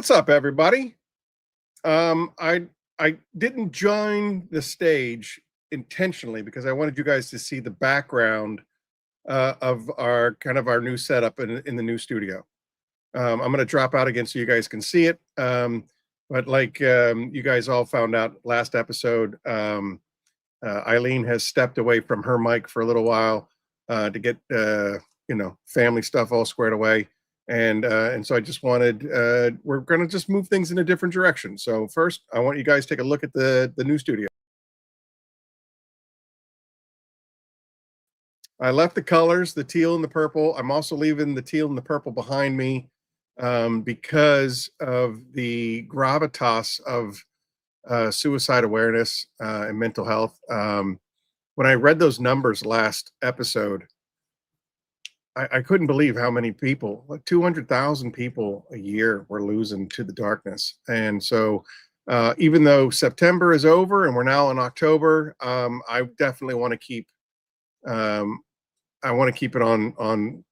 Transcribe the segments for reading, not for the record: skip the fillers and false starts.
What's up, everybody? I didn't join the stage intentionally because I wanted you guys to see the background of our new setup in the new studio. I'm going to drop out again so you guys can see it. But like you guys all found out last episode, Eileen has stepped away from her mic for a little while to get family stuff all squared away. And so I just wanted, we're going to just move things in a different direction. So first, I want you guys to take a look at the new studio. I left the colors, the teal and the purple. I'm also leaving the teal and the purple behind me because of the gravitas of suicide awareness and mental health. When I read those numbers last episode, I couldn't believe how many people, like 200,000 people a year, were losing to the darkness. And so even though September is over and we're now in October, I definitely want to keep it on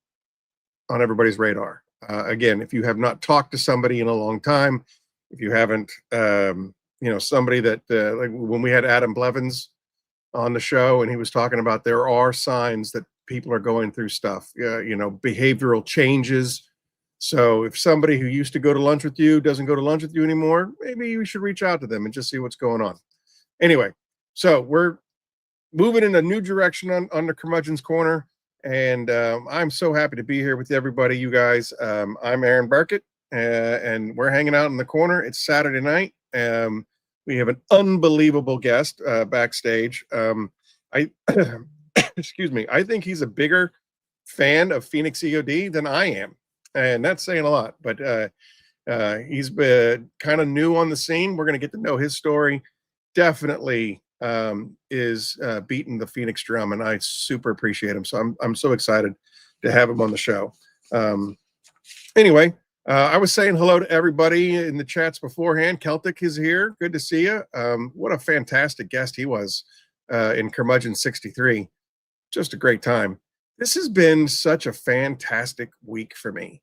everybody's radar. Again, if you have not talked to somebody in a long time, if you haven't, somebody that like when we had Adam Blevins on the show and he was talking about there are signs that people are going through stuff, behavioral changes. So if somebody who used to go to lunch with you doesn't go to lunch with you anymore, maybe you should reach out to them and just see what's going on. Anyway, so we're moving in a new direction on the Curmudgeon's Corner. And I'm so happy to be here with everybody, you guys. I'm Aaron Burkett, and we're hanging out in the corner. It's Saturday night. We have an unbelievable guest backstage. I excuse me. I think he's a bigger fan of Phoenix E.O.D. than I am, and that's saying a lot. But he's been kind of new on the scene. We're going to get to know his story. Definitely is beating the Phoenix drum, and I super appreciate him. So I'm so excited to have him on the show. Anyway, I was saying hello to everybody in the chats beforehand. Celtic is here. Good to see you. What a fantastic guest he was in Curmudgeon 63. Just a great time. This has been such a fantastic week for me.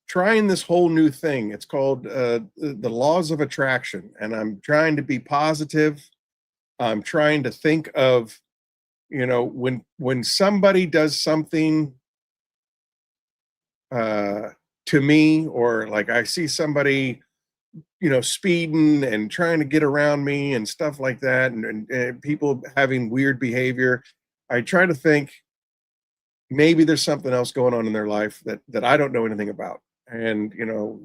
Trying this whole new thing. It's called the laws of attraction, and I'm trying to be positive. I'm trying to think of, when somebody does something to me, or like I see somebody, speeding and trying to get around me and stuff like that, and people having weird behavior. I try to think maybe there's something else going on in their life that I don't know anything about. And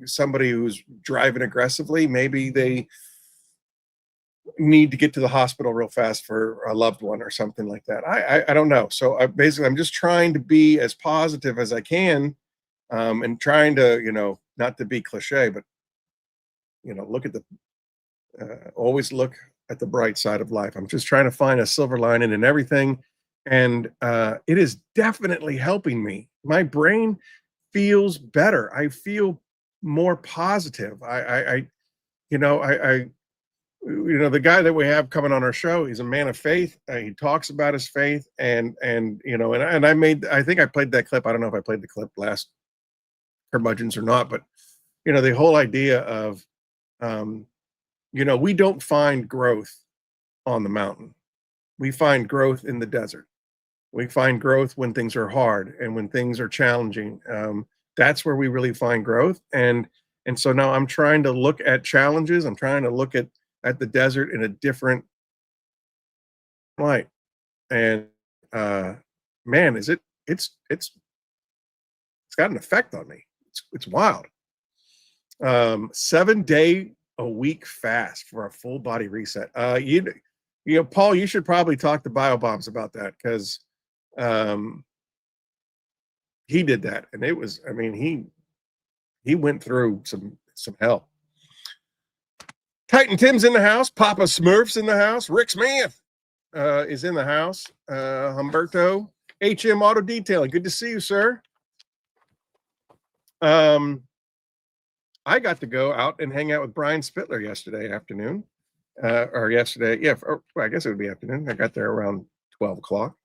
somebody who's driving aggressively, maybe they need to get to the hospital real fast for a loved one or something like that. I don't know. So I'm just trying to be as positive as I can, and trying to not to be cliche, but look at always look at the bright side of life. I'm just trying to find a silver lining in everything, and it is definitely helping me. My brain feels better. I feel more positive. The guy that we have coming on our show, he's a man of faith. He talks about his faith, and I think I played that clip. I don't know if I played the clip last Curmudgeons or not, but the whole idea of we don't find growth on the mountain. We find growth in the desert. We find growth when things are hard and when things are challenging. That's where we really find growth. And so now I'm trying to look at challenges. I'm trying to look at the desert in a different light. And man, it's got an effect on me. It's wild. 7 day a week fast for a full body reset. Paul, you should probably talk to BioBombs about that, because he did that, and it was, he went through some hell. Titan Tim's in the house. Papa Smurf's in the house. Rick Smith is in the house. Humberto, HM Auto Detailing. Good to see you, sir. I got to go out and hang out with Brian Spittler yesterday afternoon. I guess it would be afternoon. I got there around 12 o'clock.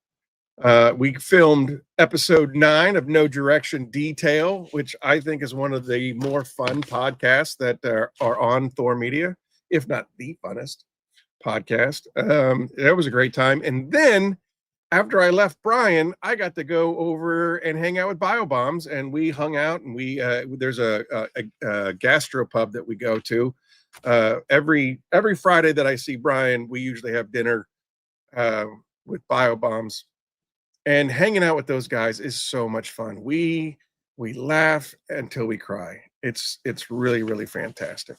We filmed episode 9 of No Direction Detail, which I think is one of the more fun podcasts that are on Thor Media, if not the funnest podcast. That was a great time. And then after I left Brian, I got to go over and hang out with Biobombs, and we hung out. And there's a gastropub that we go to every Friday that I see Brian. We usually have dinner with Biobombs. And hanging out with those guys is so much fun. We laugh until we cry. It's really, really fantastic.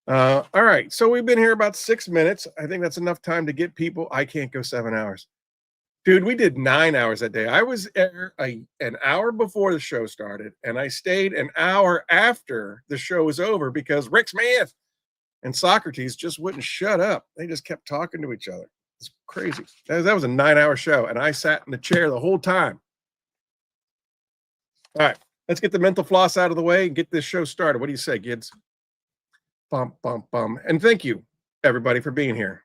All right. So we've been here about 6 minutes. I think that's enough time to get people. I can't go 7 hours. Dude, we did 9 hours that day. I was there an hour before the show started, and I stayed an hour after the show was over because Rick Smith and Socrates just wouldn't shut up. They just kept talking to each other. It's crazy. That was a 9-hour show, and I sat in the chair the whole time. All right, let's get the mental floss out of the way and get this show started. What do you say, kids? Bum, bum, bum. And thank you, everybody, for being here.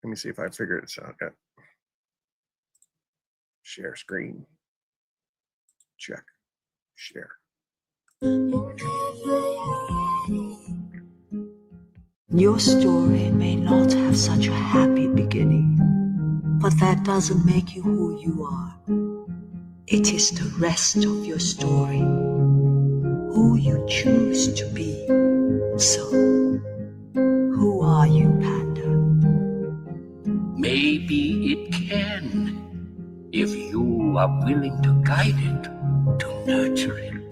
Let me see if I figured this out yet. Share screen. Check. Share. Your story may not have such a happy beginning, but that doesn't make you who you are. It is the rest of your story, who you choose to be. So, who are you, Panda? Maybe it can, if you are willing to guide it, to nurture it,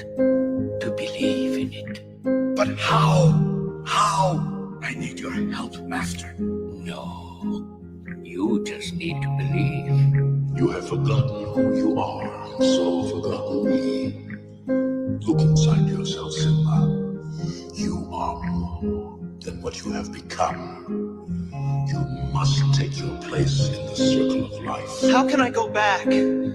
to believe in it. But how? How? I need your help, Master. No, you just need to believe. You have forgotten who you are, so forgotten me. Look inside yourself, Simba. You are more than what you have become. You must take your place in the circle of life. How can I go back? I'm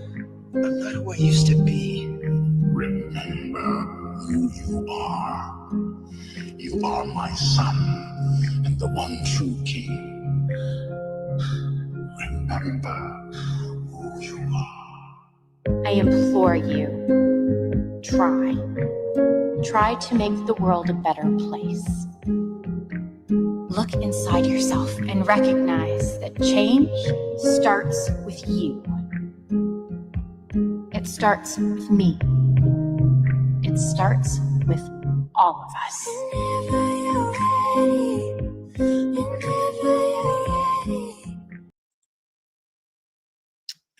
not who I used to be. Remember who you are. You are my son and the one true king. Remember who you are. I implore you, try. Try to make the world a better place. Look inside yourself and recognize that change starts with you. It starts with me. It starts with all of us.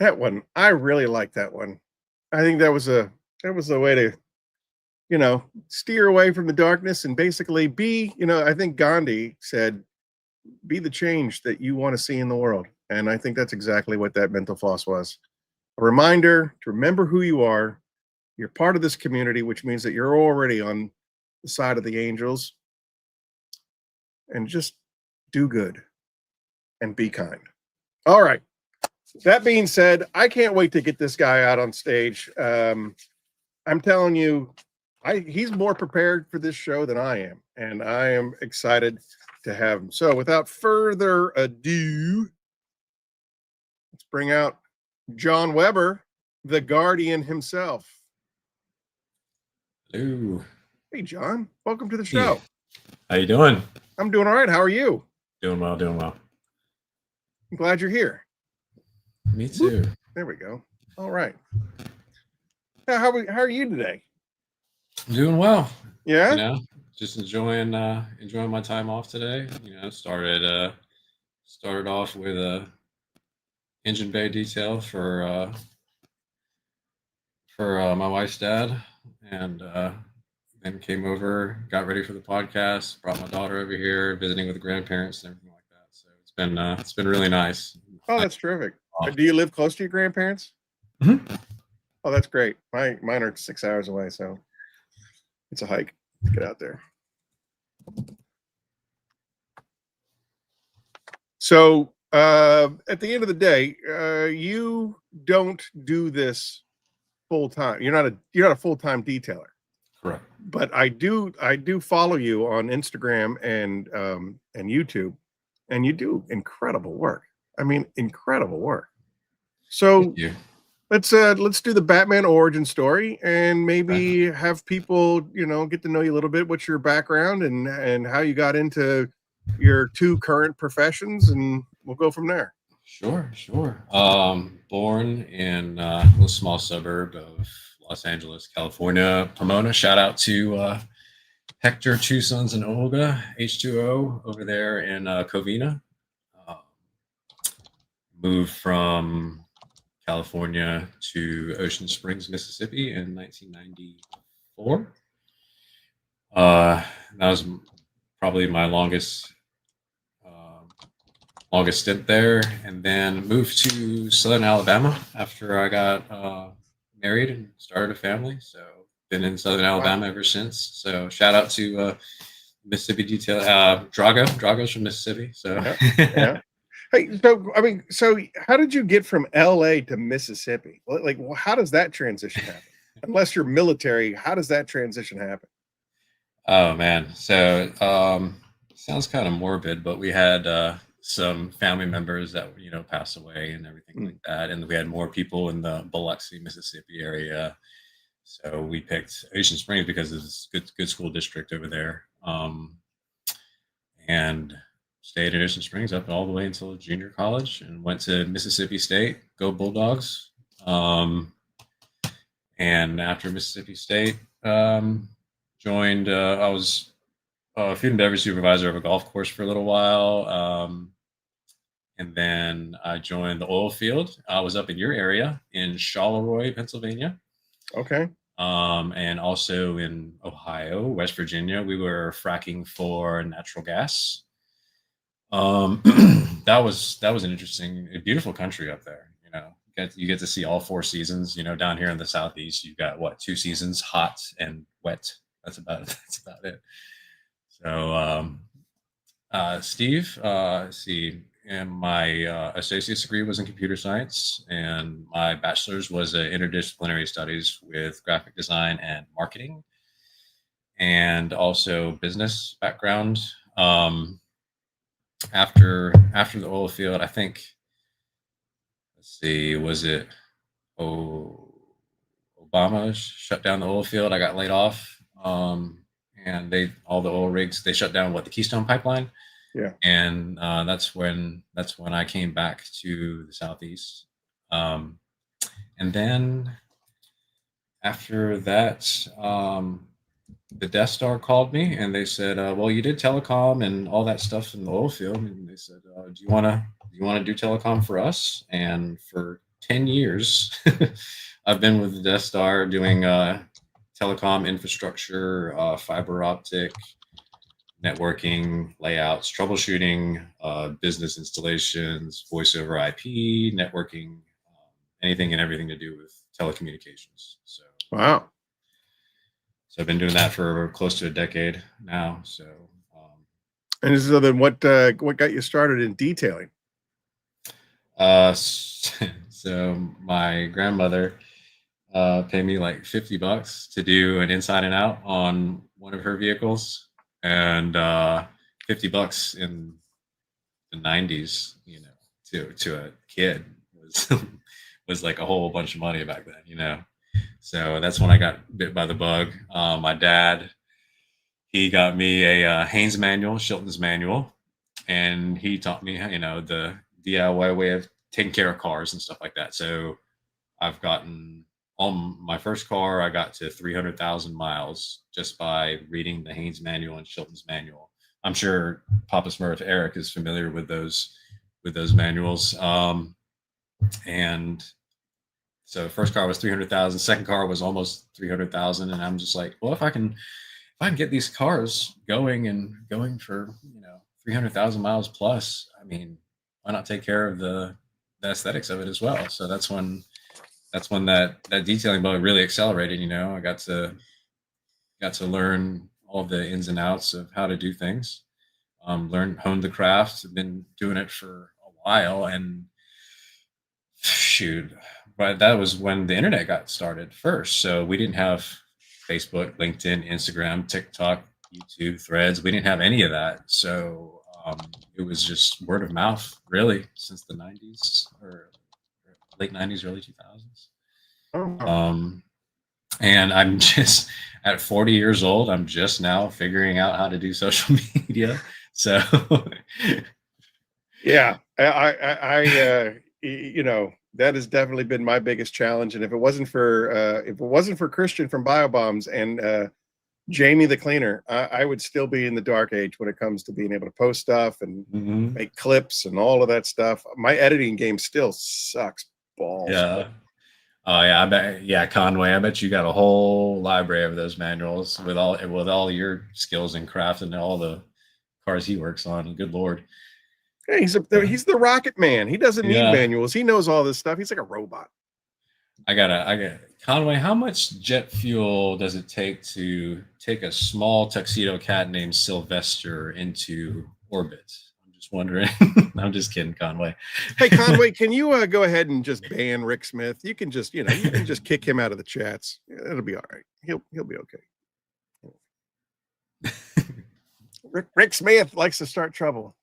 That one, I really like that one. I think that was a way to, steer away from the darkness and basically be, I think Gandhi said, be the change that you want to see in the world. And I think that's exactly what that mental floss was. A reminder to remember who you are. You're part of this community, which means that you're already on the side of the angels. And just do good and be kind. All right. That being said, I can't wait to get this guy out on stage. I'm telling you, he's more prepared for this show than I am, and I am excited to have him. So without further ado, let's bring out John Weber, the Guardian himself. Hello. Hey, John. Welcome to the show. How you doing? I'm doing all right. How are you? Doing well, doing well. I'm glad you're here. Me too. There we go. All right. How are you today? Doing well. Yeah? Just enjoying my time off today. Started off with a engine bay detail for my wife's dad, and then came over, got ready for the podcast, brought my daughter over here, visiting with the grandparents and everything like that. So it's been really nice. Oh, that's terrific. Do you live close to your grandparents? Mm-hmm. Oh, that's great. Mine are 6 hours away, so it's a hike to get out there. So at the end of the day, you don't do this full time. You're not a full-time detailer. Correct. But I do follow you on Instagram and YouTube, and you do incredible work. I mean, incredible work. So Thank you. let's do the Batman origin story and maybe have people, get to know you a little bit. What's your background and how you got into your two current professions, and we'll go from there. Sure, sure. Born in a little small suburb of Los Angeles, California, Pomona. Shout out to Hector, Two Sons, and Olga, H2O, over there in Covina. Uh, moved from California to Ocean Springs, Mississippi in 1994. That was probably my longest stint there, and then moved to Southern Alabama after I got married and started a family. So been in Southern Alabama ever since. So shout out to Mississippi Detail, Drago's from Mississippi. So Yeah. Hey, so how did you get from LA to Mississippi? Like, how does that transition happen? Unless you're military, how does that transition happen? Oh man, so sounds kind of morbid, but we had some family members that passed away and everything like that, and we had more people in the Biloxi, Mississippi area. So we picked Ocean Springs because it's good school district over there, and stayed at Ocean Springs up all the way until junior college, and went to Mississippi State. Go Bulldogs! And after Mississippi State, joined. I was a food and beverage supervisor of a golf course for a little while. And then I joined the oil field. I was up in your area in Charleroi, Pennsylvania. Okay. And also in Ohio, West Virginia. We were fracking for natural gas. That was an interesting, beautiful country up there. You get to see all four seasons. Down here in the Southeast, you've got 2 seasons, hot and wet. That's about it. So, Steve, see, and my associate's degree was in computer science, and my bachelor's was in interdisciplinary studies with graphic design and marketing, and also business background. After the oil field, I think, let's see, was it Obama shut down the oil field? I got laid off. And all the oil rigs, they shut down the Keystone Pipeline. Yeah. And that's when I came back to the Southeast. And then after that, the Death Star called me and they said, well, you did telecom and all that stuff in the oil field. And they said, do you want to do telecom for us? And for 10 years, I've been with the Death Star doing telecom infrastructure, fiber optic, networking, layouts, troubleshooting, business installations, voice over IP, networking, anything and everything to do with telecommunications. So wow. So I've been doing that for close to a decade now. So and so then what got you started in detailing? So my grandmother paid me like $50 to do an inside and out on one of her vehicles, and $50 in the 90s, to a kid was like a whole bunch of money back then, So that's when I got bit by the bug. My dad, he got me a Haynes manual, Shilton's manual, and he taught me, the DIY way of taking care of cars and stuff like that. So I've gotten on my first car, I got to 300,000 miles just by reading the Haynes manual and Shilton's manual. I'm sure Papa Smurf Eric is familiar with those manuals. And so first car was 300,000, second car was almost 300,000. And I'm just like, well, if I can get these cars going for, 300,000 miles plus, I mean, why not take care of the aesthetics of it as well? So that's when that detailing bug really accelerated. I got to learn all the ins and outs of how to do things, hone the craft. I've been doing it for a while, and shoot, but that was when the internet got started first. So we didn't have Facebook, LinkedIn, Instagram, TikTok, YouTube, Threads. We didn't have any of that. So it was just word of mouth, really, since the 90s or late 90s, early 2000s. And I'm just at 40 years old, I'm just now figuring out how to do social media. So yeah, I you know, that has definitely been my biggest challenge. And if it wasn't for Christian from Biobombs and Jamie the cleaner, I would still be in the dark age when it comes to being able to post stuff and make clips and all of that stuff. My editing game still sucks balls. yeah. Oh yeah, I bet. Yeah, Conway, I bet you got a whole library of those manuals with all your skills and craft and all the cars he works on. Good Lord. Yeah, he's the rocket man. He doesn't need Yeah. manuals. He knows all this stuff. He's like a robot. I got Conway. How much jet fuel does it take to take a small tuxedo cat named Sylvester into orbit? I'm just wondering. I'm just kidding, Conway. Hey, Conway, can you go ahead and just ban Rick Smith? You can just, you can just kick him out of the chats. It'll be all right. He'll be okay. Rick Smith likes to start trouble.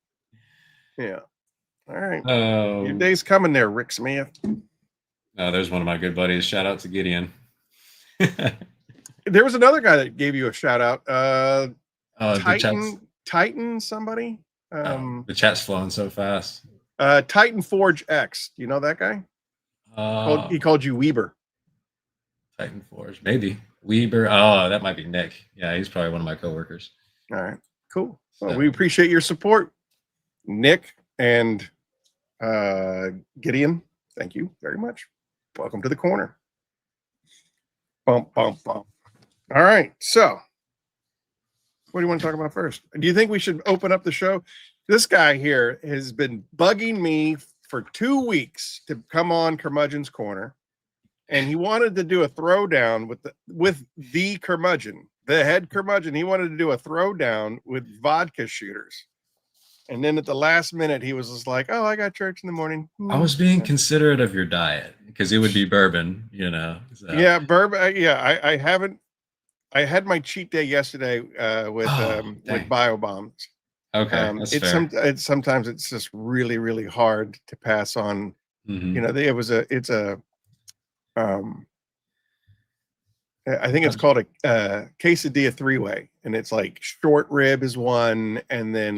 Yeah. All right. Your day's coming there, Rick Smith. There's one of my good buddies. Shout out to Gideon. There was another guy that gave you a shout out. Titan somebody. The chat's flowing so fast. Titan Forge X. Do you know that guy? He called you Weber. Titan Forge, maybe Weber. Oh, that might be Nick. Yeah, he's probably one of my coworkers. All right, cool. Well, we appreciate your support, Nick and Gideon. Thank you very much. Welcome to the corner. Bump, bump, bump. All right, so what do you want to talk about first? Do you think we should open up the show? This guy here has been bugging me for 2 weeks to come on Curmudgeon's Corner, and he wanted to do a throwdown with the Curmudgeon, the head Curmudgeon. He wanted to do a throwdown with vodka shooters. And then at the last minute, he was just like, "Oh, I got church in the morning." I was being considerate of your diet because it would be bourbon, So. Yeah, bourbon. Yeah, I haven't. I had my cheat day yesterday with Biobombs. Okay, that's fair. Sometimes it's just really, really hard to pass on. It's a I think it's called a quesadilla three-way, and it's like short rib is one, and then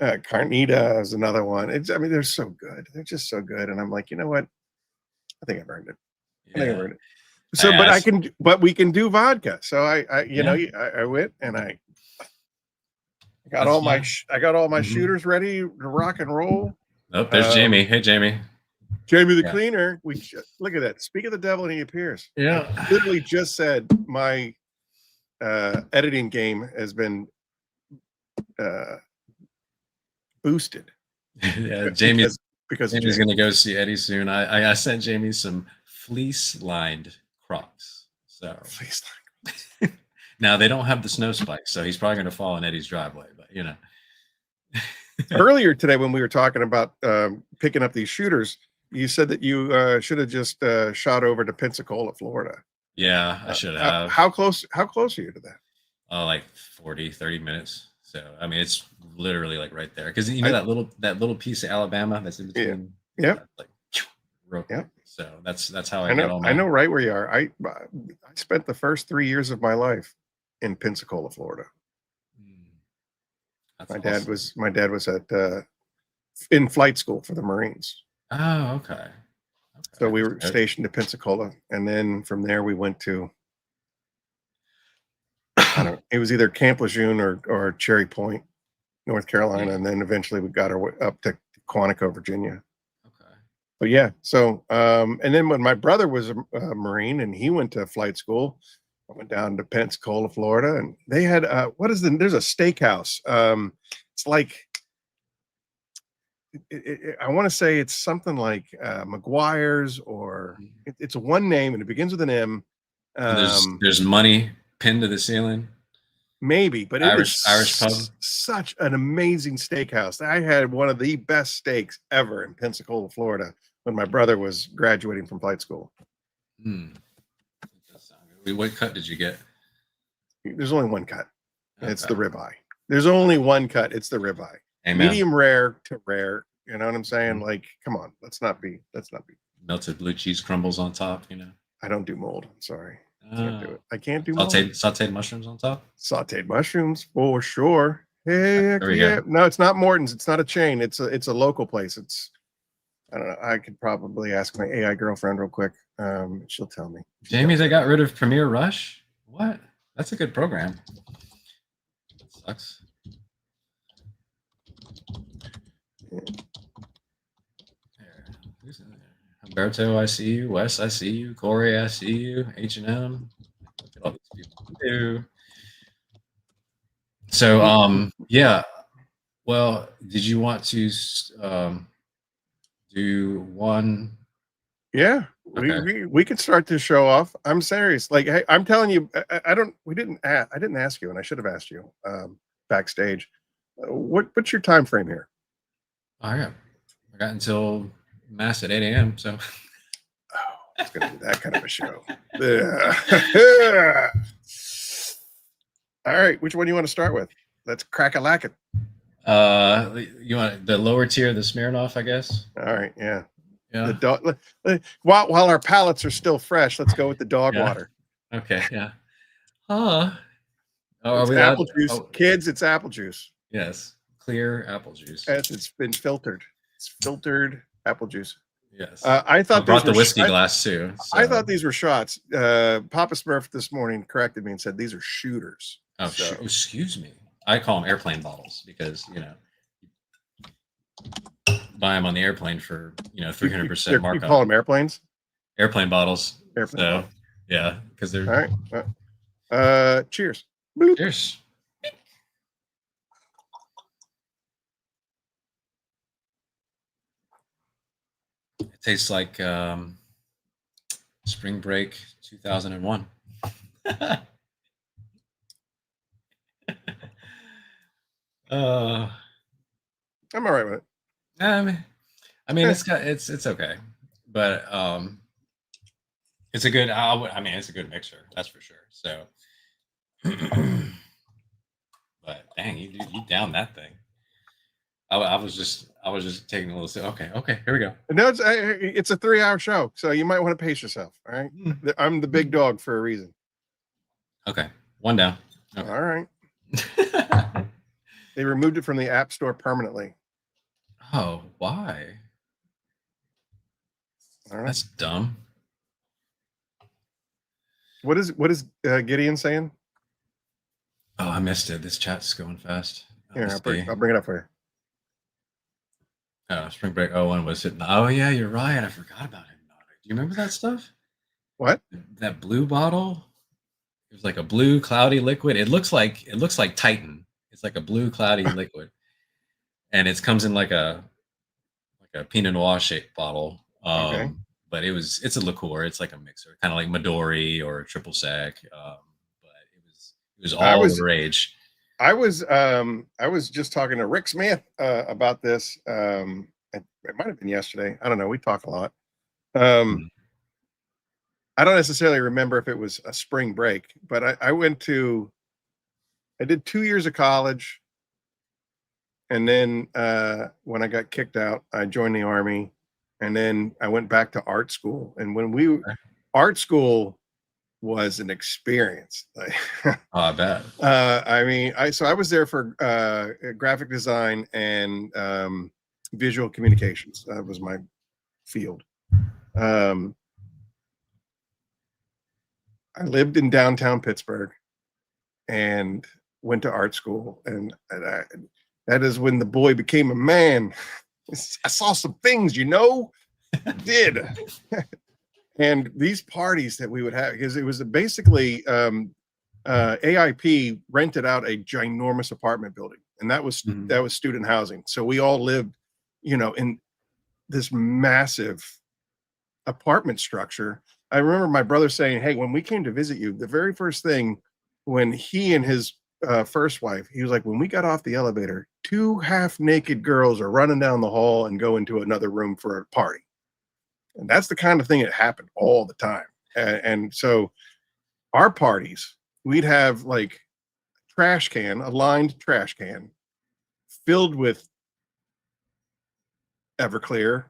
carnita is another one. They're so good. They're just so good, and I'm like, you know what? I think I've earned it. So, but we can do vodka. So I went and I got all my shooters ready to rock and roll. Oh, there's Jamie. Hey, Jamie. Jamie the cleaner. Look at that. Speak of the devil and he appears. Yeah. I literally just said my editing game has been boosted. Yeah, Jamie. Because Jamie's going to go see Eddie soon. I sent Jamie some fleece-lined Crocs. So fleece-lined. Now they don't have the snow spikes, so he's probably going to fall in Eddie's driveway. But Earlier today, when we were talking about picking up these shooters, you said that you should have just shot over to Pensacola, Florida. Yeah, I should have. How close are you to that? Like 30 minutes. So it's literally like right there, because that little piece of Alabama that's in between. Yeah. Like real quick. So that's how I know. I know right where you are. I spent the first 3 years of my life in Pensacola, Florida. My dad was at in flight school for the Marines. Oh, okay. So we were stationed at Pensacola, and then from there we went to it was either Camp Lejeune or Cherry Point, North Carolina, and then eventually we got our way up to Quantico, Virginia. Okay. But yeah, so and then when my brother was a Marine and he went to flight school, I went down to Pensacola, Florida, and they had there's a steakhouse. It's like I want to say it's something like McGuire's, or it's a one name and it begins with an M. There's money pinned to the ceiling. Maybe, but Irish pub. Such an amazing steakhouse. I had one of the best steaks ever in Pensacola, Florida, when my brother was graduating from flight school. That sounds good. What cut did you get? There's only one cut. Okay. It's the ribeye. There's only one cut. It's the ribeye. Amen. Medium rare to rare. You know what I'm saying? Like, come on. Let's not be. Melted blue cheese crumbles on top, I don't do mold. I'm sorry. I can't do it. I can't do mold. Sauteed mushrooms on top. Sauteed mushrooms for sure. Heck There we yeah. go. No, it's not Morton's. It's not a chain. It's a local place. I don't know. I could probably ask my AI girlfriend real quick. She'll tell me. Jamie, they got rid of Premier Rush. What? That's a good program. That sucks. Who's in there? Humberto, I see you. Wes, I see you. Corey, I see you. H&M. Look at all these people too. So, yeah. Well, did you want to do one? Yeah, Okay. we could start this show off. I'm serious. Like, hey, I'm telling you, I didn't ask you, and I should have asked you backstage. What's your time frame here? I got until mass at 8 a.m. So It's gonna be that kind of a show. Yeah. All right, which one do you want to start with? Let's crack a lack it. You want the lower tier, the Smirnoff, I guess. All right, yeah. Yeah. The dog. While our palates are still fresh, let's go with the dog water. Okay. Yeah. Oh, it's apple juice, kids. It's apple juice. Yes, clear apple juice. Yes, it's been filtered. It's filtered apple juice. Yes. I thought I brought the whiskey glass too. So. I thought these were shots. Papa Smurf this morning corrected me and said these are shooters. Oh, excuse me. I call them airplane bottles because buy them on the airplane for 300% markup. You call them airplanes? Airplane bottles. Airplane. Yeah, because they're all right. Cheers. Bloop. Cheers. It tastes like Spring Break 2001. I'm all right with it. I mean, it's okay, but it's a good. It's a good mixer, that's for sure. So, but dang, you down that thing. I was just taking a little. Okay, here we go. No, it's a 3-hour show, so you might want to pace yourself. All right, I'm the big dog for a reason. Okay, one down. Okay. All right. They removed it from the App Store permanently. Oh, why? That's dumb. What is Gideon saying? Oh, I missed it. This chat's going fast. Here, I'll bring it up for you. Oh, Spring Break 01 was hitting. Oh yeah, you're right. I forgot about Hypnotic. Do you remember that stuff? What? That blue bottle? It was like a blue cloudy liquid. It looks like Titan. It's like a blue cloudy liquid, and it comes in like a Pinot Noir shaped bottle. Okay. But it's a liqueur. It's like a mixer, kind of like Midori or a triple sec. But it was all the rage. I was just talking to Rick Smith about this. It might have been yesterday. I don't know. We talk a lot. I don't necessarily remember if it was a spring break, but I did 2 years of college. And then when I got kicked out, I joined the Army. And then I went back to art school. And art school was an experience. Oh, I bet. I was there for graphic design and visual communications. That was my field. I lived in downtown Pittsburgh and went to art school, and that is when the boy became a man. I saw some things, I did. And these parties that we would have, because it was basically AIP rented out a ginormous apartment building, and that was student housing. So we all lived, in this massive apartment structure. I remember my brother saying, "Hey, when we came to visit you, the very first thing when he and his first wife, he was like, when we got off the elevator, 2 half-naked girls are running down the hall and go into another room for a party." And that's the kind of thing that happened all the time. And so our parties, we'd have like trash can, a lined trash can, filled with Everclear,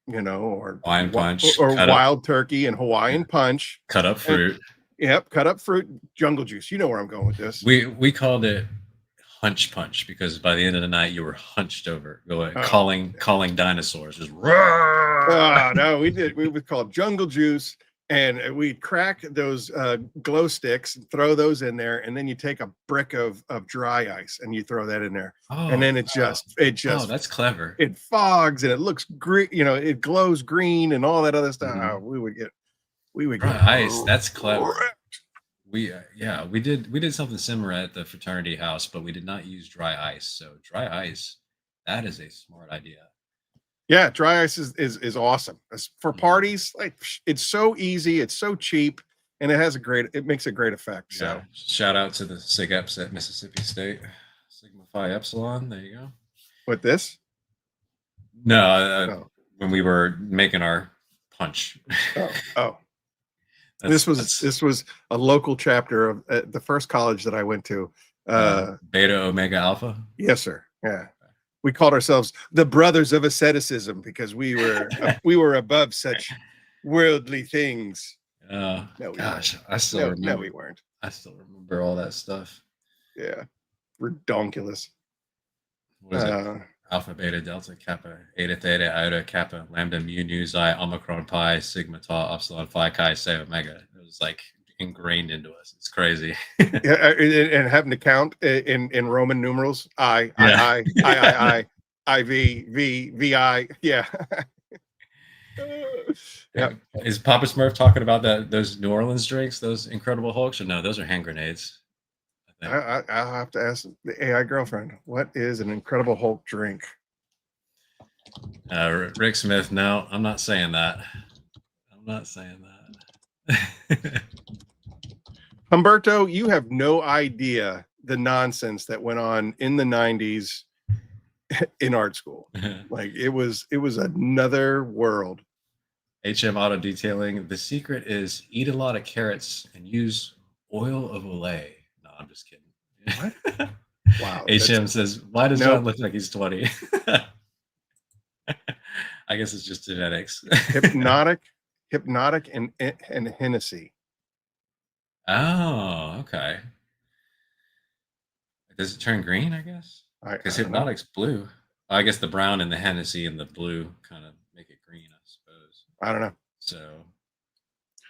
or Hawaiian punch, or cut up, wild turkey and Hawaiian punch. cut up And, fruit. yep, cut up fruit, jungle juice. You know where I'm going with this. We called it hunch punch because by the end of the night you were hunched over, calling dinosaurs. Just No, we would call it jungle juice, and we'd crack those glow sticks, throw those in there, and then you take a brick of dry ice and you throw that in there, and then it just that's clever. It fogs and it looks green, it glows green and all that other stuff. Mhm. We would Dry get ice. That's clever. wrecked. We did something similar at the fraternity house, but we did not use dry ice. So dry ice, that is a smart idea. Yeah, dry ice is awesome. For parties, like, it's so easy, it's so cheap, and it makes a great effect. So Yeah. Shout out to the SIGEPs at Mississippi State. Sigma Phi Epsilon. There you go. with this, No, when we were making our punch. oh. This was a local chapter of the first college that I went to. Beta Omega Alpha. Yes, sir. Yeah, we called ourselves the Brothers of Asceticism because we were above such worldly things. No, gosh, I still remember. No, we weren't. I still remember all that stuff. Yeah, redonkulous. What is it? Alpha, beta, delta, kappa, eta, theta, iota, kappa, lambda, mu, nu, xi, omicron, pi, sigma, tau, epsilon, phi, chi, psi, omega. It was like ingrained into us. It's crazy. Yeah, and having to count in Roman numerals, I, V, V, I. Yeah. Yeah. Is Papa Smurf talking about those New Orleans drinks, those Incredible Hulks? Or no, those are hand grenades. I'll have to ask the AI girlfriend, what is an Incredible Hulk drink? Rick Smith, no, I'm not saying that. I'm not saying that. Humberto, you have no idea the nonsense that went on in the 90s in art school. Like, it was another world. HM Auto Detailing. The secret is eat a lot of carrots and use oil of Olay. No, I'm just kidding. What? Wow. HM says, why does John look like he's 20? I guess it's just genetics. Hypnotic and Hennessy. Oh, okay. Does it turn green, I guess? Because Hypnotic's blue. Well, I guess the brown and the Hennessy and the blue kind of make it green, I suppose. I don't know. So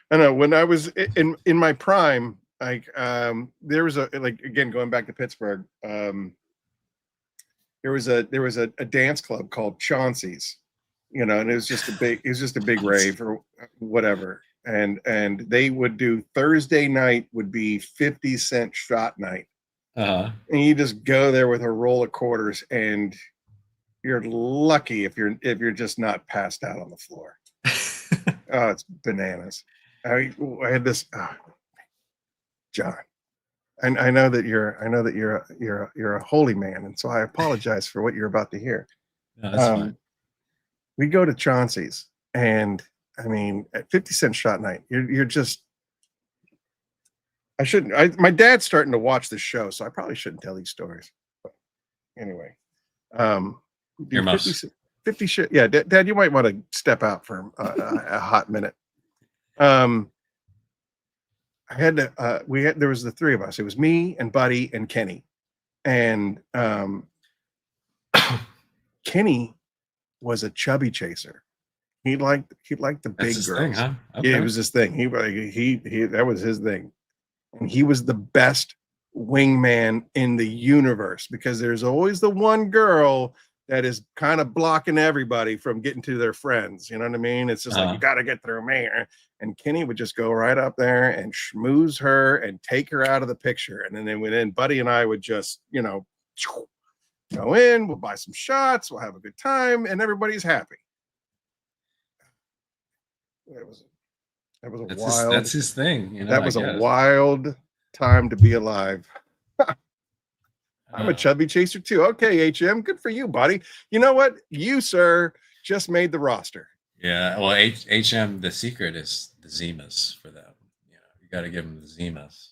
I know when I was in my prime, like there was again going back to Pittsburgh, there was a dance club called Chauncey's, and it was just a big rave or whatever. And they would do Thursday night would be 50-cent shot night. And you just go there with a roll of quarters, and you're lucky if you're just not passed out on the floor. Oh, it's bananas. I had this, John. I know that you're a holy man, and so I apologize for what you're about to hear. No, that's fine. We go to Chauncey's, and I mean, at 50-cent shot night, you're just. My dad's starting to watch this show, so I probably shouldn't tell these stories. But anyway, Your mouse. 50 shit. Yeah, Dad, you might want to step out for a hot minute. I had to. There was the three of us. It was me and Buddy and Kenny, and Kenny was a chubby chaser. He liked the big girls. Thing, huh? Okay. Yeah, it was his thing. He that was his thing, and he was the best wingman in the universe because there's always the one girl that is kind of blocking everybody from getting to their friends. You know what I mean? It's just like, you got to get through me. And Kenny would just go right up there and schmooze her and take her out of the picture. And then Buddy and I would just, go in, we'll buy some shots, we'll have a good time, and everybody's happy. That was a wild. That's his thing. That was a wild time to be alive. I'm a chubby chaser too. Okay, HM, good for you, buddy. You know what? You, sir, just made the roster. Yeah. Well, HM, the secret is the Zimas for them. You got to give them the Zimas.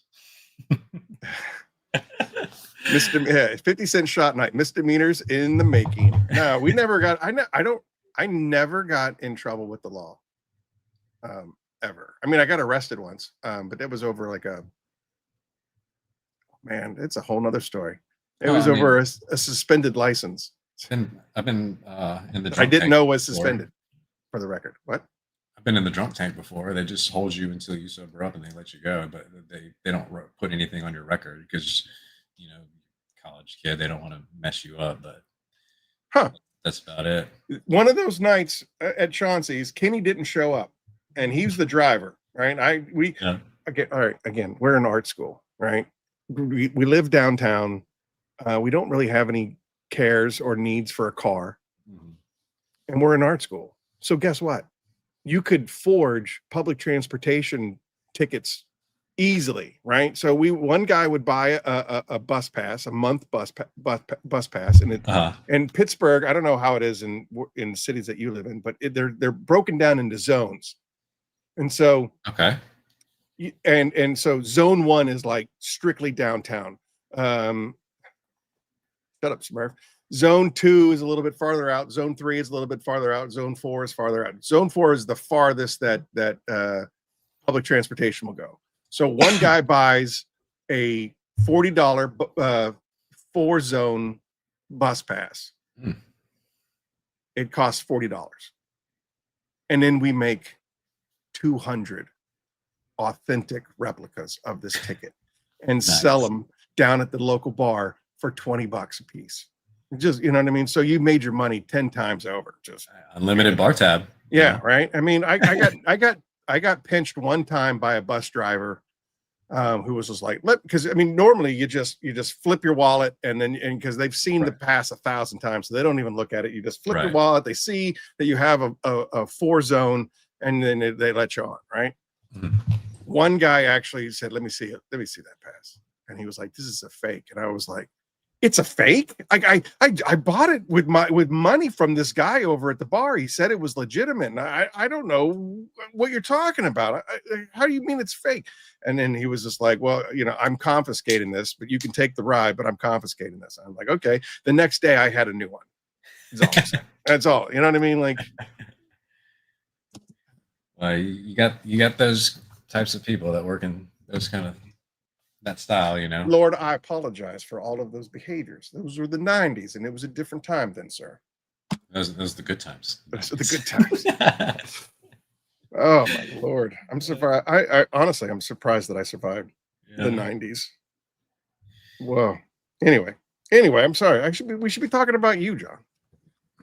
Yeah, 50-cent shot night, misdemeanors in the making. No, we never got. I never got in trouble with the law. Ever. I mean, I got arrested once, but that was over like man, it's a whole nother story. It was over a suspended license. I've been in the drunk I didn't tank know was before. suspended, for the record. What? I've been in the drunk tank before. They just hold you until you sober up and they let you go, but they don't put anything on your record because, college kid, they don't want to mess you up, but that's about it. One of those nights at Chauncey's, Kenny didn't show up and he's the driver, right? Again, we're in art school, right? We live downtown. We don't really have any cares or needs for a car. Mm-hmm. And we're in art school. So guess what? You could forge public transportation tickets easily, right? So one guy would buy a bus pass, a month bus pass, and in Pittsburgh, I don't know how it is in cities that you live in, but they're broken down into zones, and so and so zone 1 is like strictly downtown. Shut up, Smurf. Zone 2 is a little bit farther out. Zone 3 is a little bit farther out. Zone 4 is farther out. Zone 4 is the farthest that public transportation will go. So one guy buys a $40 4-zone bus pass. It costs $40. And then we make 200 authentic replicas of this ticket and sell them down at the local bar for $20 a piece. Just, you know what I mean? So you made your money 10 times over. Just unlimited bar tab. Yeah, right. I mean, I got pinched one time by a bus driver who was just like, because I mean, normally you just flip your wallet and because they've seen the pass 1,000 times, so they don't even look at it. You just flip your wallet. They see that you have a 4-zone, and then they let you on, right? Mm-hmm. One guy actually said, "Let me see it. Let me see that pass," and he was like, "This is a fake," and I was like, "It's a fake? I bought it with money from this guy over at the bar. He said it was legitimate. And I don't know what you're talking about. How do you mean it's fake?" And then he was just like, "Well, I'm confiscating this, but you can take the ride, but I'm confiscating this." I'm like, "Okay." The next day I had a new one. That's all I'm saying. That's all. You know what I mean? Like, well, you got those types of people that work in those kind of that style, Lord, I apologize for all of those behaviors. Those were the 90s, and it was a different time then, sir. Those are the good times. Those are the good times. Oh my Lord. I'm surprised. I honestly, I'm surprised that I survived the 90s. Whoa. Anyway, I'm sorry. We should be talking about you, John.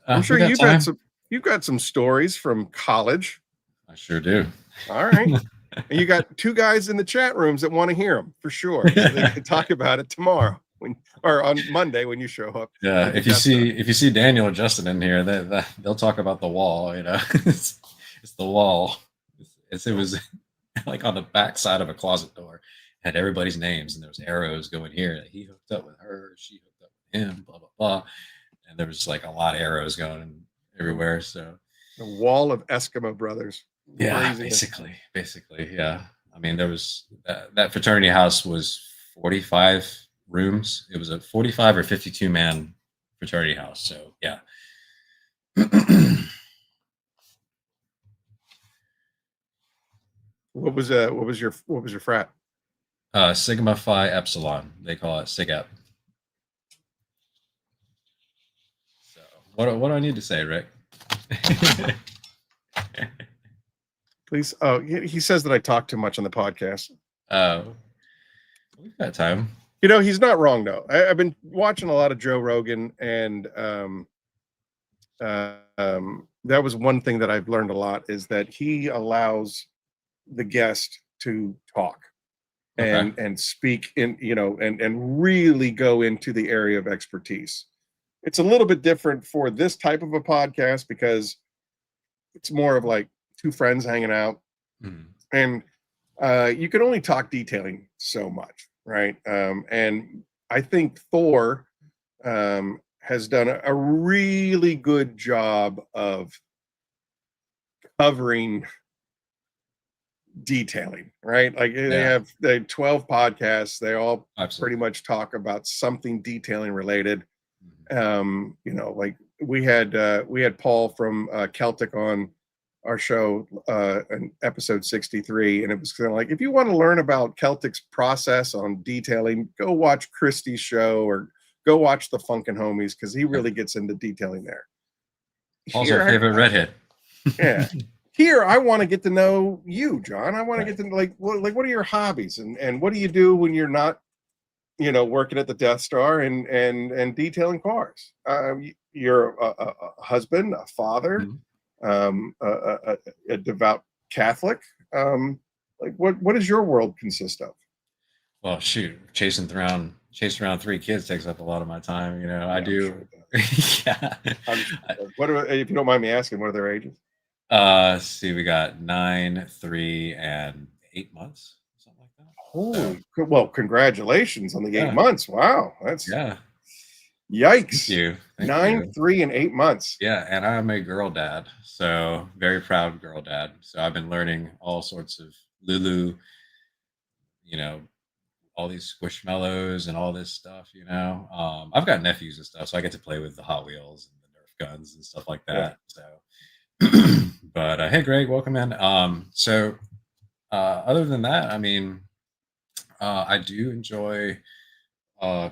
I'm sure you've got some stories from college. I sure do. All right. And you got 2 guys in the chat rooms that want to hear them for sure. So they can talk about it tomorrow or on Monday when you show up. Yeah, if you see Daniel or Justin in here, they'll talk about the wall. It's the wall. It was like on the back side of a closet door. Had everybody's names, and there was arrows going here. He hooked up with her. She hooked up with him. Blah blah blah. And there was like a lot of arrows going everywhere. So the wall of Eskimo brothers. Yeah, basically, yeah. I mean, there was that fraternity house was 45 rooms. It was a 45 or 52 man fraternity house. So yeah. What was your frat? Sigma Phi Epsilon. They call it SIGEP. So what do I need to say, Rick? Please. Oh, he says that I talk too much on the podcast. We've got time. He's not wrong though. I've been watching a lot of Joe Rogan, and that was one thing that I've learned a lot is that he allows the guest to talk and speak in, and really go into the area of expertise. It's a little bit different for this type of a podcast because it's more of like 2 friends hanging out, and you can only talk detailing so much, right? And I think Thor has done a really good job of covering detailing, right? Like they Yeah. have 12 podcasts. They all Absolutely. pretty much talk about something detailing related. Mhm. Like we had Paul from Celtic on our show in episode 63, and it was kind of like, if you want to learn about Celtic's process on detailing, go watch Christie's show or go watch the Funkin' Homies, because he really gets into detailing there. Paul's our Here, favorite redhead. yeah. Here, I want to get to know you, John. I want to Right. get to what are your hobbies, and what do you do when you're not, working at the Death Star and detailing cars? You're a husband, a father, Mhm. a devout Catholic. Like what does your world consist of? Well, shoot, chasing around 3 kids takes up a lot of my time. I Yeah, I'm sure do. it does. Yeah. I'm sure it does. If you don't mind me asking, what are their ages? See, we got 9, 3, and 8 months, something like that. So, Well, congratulations on the 8 yeah, months. Wow, that's yeah. Thank yikes. you, thank 9, you. 3, and 8 months. Yeah, and I'm a girl dad, so very proud girl dad. So I've been learning all sorts of Lulu, you know, all these squishmallows and all this stuff. I've got nephews and stuff, so I get to play with the Hot Wheels and the Nerf guns and stuff like Yeah. that. So, but hey, Greg, welcome in. Other than that, I mean, I do enjoy uh,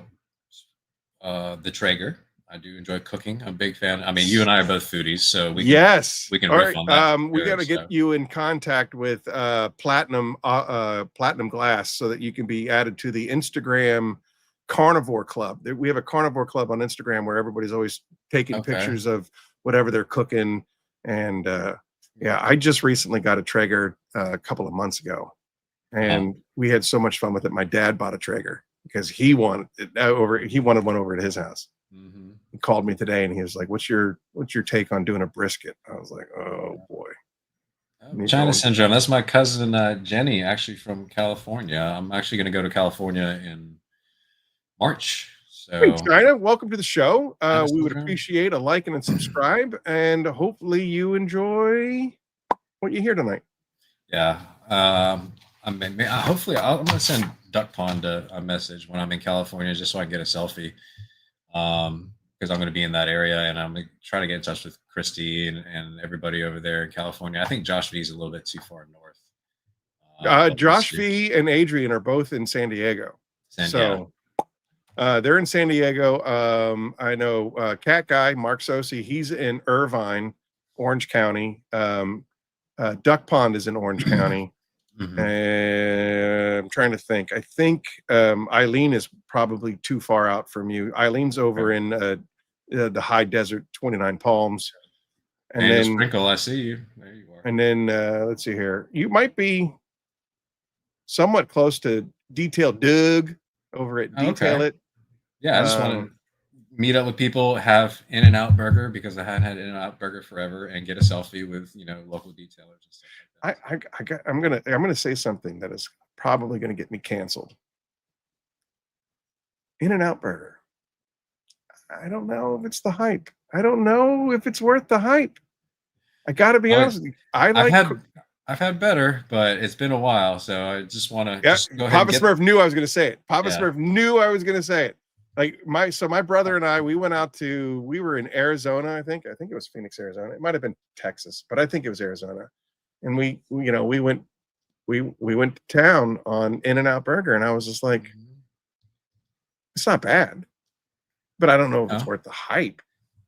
the Traeger. I do enjoy cooking. I'm a big fan. I mean, you and I are both foodies, so we can Yes. we can All riff right. on that for We got sure. to get So, you in contact with Platinum Glass so that you can be added to the Instagram Carnivore Club. We have a Carnivore Club on Instagram where everybody's always taking okay. pictures of whatever they're cooking. And yeah, I just recently got a Traeger a couple of months ago, and we had so much fun with it. My dad bought a Traeger because he wanted one over at his house. Mm-hmm. He called me today and he was like, what's your take on doing a brisket? I was like, oh boy. China syndrome. That's my cousin Jenny, actually from California. I'm actually going to go to California in March. Hey, So, China, welcome to the show. China We would syndrome. appreciate a like and a subscribe, and hopefully you enjoy what you hear tonight. Yeah. Hopefully, I'm going to send Duck Pond a message when I'm in California just so I can get a selfie. Because I'm going to be in that area, and I'm going to try to get in touch with Christy and everybody over there in California. I think Josh V is a little bit too far north. But we'll Josh see. V and Adrian are both in San Diego. Yeah. They're in San Diego. I know Cat Guy, Mark Sosi, he's in Irvine, Orange County. Duck Pond is in Orange County. Mhm. And I'm trying to think. I think Eileen is probably too far out from you. Eileen's over in the high desert, 29 Palms. And the then Sprinkle, I see you. There you are. And then let's see here. You might be somewhat close to Detail Doug over at Detail Okay. It. Yeah, I just want to meet up with people, have In-N-Out Burger because I hadn't had In-N-Out Burger forever, and get a selfie with local detailers and stuff like that. I'm gonna say something that is probably gonna get me canceled. In-N-Out Burger. I don't know if it's the hype. I don't know if it's worth the hype. I gotta be honest with you. I've had better, but it's been a while, so I just want to Yeah, just go ahead Papa and get. Smurf knew I was gonna say it. Papa Yeah. Smurf knew I was gonna say it. Like my brother and I, we were in Arizona, I think it was Phoenix, Arizona. It might have been Texas, but I think it was Arizona. And we went to town on In-N-Out Burger, and I was just like, it's not bad, but I don't know if it's No. worth the hype.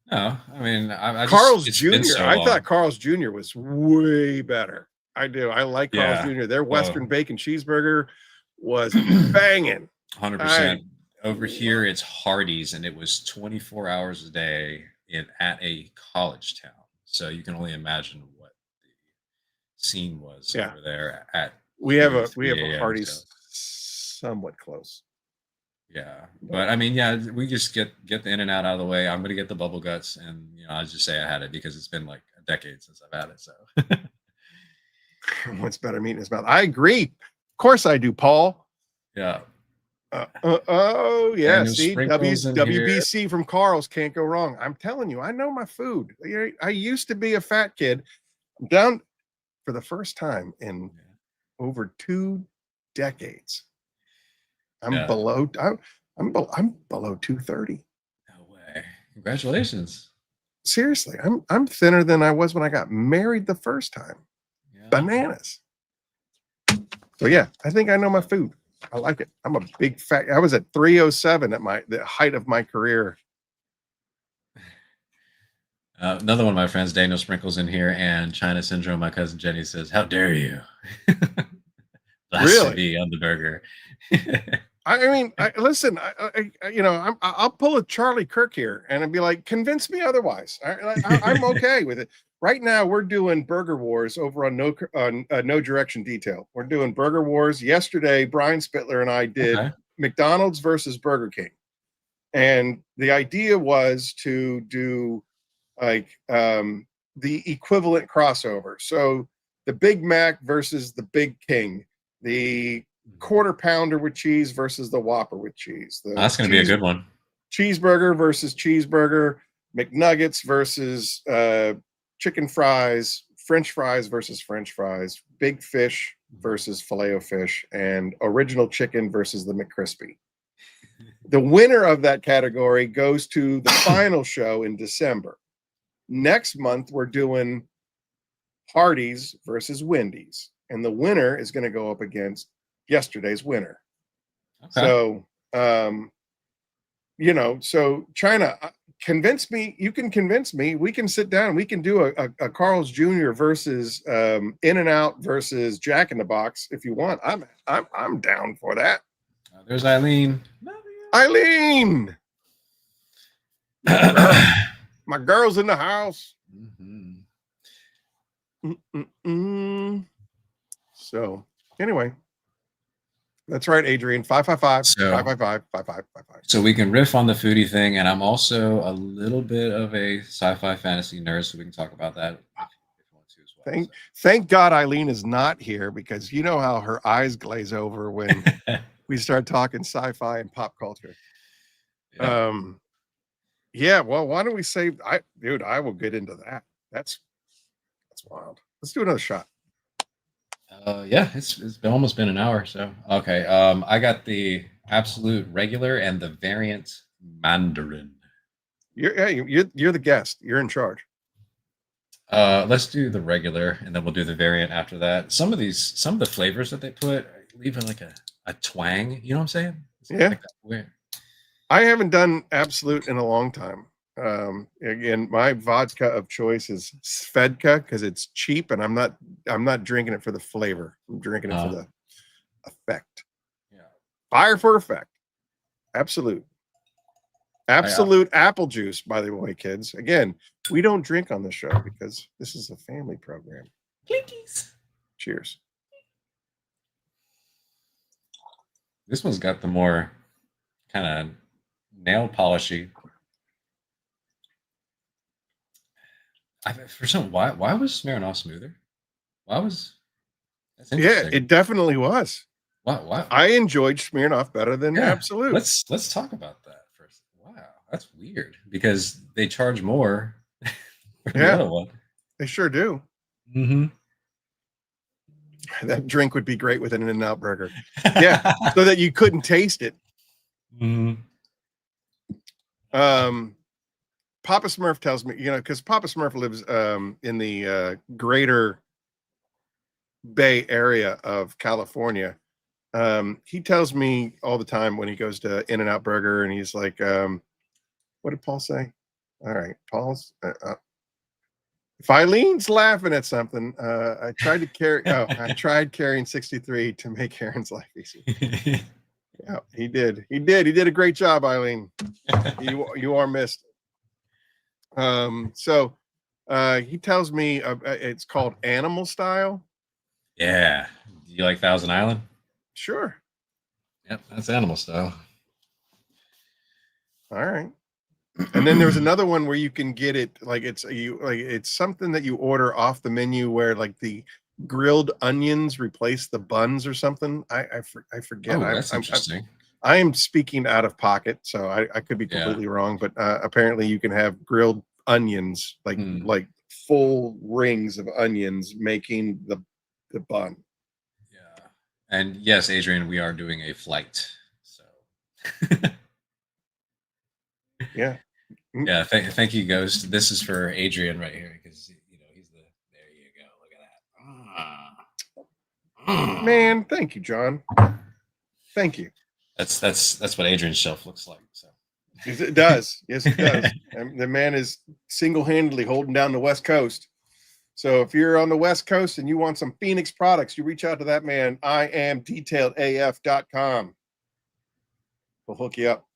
No, I mean, Carl's it's Jr. been so I long. thought Carl's Jr. was way better. I do. I like Carl's Yeah. Jr. Their Western Well, bacon cheeseburger was banging. 100%. Over here, it's Hardee's, and it was 24 hours a day at a college town. So you can only imagine what the scene was over there at. We have a 3 a.m., Hardee's so. somewhat close. Yeah, but I mean, yeah, we just get the In-N-Out out of the way. I'm gonna get the bubble guts, and I'll just say I had it because it's been like a decade since I've had it. So, what's better meat in his mouth? I agree. Of course, I do, Paul. Yeah. Oh yeah. See, WBC here. from Carl's can't go wrong. I'm telling you, I know my food. I used to be a fat kid. I'm down for the first time in over 2 decades. I'm Yeah. below. I'm below 230. No way. Congratulations. Seriously, I'm thinner than I was when I got married the first time. Yeah. Bananas. So yeah, I think I know my food. I like it. I'm a big fat. I was at 307 at the height of my career. Another one of my friends, Daniel Sprinkles, in here, and China Syndrome. My cousin Jenny says, "How dare you?" Really? Blasphemy on the burger. I mean, listen. I'll pull a Charlie Kirk here, and I'd be like, convince me otherwise. I'm okay with it. Right now, we're doing Burger Wars over on No Direction Detail. We're doing Burger Wars. Yesterday, Brian Spittler and I did Okay. McDonald's versus Burger King, and the idea was to do like the equivalent crossover. So the Big Mac versus the Big King, the quarter pounder with cheese versus the Whopper with cheese. That's going to be a good one. Cheeseburger versus cheeseburger, McNuggets versus chicken fries, French fries versus French fries, big fish versus Filet-O-Fish, and original chicken versus the McCrispy. The winner of that category goes to the final show in December. Next month, we're doing Hardee's versus Wendy's, and the winner is going to go up against yesterday's winner. Okay. So, so China, convince me. You can convince me. We can sit down. We can do a Carl's Jr. versus In-N-Out versus Jack in the Box if you want. I'm down for that. There's Eileen. Eileen, my girl's in the house. Mm-hmm. So anyway, that's right, Adrian. 555-555-5555. So we can riff on the foodie thing, and I'm also a little bit of a sci-fi fantasy nerd, so we can talk about that if you want to as well. Thank God Eileen is not here, because you know how her eyes glaze over when we start talking sci-fi and pop culture. Yeah. Well, why don't we save? I will get into that. That's wild. Let's do another shot. Yeah, it's almost been an hour. So okay. I got the absolute regular and the variant Mandarin. You're the guest. You're in charge. Let's do the regular, and then we'll do the variant after that. Some of the flavors that they put leave like a twang. You know what I'm saying? Yeah. Like weird. I haven't done absolute in a long time. Again, my vodka of choice is Svedka because it's cheap, and I'm not drinking it for the flavor. I'm drinking it for the effect. Yeah. Fire for effect. Absolute apple juice, by the way, kids. Again, we don't drink on this show because this is a family program. Clinkies. Cheers. This one's got the more kind of nail polishy. For some, why was Smirnoff smoother? That's interesting. Yeah, it definitely was. Why? I enjoyed Smirnoff better than Absolute. Let's talk about that first. Wow, that's weird because they charge more for the other one. They sure do. Mm-hmm. That drink would be great with an In-N-Out burger. Yeah, so that you couldn't taste it. Mm-hmm. Papa Smurf tells me, because Papa Smurf lives in the greater Bay Area of California. He tells me all the time when he goes to In-N-Out Burger, and he's like, what did Paul say? All right, Paul's. If Eileen's laughing at something, I tried carrying 63 to make Aaron's life easy. Yeah, he did. He did a great job, Eileen. You are missed. So he tells me it's called Animal Style. Yeah. Do you like Thousand Island? Sure. Yep, that's Animal Style. All right. And then there's another one where you can get it it's something that you order off the menu where like the grilled onions replace the buns or something. I forget. Oh, that's interesting. I am speaking out of pocket, so I could be completely wrong, but apparently you can have grilled onions, like full rings of onions making the bun. And yes, Adrian, we are doing a flight. So Yeah. yeah, thank you, Ghost. This is for Adrian right here because he's the. There you go. Look at that. Man, thank you, John. Thank you. That's what Adrian's shelf looks like. So It does. Yes, it does. And the man is single-handedly holding down the West Coast. So if you're on the West Coast and you want some Phoenix products, you reach out to that man, IamDetailedAF.com. We'll hook you up.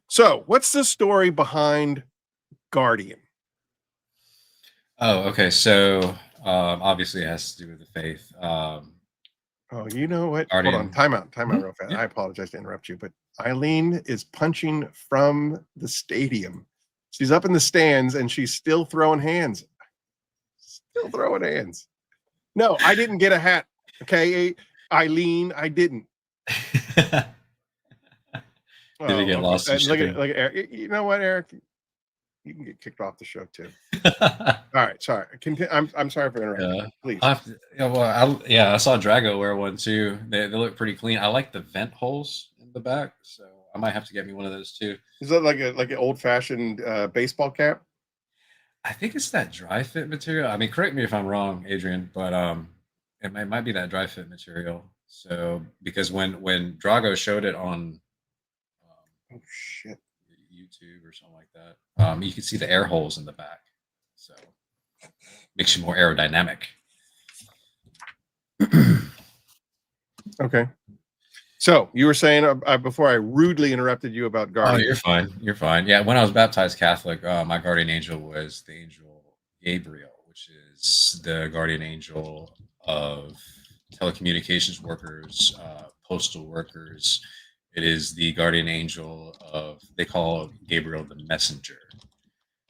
So what's the story behind Guardian? Oh, okay. So obviously it has to do with the faith. Oh, you know what? Guardian. Hold on. Time out real fast. Yeah. I apologize to interrupt you, but Eileen is punching from the stadium. She's up in the stands and she's still throwing hands. Still throwing hands. No, I didn't get a hat. Okay, Eileen, I didn't. Did it get lost? Look at Eric. You know what, Eric? You can get kicked off the show too. All right, sorry. I'm sorry for interrupting. Please. I saw Drago wear one too. They look pretty clean. I like the vent holes in the back, so I might have to get me one of those too. Is that like an old fashioned baseball cap? I think it's that dry fit material. I mean, correct me if I'm wrong, Adrian, but it might be that dry fit material. So because when Drago showed it on oh shit, YouTube or something like that, you can see the air holes in the back, so makes you more aerodynamic. Okay. So you were saying before I rudely interrupted you about Guardian. Oh, you're fine. You're fine. Yeah, when I was baptized Catholic, my guardian angel was the angel Gabriel, which is the guardian angel of telecommunications workers, postal workers. It is the guardian angel of, they call Gabriel the messenger.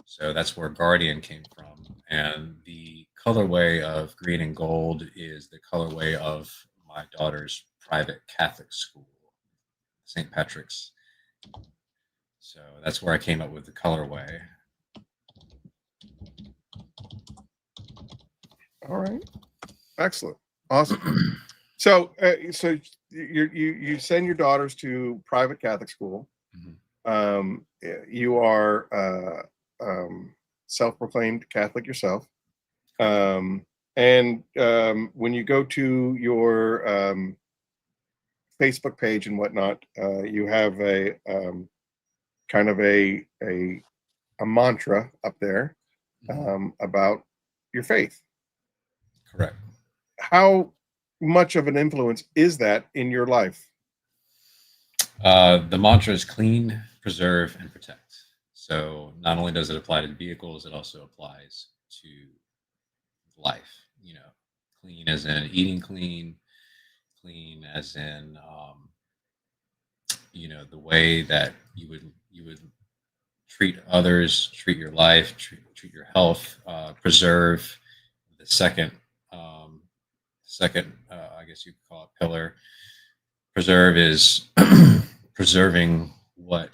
So that's where guardian came from. And the colorway of green and gold is the colorway of my daughter's private Catholic school, St. Patrick's. So that's where I came up with the colorway. All right, excellent, awesome. So you send your daughters to private Catholic school. Mm-hmm. You are self-proclaimed Catholic yourself, and when you go to your Facebook page and whatnot, you have a kind of a mantra up there about your faith. Correct. How much of an influence is that in your life? The mantra is clean, preserve, and protect. So not only does it apply to vehicles, it also applies to life. Clean as in eating clean, clean as in the way that you would treat others, treat your life, treat your health, preserve. The second I guess you could call it pillar. Preserve is preserving the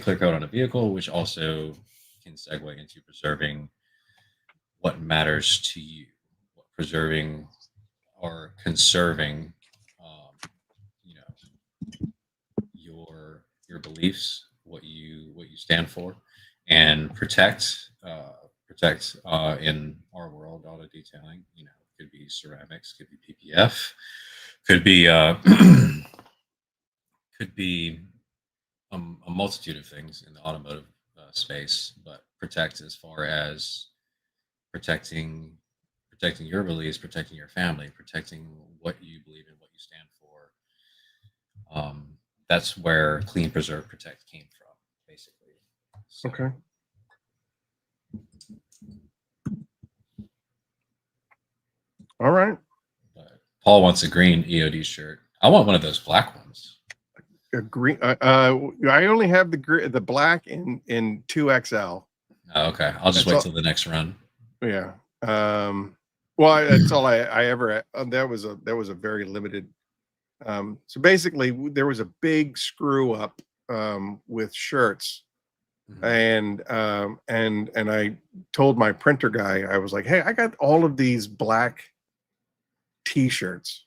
clear coat on a vehicle, which also can segue into preserving what matters to you, preserving or conserving your beliefs, what you stand for, and protect in our world, auto detailing. Could be ceramics, could be PPF, could be a multitude of things in the automotive space. But protect as far as protecting your beliefs, protecting your family, protecting what you believe in, what you stand for. That's where clean, preserve, protect came from, basically. So, okay. All right. Paul wants a green E.O.D. shirt. I want one of those black ones. A green. I only have the black in 2XL. Oh, okay. I'll just wait till the next run. Yeah. Well, that's all I ever. That was a very limited. So basically, there was a big screw up with shirts And I told my printer guy, I was like, hey, I got all of these black t-shirts.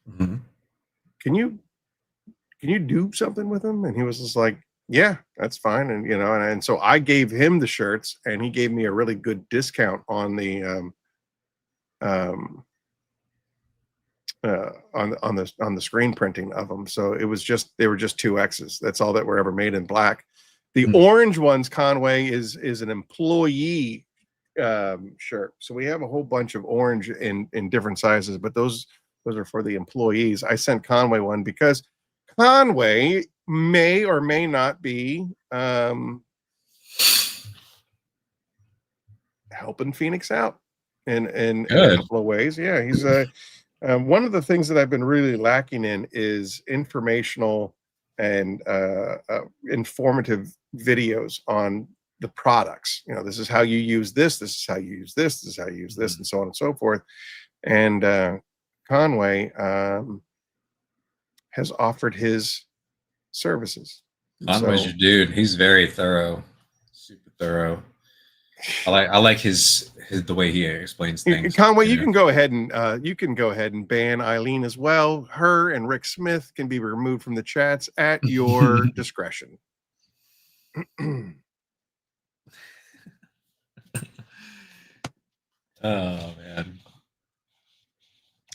Can you do something with them? And he was just like, yeah, that's fine. And and so I gave him the shirts, and he gave me a really good discount on the on the screen printing of them. So they were just 2X's. That's all that were ever made in black. The orange ones, Conway, is an employee shirt. So we have a whole bunch of orange in different sizes, but those are for the employees. I sent Conway one because Conway may or may not be helping Phoenix out in a couple of ways. Yeah, he's one of the things that I've been really lacking in is informational and informative videos on the products. This is how you use this. This is how you use this. This is how you use this, and so on and so forth. And Conway has offered his services. Conway's your dude. He's very thorough, super thorough. I like his the way he explains things. Conway, you can go ahead and ban Eileen as well. Her and Rick Smith can be removed from the chats at your discretion. Oh man.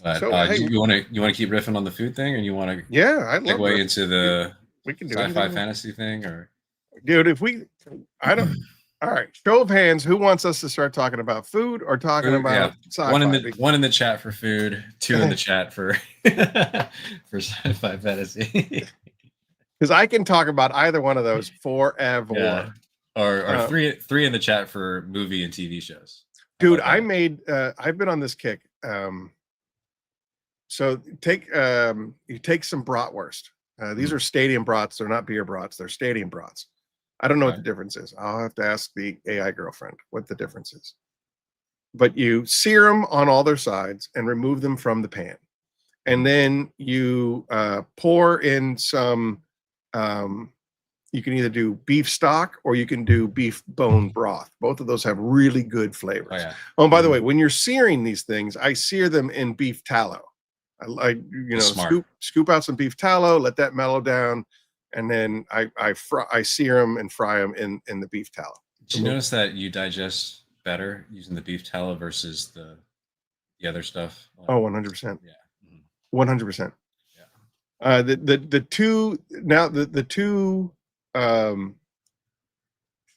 But, So, hey, you want to keep riffing on the food thing, or you want to I'd love segue into the we can do sci-fi anything. fantasy thing, or dude, all right, show of hands, who wants us to start talking about food or talking about sci-fi? One in the chat for food, 2 in the chat for for sci-fi fantasy. Because I can talk about either one of those forever. Yeah. Or three in the chat for movie and TV shows. Dude, I've been on this kick. So you take some bratwurst. These are stadium brats. They're not beer brats. They're stadium brats. I don't know what the difference is. I'll have to ask the AI girlfriend what the difference is. But you sear them on all their sides and remove them from the pan. And then you pour in some, you can either do beef stock or you can do beef bone broth. Both of those have really good flavors. Oh, and by the way, when you're searing these things, I sear them in beef tallow. I scoop out some beef tallow, let that mellow down, and then I sear them and fry them in the beef tallow. Did you notice that you digest better using the beef tallow versus the other stuff? Oh, 100%. Yeah. 100%. Yeah. The two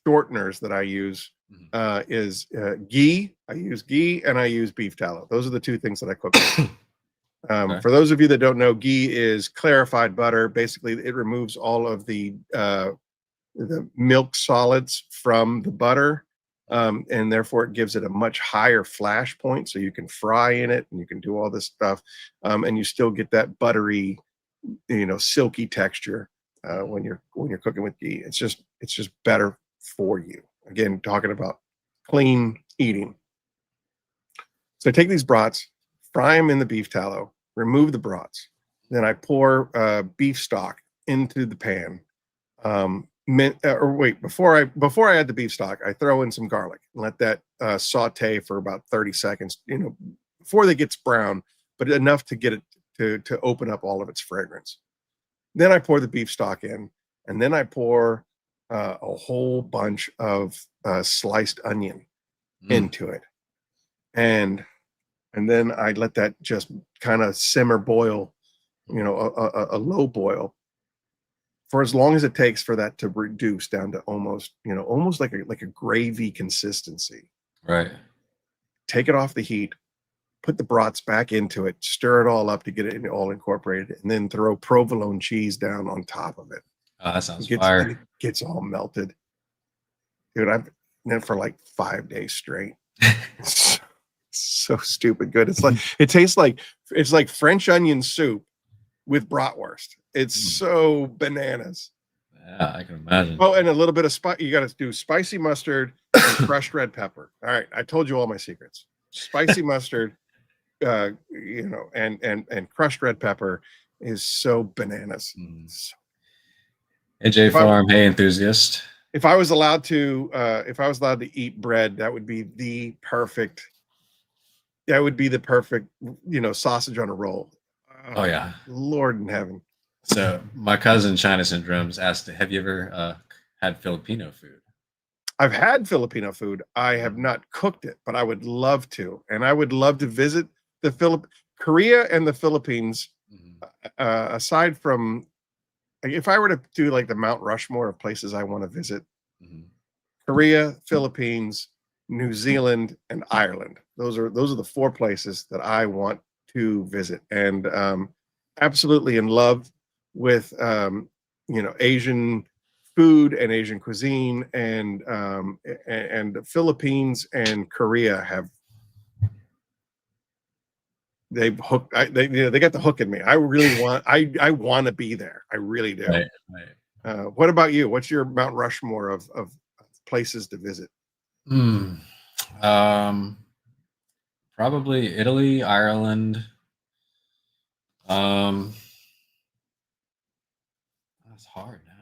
shorteners that I use is ghee. I use ghee and I use beef tallow. Those are the two things that I cook with. For those of you that don't know, ghee is clarified butter. Basically, it removes all of the milk solids from the butter, and therefore it gives it a much higher flash point, so you can fry in it and you can do all this stuff, and you still get that buttery, silky texture when you're cooking with ghee. It's just better for you. Again, talking about clean eating. So I take these brats, fry them in the beef tallow, remove the brats. Then I pour beef stock into the pan. Before I add the beef stock, I throw in some garlic and let that saute for about 30 seconds, before it gets brown, but enough to get it to open up all of its fragrance. Then I pour the beef stock in, and then I pour a whole bunch of sliced onion into it. And then I let that just kind of simmer, boil, a low boil for as long as it takes for that to reduce down to almost like a gravy consistency. Right. Take it off the heat, put the brats back into it, stir it all up to get it all incorporated, and then throw provolone cheese down on top of it. Oh, that sounds fire. It gets all melted. Dude, I've been for like 5 days straight. So stupid good. It tastes like French onion soup with bratwurst. It's so bananas. Yeah, I can imagine. Oh, and a little bit of spice. You got to do spicy mustard and crushed red pepper. All right, I told you all my secrets. Spicy mustard, and crushed red pepper is so bananas. AJ Farm, hey enthusiast. if I was allowed to, eat bread, that would be the perfect. That would be the perfect, sausage on a roll. Oh yeah. Lord in heaven. So my cousin China Syndromes asked, "Have you ever had Filipino food?" I've had Filipino food. I have Mhm. not cooked it, but I would love to, and I would love to visit the Korea and the Philippines. Mhm. Aside from, like, if I were to do like the Mount Rushmore of places I want to visit, Mhm. Korea, Philippines, New Zealand, and Ireland. Those are the four places that I want to visit, and absolutely in love with Asian food and Asian cuisine, and the Philippines and Korea have they've hooked. They got the hook in me. I really want. I want to be there. I really do. Right, right. What about you? What's your Mount Rushmore of places to visit? Hmm. Um, Probably Italy, Ireland. Um, that's hard now.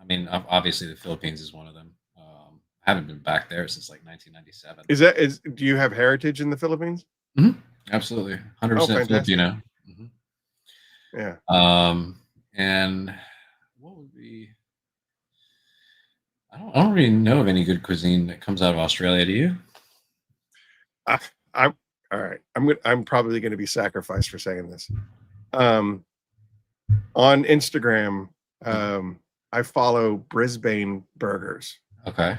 I mean, obviously the Philippines is one of them. I haven't been back there since like 1997. Do you have heritage in the Philippines? Mhm. Absolutely, Oh, 100% fantastic. Filipino. Mhm. Yeah. And what would be? I don't really know of any good cuisine that comes out of Australia. Do you? I, I'm all right. I'm probably going to be sacrificed for saying this. Um, on Instagram, Mhm. I follow Brisbane Burgers. Okay.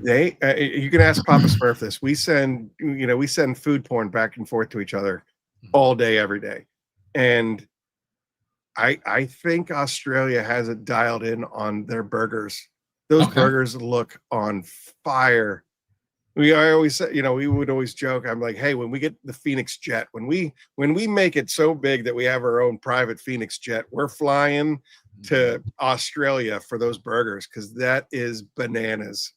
They, you can ask Papa Smurf this. We send food porn back and forth to each other Mhm. all day, every day, and I think Australia has it dialed in on their burgers. Those Okay. burgers look on fire. I always say, we would always joke. I'm like, hey, when we get the Phoenix jet, when we make it so big that we have our own private Phoenix jet, we're flying to Mhm. Australia for those burgers because that is bananas.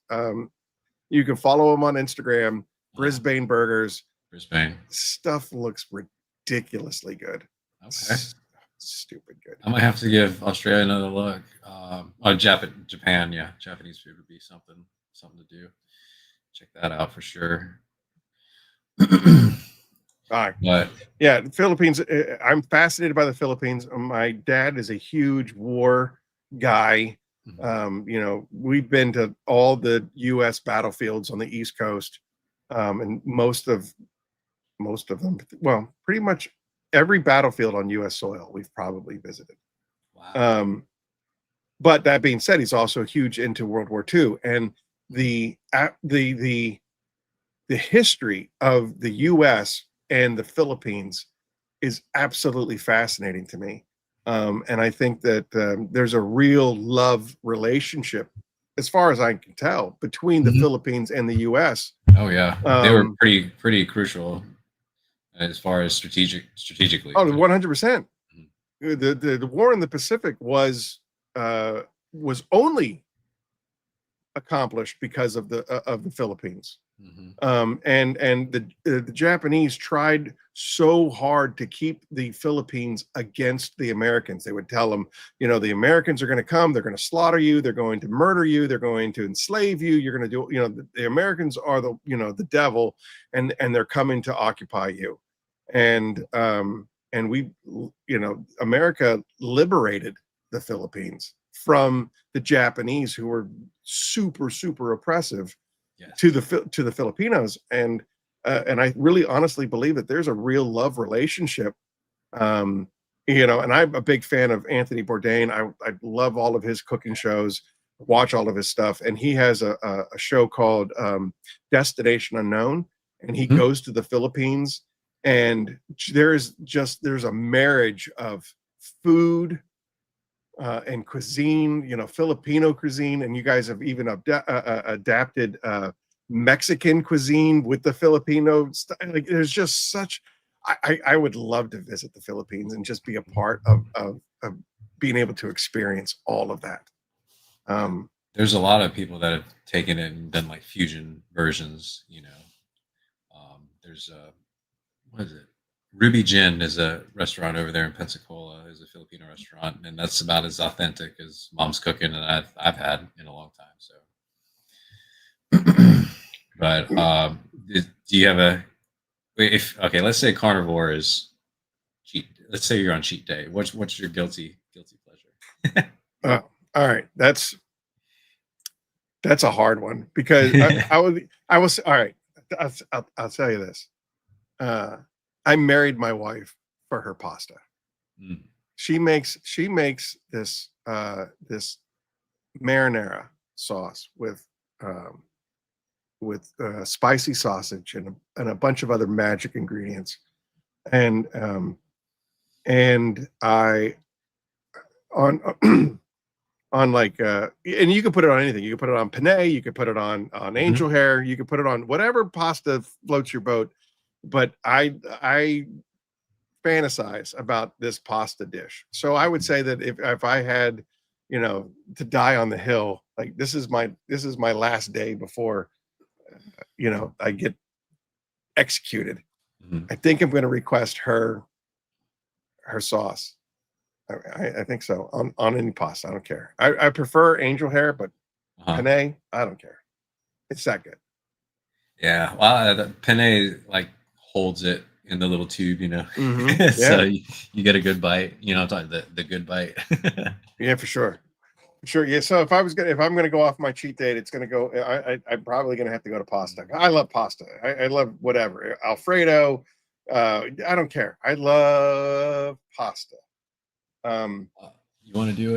You can follow them on Instagram, Yeah. Brisbane Burgers. Brisbane. Stuff looks ridiculously good. Okay. Stupid good. I might have to give Australia another look. Japan, yeah, Japanese food would be something to do. Check that out for sure. All right. But Yeah, the Philippines. I'm fascinated by the Philippines. My dad is a huge war guy. mhm, We've been to all the U.S. battlefields on the East Coast, and most of them. Well, pretty much every battlefield on U.S. soil we've probably visited. wow, Um, but that being said, he's also huge into World War II, and the history of the U.S. and the Philippines is absolutely fascinating to me. And I think that there's a real love relationship, as far as I can tell, between the mhm. Philippines and the U.S. Oh yeah, they were Um, pretty crucial as far as strategically. oh, 100%. Mhm, The war in the Pacific uh, was only accomplished because of the Philippines. mhm. And the Japanese tried so hard to keep the Philippines against the Americans. They would tell them, the Americans are going to come, they're going to slaughter you, they're going to murder you, they're going to enslave you, you're going to do, the Americans are the devil, and they're coming to occupy you. And we, America liberated the Philippines from the Japanese, who were super, super oppressive to Yes. the Filipinos, and I really honestly believe that there's a real love relationship. Um, and I'm a big fan of Anthony Bourdain. I love all of his cooking shows, watch all of his stuff, and he has a show called Destination Unknown, and he Mhm. goes to the Philippines, and there's a marriage of food and cuisine, Filipino cuisine, and you guys have even adapted Mexican cuisine with the Filipino style. Like, there's just such. I would love to visit the Philippines and just be a part of being able to experience all of that. Yeah. Um, There's a lot of people that have taken it and done like fusion versions. There's what is it? Ruby Gin is a restaurant over there in Pensacola. Is a Filipino restaurant, and that's about as authentic as mom's cooking and I've had in a long time. So, but do you have a if okay? Let's say carnivore is cheat. Let's say you're on cheat day. What's your guilty pleasure? All right, that's a hard one because I was all right. I'll tell you this. I married my wife for her pasta. Mm. She makes this this marinara sauce with spicy sausage and a bunch of other magic ingredients, and I on on like and you can put it on anything. You can put it on penne, you can put it on angel hair, you can put it on whatever pasta floats your boat. But I fantasize about this pasta dish. So I would say that if I had, to die on the hill, like this is my last day before I get executed. Mhm. I think I'm going to request her sauce. I think so on any pasta. I don't care. I prefer angel hair, but penne, I don't care. It's that good. Yeah, well, the penne like holds it in the little tube, Mhm. so Yeah. you get a good bite. I'm talking the good bite. Yeah, for sure. Sure. Yeah. So if I'm gonna go off my cheat date, it's gonna go. I'm probably gonna have to go to pasta. I love pasta. I love whatever Alfredo. I don't care. I love pasta. You want to do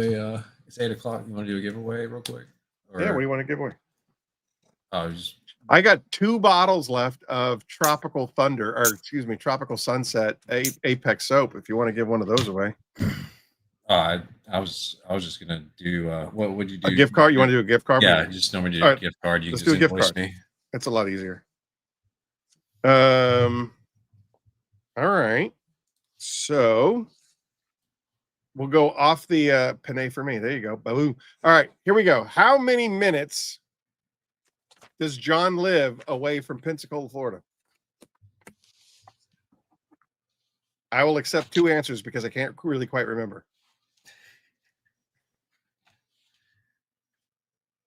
it's 8 o'clock. You want to do a giveaway real quick? Yeah. What do you want to give away? Just I got 2 bottles left of Tropical Thunder, or excuse me, Tropical Sunset Apex soap. If you want to give one of those away. I was just gonna do. What would you do? A gift card? You want to do a gift card? Yeah, just normally do All a right, gift card. You let's can do a just gift invoice card. me. That's a lot easier. All right. So we'll go off the penne for me. There you go. Boom. All right, here we go. How many minutes does John live away from Pensacola, Florida? I will accept 2 answers because I can't really quite remember.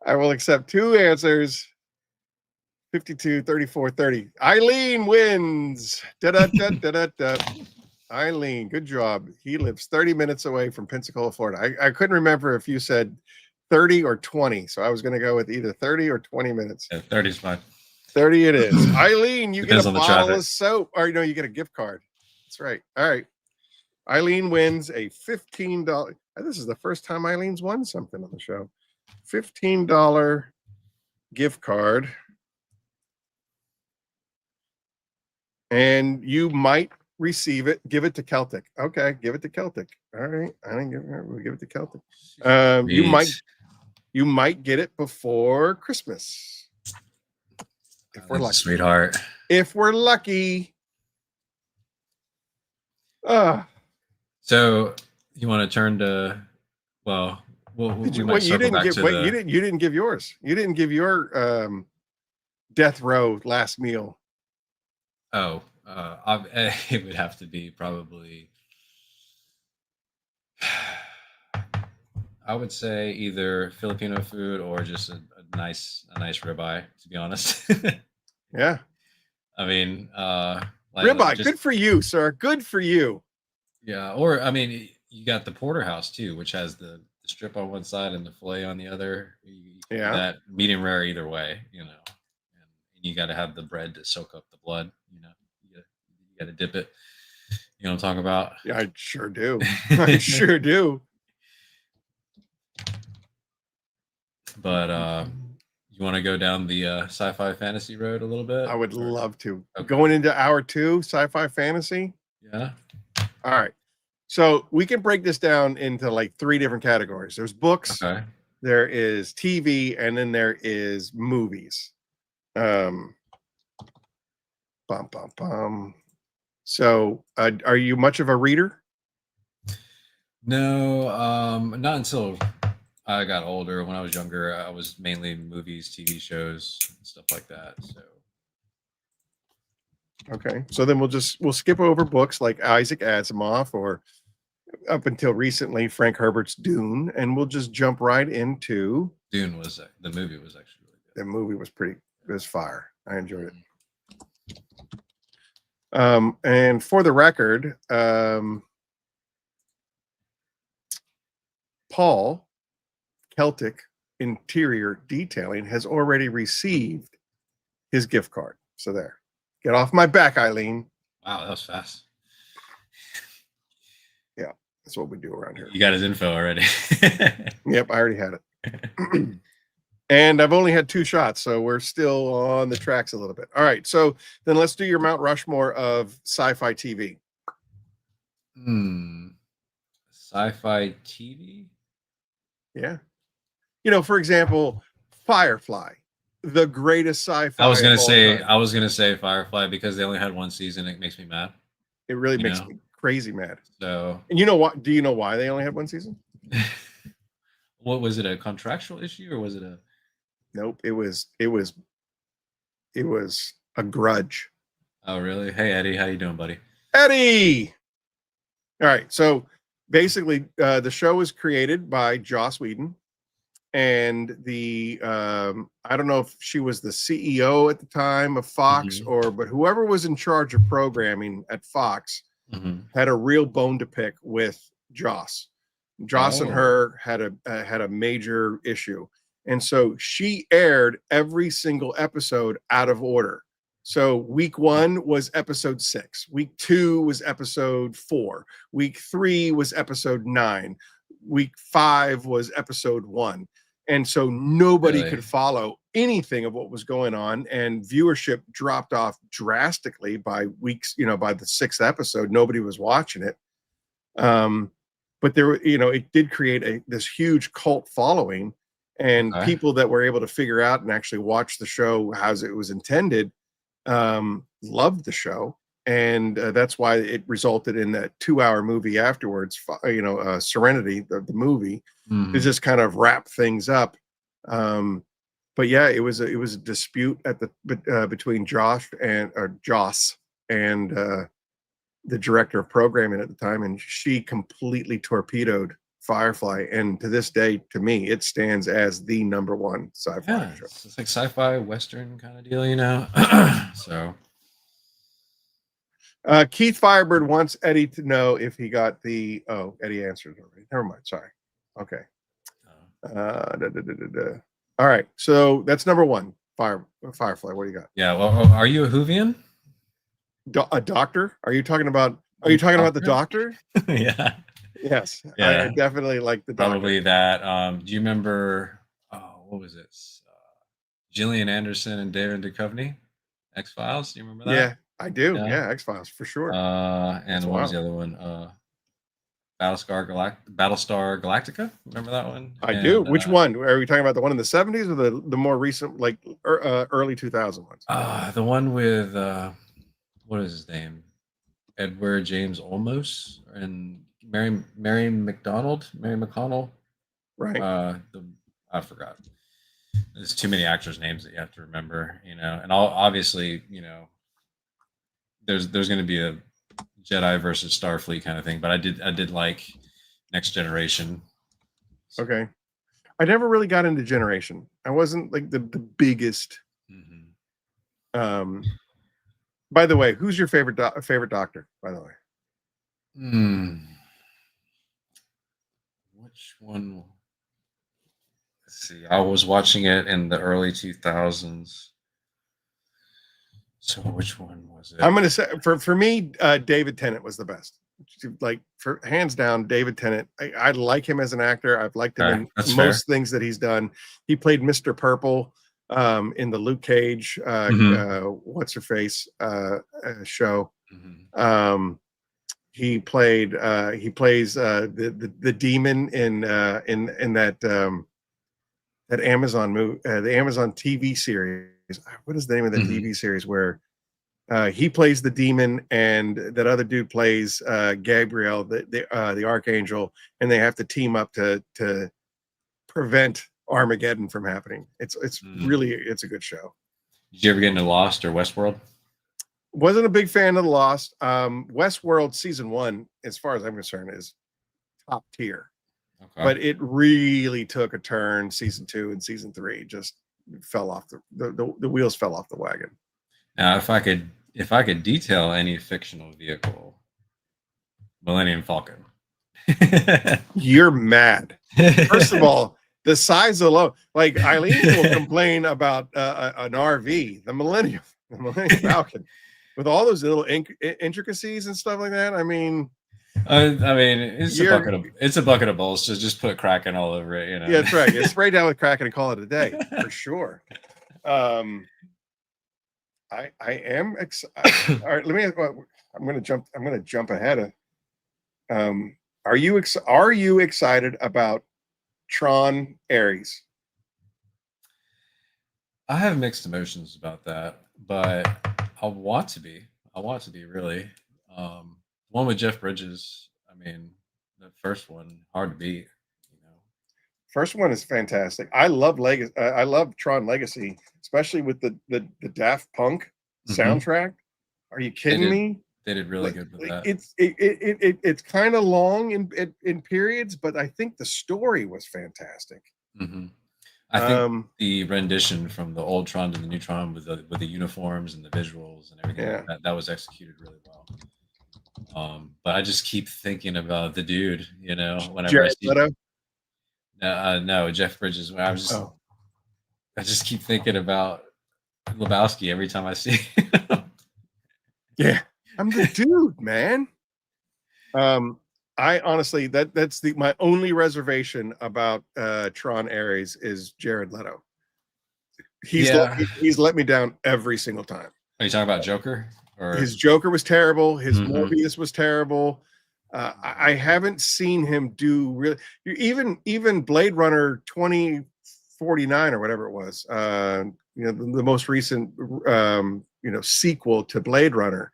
I will accept 2 answers. 52, 34, 30. Eileen wins. Da-da-da-da-da-da. Eileen, good job. He lives 30 minutes away from Pensacola, Florida. I couldn't remember if you said 30 or 20. So I was going to go with either 30 or 20 minutes. Yeah, 30 is fine. 30 it is. Eileen, you Depends get a on the bottle traffic. of soap. Or no, you get a gift card. That's right. All right. Eileen wins a $15. This is the first time Eileen's won something on the show. $15 gift card. And you might receive it. Give it to Celtic. Okay, give it to Celtic. All right, I didn't give it. We'll give it to Celtic. You might get it before Christmas if we're lucky. Sweetheart. If we're lucky. So you want to turn to you didn't give yours. You didn't give your death row last meal. Oh, it would have to be probably. I would say either Filipino food or just a nice ribeye. To be honest. Yeah. I mean, ribeye. Good for you, sir. Good for you. Yeah, or I mean, you got the porterhouse too, which has the strip on one side and the fillet on the other. Yeah. That medium rare either way, and you got to have the bread to soak up the blood. You got to dip it. You know what I'm talking about? Yeah, I sure do. I sure do. But you want to go down the sci-fi fantasy road a little bit? I would love to. Okay. Going into hour 2, sci-fi fantasy. Yeah. All right. So we can break this down into like 3 different categories. There's books, there is TV, and then there is movies. So are you much of a reader? No, not until I got older. When I was younger, I was mainly movies, TV shows, stuff like that. So Okay, so then we'll skip over books like Isaac Asimov or up until recently Frank Herbert's Dune, and we'll just jump right into Dune was the movie was actually really good. the movie. It was fire. I enjoyed it. Mhm. And for the record, Paul Celtic Interior Detailing has already received his gift card. So there, get off my back, Eileen. Wow, that was fast. Yeah, that's what we do around here. You got his info already. Yep, I already had it. And I've only had 2 shots, so we're still on the tracks a little bit. All right, so then let's do your Mount Rushmore of sci-fi TV. Sci-fi TV? Yeah. You know, for example, Firefly, the greatest sci-fi. I was gonna time. say Firefly because they only had 1 season. It makes me mad. It really You makes know? me crazy mad. So, And you know what? Do you know why they only had 1 season? what was it? A contractual issue or was it a? Nope. It was a grudge. Oh, really? Hey, Eddie, how you doing, buddy? Eddie. All right. So basically, the show was created by Joss Whedon, and I don't know if she was the CEO at the time of Fox but whoever was in charge of programming at Fox had a real bone to pick with Joss. Joss and her had a major issue, and so she aired every single episode out of order. So week 1 was episode 6, week 2 was episode 4, week 3 was episode 9, week 5 was episode 1. And so nobody could follow anything of what was going on, and viewership dropped off drastically by weeks. By the 6th episode, nobody was watching it. But there, it did create this huge cult following, and people that were able to figure out and actually watch the show as it was intended loved the show, and that's why it resulted in that 2-hour movie afterwards. Serenity, the movie, to just kind of wrap things up. But yeah, it was a dispute between Joss and the director of programming at the time, and she completely torpedoed Firefly. And to this day, to me, it stands as the #1 sci-fi show. It's like sci-fi western kind of deal, So Keith Firebird wants Eddie to know if he got the. Oh, Eddie answered already. Never mind. Sorry. Okay. All right. So that's #1. Firefly. What do you got? Yeah. Well, are you a Whovian? A doctor? Are you talking about the doctor? Yeah. Yes. Yeah. I definitely like the doctor. Probably that. Do you remember? What was it? Gillian Anderson and David Duchovny, X-Files. Do you remember that? Yeah, I do. Yeah, X-Files for sure. And what was the other one? Battlestar Galactica. Remember that one? I do. Which one? Are we talking about the one in the 70s or the more recent, like early 2000 ones? The one with what is his name? Edward James Olmos and Mary McConnell. Right. I forgot. There's too many actors' names that you have to remember, and obviously, there's going to be a Jedi versus Starfleet kind of thing, but I did like Next Generation. Okay. I never really got into Generation. I wasn't like the biggest. By the way, who's your favorite doctor, by the way? Which one? Let's see. I was watching it in the early 2000s. So which one was it? I'm going to say for me, David Tennant was the best. Like, for hands down, David Tennant. I like him as an actor. I've liked him in most things that he's done. He played Mr. Purple in the Luke Cage what's her face show. He plays the demon in that that Amazon movie, the Amazon TV series. What is the name of the TV series where he plays the demon and that other dude plays Gabriel, the archangel, and they have to team up to prevent Armageddon from happening. It's really a good show. Did you ever get into Lost or Westworld? Wasn't a big fan of the Lost. Westworld season 1, as far as I'm concerned, is top tier. Okay. But it really took a turn. Season 2 and season 3 just fell off the wheels fell off the wagon. Now, if I could detail any fictional vehicle, Millennium Falcon. You're mad. First of all, the size alone, like Eileen will complain about an RV, the Millennium Falcon, with all those little intricacies and stuff like that. I mean, it's a bucket of balls. So just put Kraken all over it, you know. Yeah, that's right. You spray down with Kraken and call it a day for sure. I am excited. All right, let me. I'm going to jump ahead of. Are you excited about Tron Ares? I have mixed emotions about that, but I want to be really. One with Jeff Bridges. I mean, the first one hard to beat. You know, first one is fantastic. I love Legacy. I love Tron Legacy, especially with the Daft Punk soundtrack. Are you kidding me? They did really good with that. It's kind of long in periods, but I think the story was fantastic. I think the rendition from the old Tron to the new Tron with the uniforms and the visuals and everything that was executed really well. But I just keep thinking about the dude, you know, whenever I see no Jeff Bridges. I just keep thinking about Lebowski every time I see him. Yeah, I'm the dude, man. I honestly that's my only reservation about Tron Ares is Jared Leto. He's let me down every single time. Are you talking about Joker? Or his Joker was terrible. His Morbius was terrible. I haven't seen him do really even Blade Runner 2049 or whatever it was. You know, the most recent sequel to Blade Runner.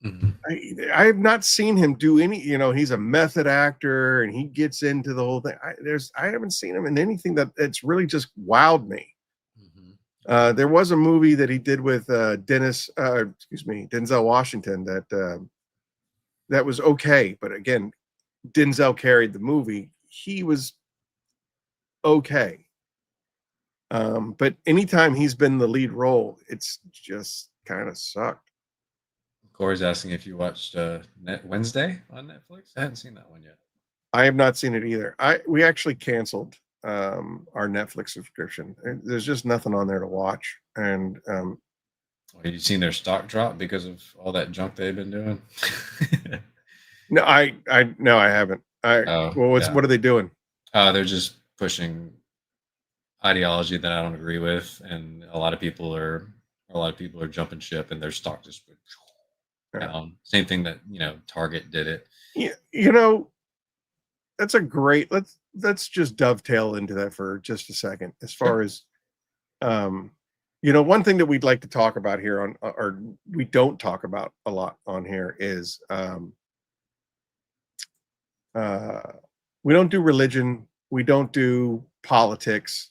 I have not seen him do any. You know, he's a method actor and he gets into the whole thing. I haven't seen him in anything that's really just wowed me. There was a movie that he did with Denzel Washington that was okay, but again, Denzel carried the movie. He was okay, but anytime he's been the lead role, it's just kind of sucked. Corey's asking if you watched Wednesday on Netflix. I haven't seen that one yet. I have not seen it either. We actually canceled our Netflix subscription. There's just nothing on there to watch. And have you seen their stock drop because of all that junk they've been doing? No, I haven't. What are they doing? They're just pushing ideology that I don't agree with, and a lot of people are jumping ship, and their stock just went down. Same thing that Target did it. Yeah, you know, that's a great. Let's just dovetail into that for just a second. As far as, one thing that we'd like to talk about here or we don't talk about a lot on here is we don't do religion. We don't do politics.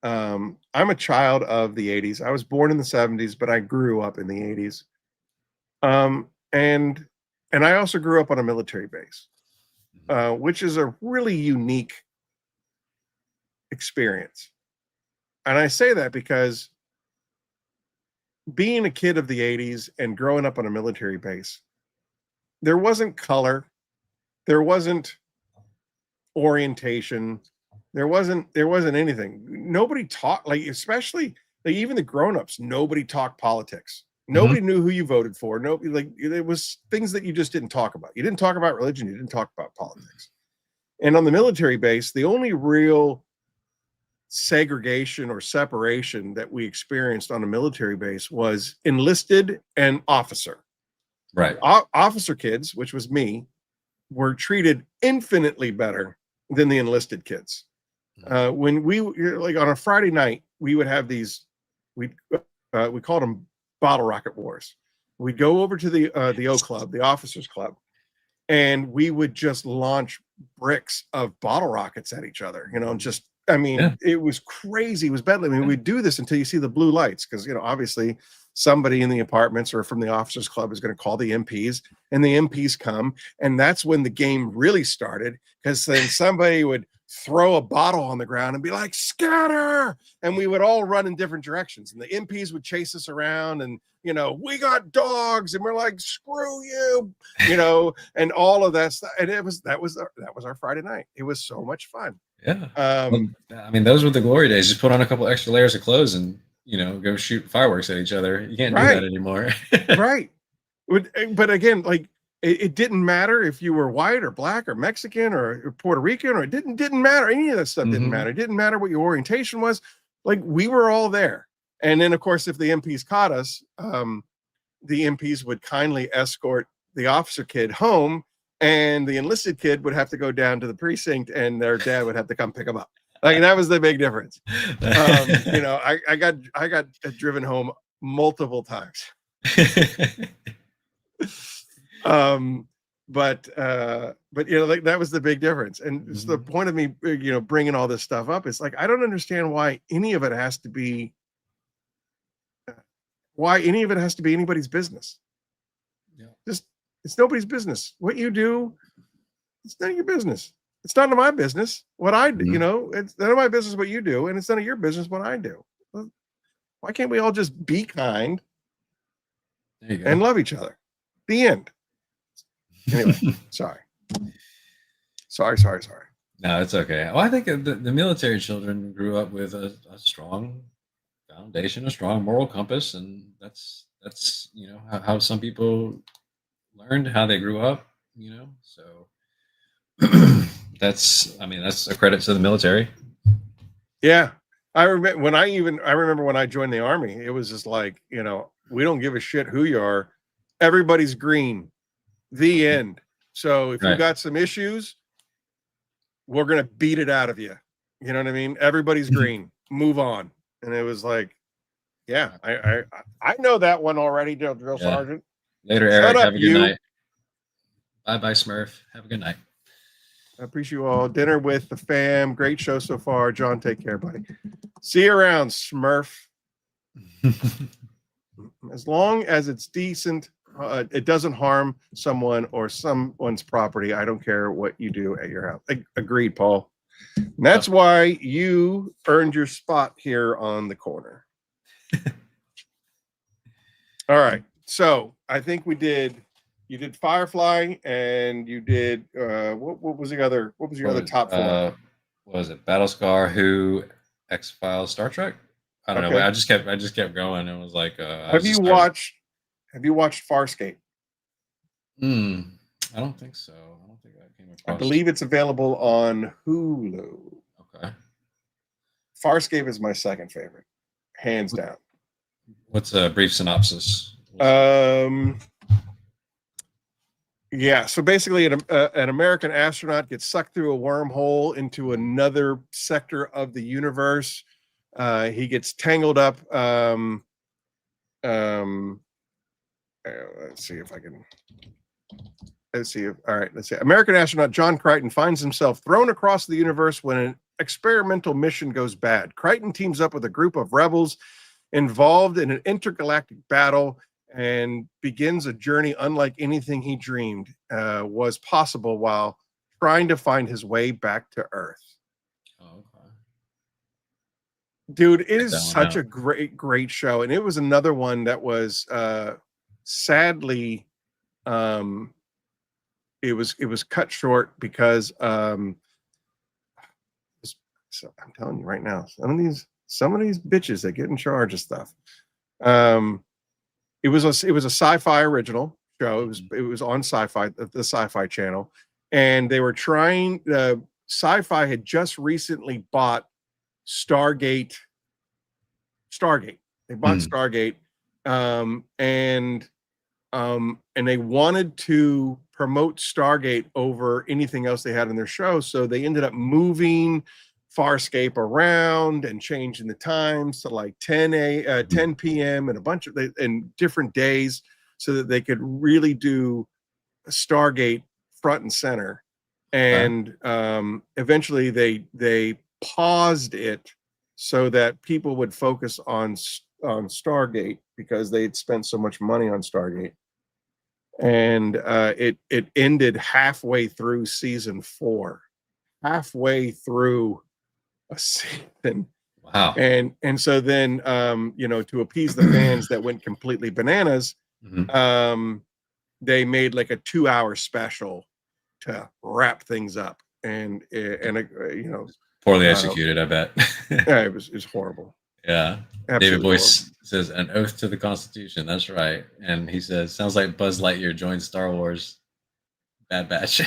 I'm a child of the 80s. I was born in the 70s, but I grew up in the 80s. And I also grew up on a military base, which is a really unique experience. And I say that because being a kid of the 80s and growing up on a military base, there wasn't color, there wasn't orientation, there wasn't anything. Nobody talked, especially even the grown-ups, nobody talked politics. Nobody knew who you voted for. Nobody, it was things that you just didn't talk about. You didn't talk about religion, you didn't talk about politics. And on the military base, the only real segregation or separation that we experienced on a military base was enlisted and officer. Right. Officer kids, which was me, were treated infinitely better than the enlisted kids. When we on a Friday night, we would have these. We called them bottle rocket wars. We'd go over to the O Club, the officers club, and we would just launch bricks of bottle rockets at each other. It was crazy. It was bedlam. We'd do this until you see the blue lights, because obviously somebody in the apartments or from the officers club is going to call the MPs, and the MPs come, and that's when the game really started, because then somebody would throw a bottle on the ground and be like, scatter, and we would all run in different directions, and the MPs would chase us around, and we got dogs, and we're like, screw you, and all of that stuff. And that was our Friday night. It was so much fun. Yeah. I mean, those were the glory days. Just put on a couple extra layers of clothes and go shoot fireworks at each other. You can't do that anymore. Right. But again, like, it didn't matter if you were white or black or Mexican or Puerto Rican, or it didn't matter. Any of that stuff didn't matter. It didn't matter what your orientation was. Like, we were all there. And then, of course, if the MPs caught us, the MPs would kindly escort the officer kid home, and the enlisted kid would have to go down to the precinct, and their dad would have to come pick them up. Like, that was the big difference. I got driven home multiple times. But like, that was the big difference. And it's the point of me, bringing all this stuff up. It's like, I don't understand why any of it has to be anybody's business. Yeah. Just, it's nobody's business. What you do, it's none of your business. It's none of my business what I do. It's none of my business what you do, and it's none of your business what I do. Why can't we all just be kind and love each other? The end. Anyway, sorry. No, it's okay. Well, I think the military children grew up with a strong foundation, a strong moral compass, and that's how some people learned, how they grew up. So that's a credit to the military. Yeah, I remember when I joined the Army, it was just like, we don't give a shit who you are. Everybody's green. The end. So if you got some issues, we're going to beat it out of you. You know what I mean? Everybody's green. Move on. And it was like, yeah, I know that one already, drill sergeant. Later, Eric. Have a good night. Bye, Smurf. Have a good night. I appreciate you all. Dinner with the fam. Great show so far. John, take care, buddy. See you around, Smurf. As long as it's decent, it doesn't harm someone or someone's property. I don't care what you do at your house. Agreed, Paul. And that's why you earned your spot here on the corner. All right. So I think you did Firefly, and you did what was your other top four? What was it? Battlescar, Who, X-Files, Star Trek? I don't know. I just kept going, and was like, Have you watched Farscape? I don't think so. I don't think I came across. I believe it's available on Hulu. Okay. Farscape is my second favorite, hands down. What's a brief synopsis? Yeah, so basically an American astronaut gets sucked through a wormhole into another sector of the universe. He gets tangled up. Let's see. All right, let's see. American astronaut John Crichton finds himself thrown across the universe when an experimental mission goes bad. Crichton teams up with a group of rebels involved in an intergalactic battle and begins a journey unlike anything he dreamed was possible while trying to find his way back to Earth. Oh, okay. Dude, it is such a great show. And it was another one that was sadly it was cut short because so I'm telling you right now, some of these bitches that get in charge of stuff. It was a sci-fi original show. It was on Sci-Fi, the Sci-Fi Channel, and they were trying. Sci-Fi had just recently bought Stargate. They bought Stargate, and they wanted to promote Stargate over anything else they had in their show. So they ended up moving Farscape around and changing the times to like 10 p.m. and a bunch of different days so that they could really do Stargate front and center. And eventually they paused it so that people would focus on Stargate because they'd spent so much money on Stargate. And it ended halfway through season 4, halfway through a season. Wow. And so then to appease the fans that went completely bananas, they made like a 2-hour special to wrap things up. And poorly executed, I bet. Yeah, it was horrible. Yeah. Absolutely David Boyce says an oath to the Constitution. That's right. And he says, sounds like Buzz Lightyear joined Star Wars. Bad Batch.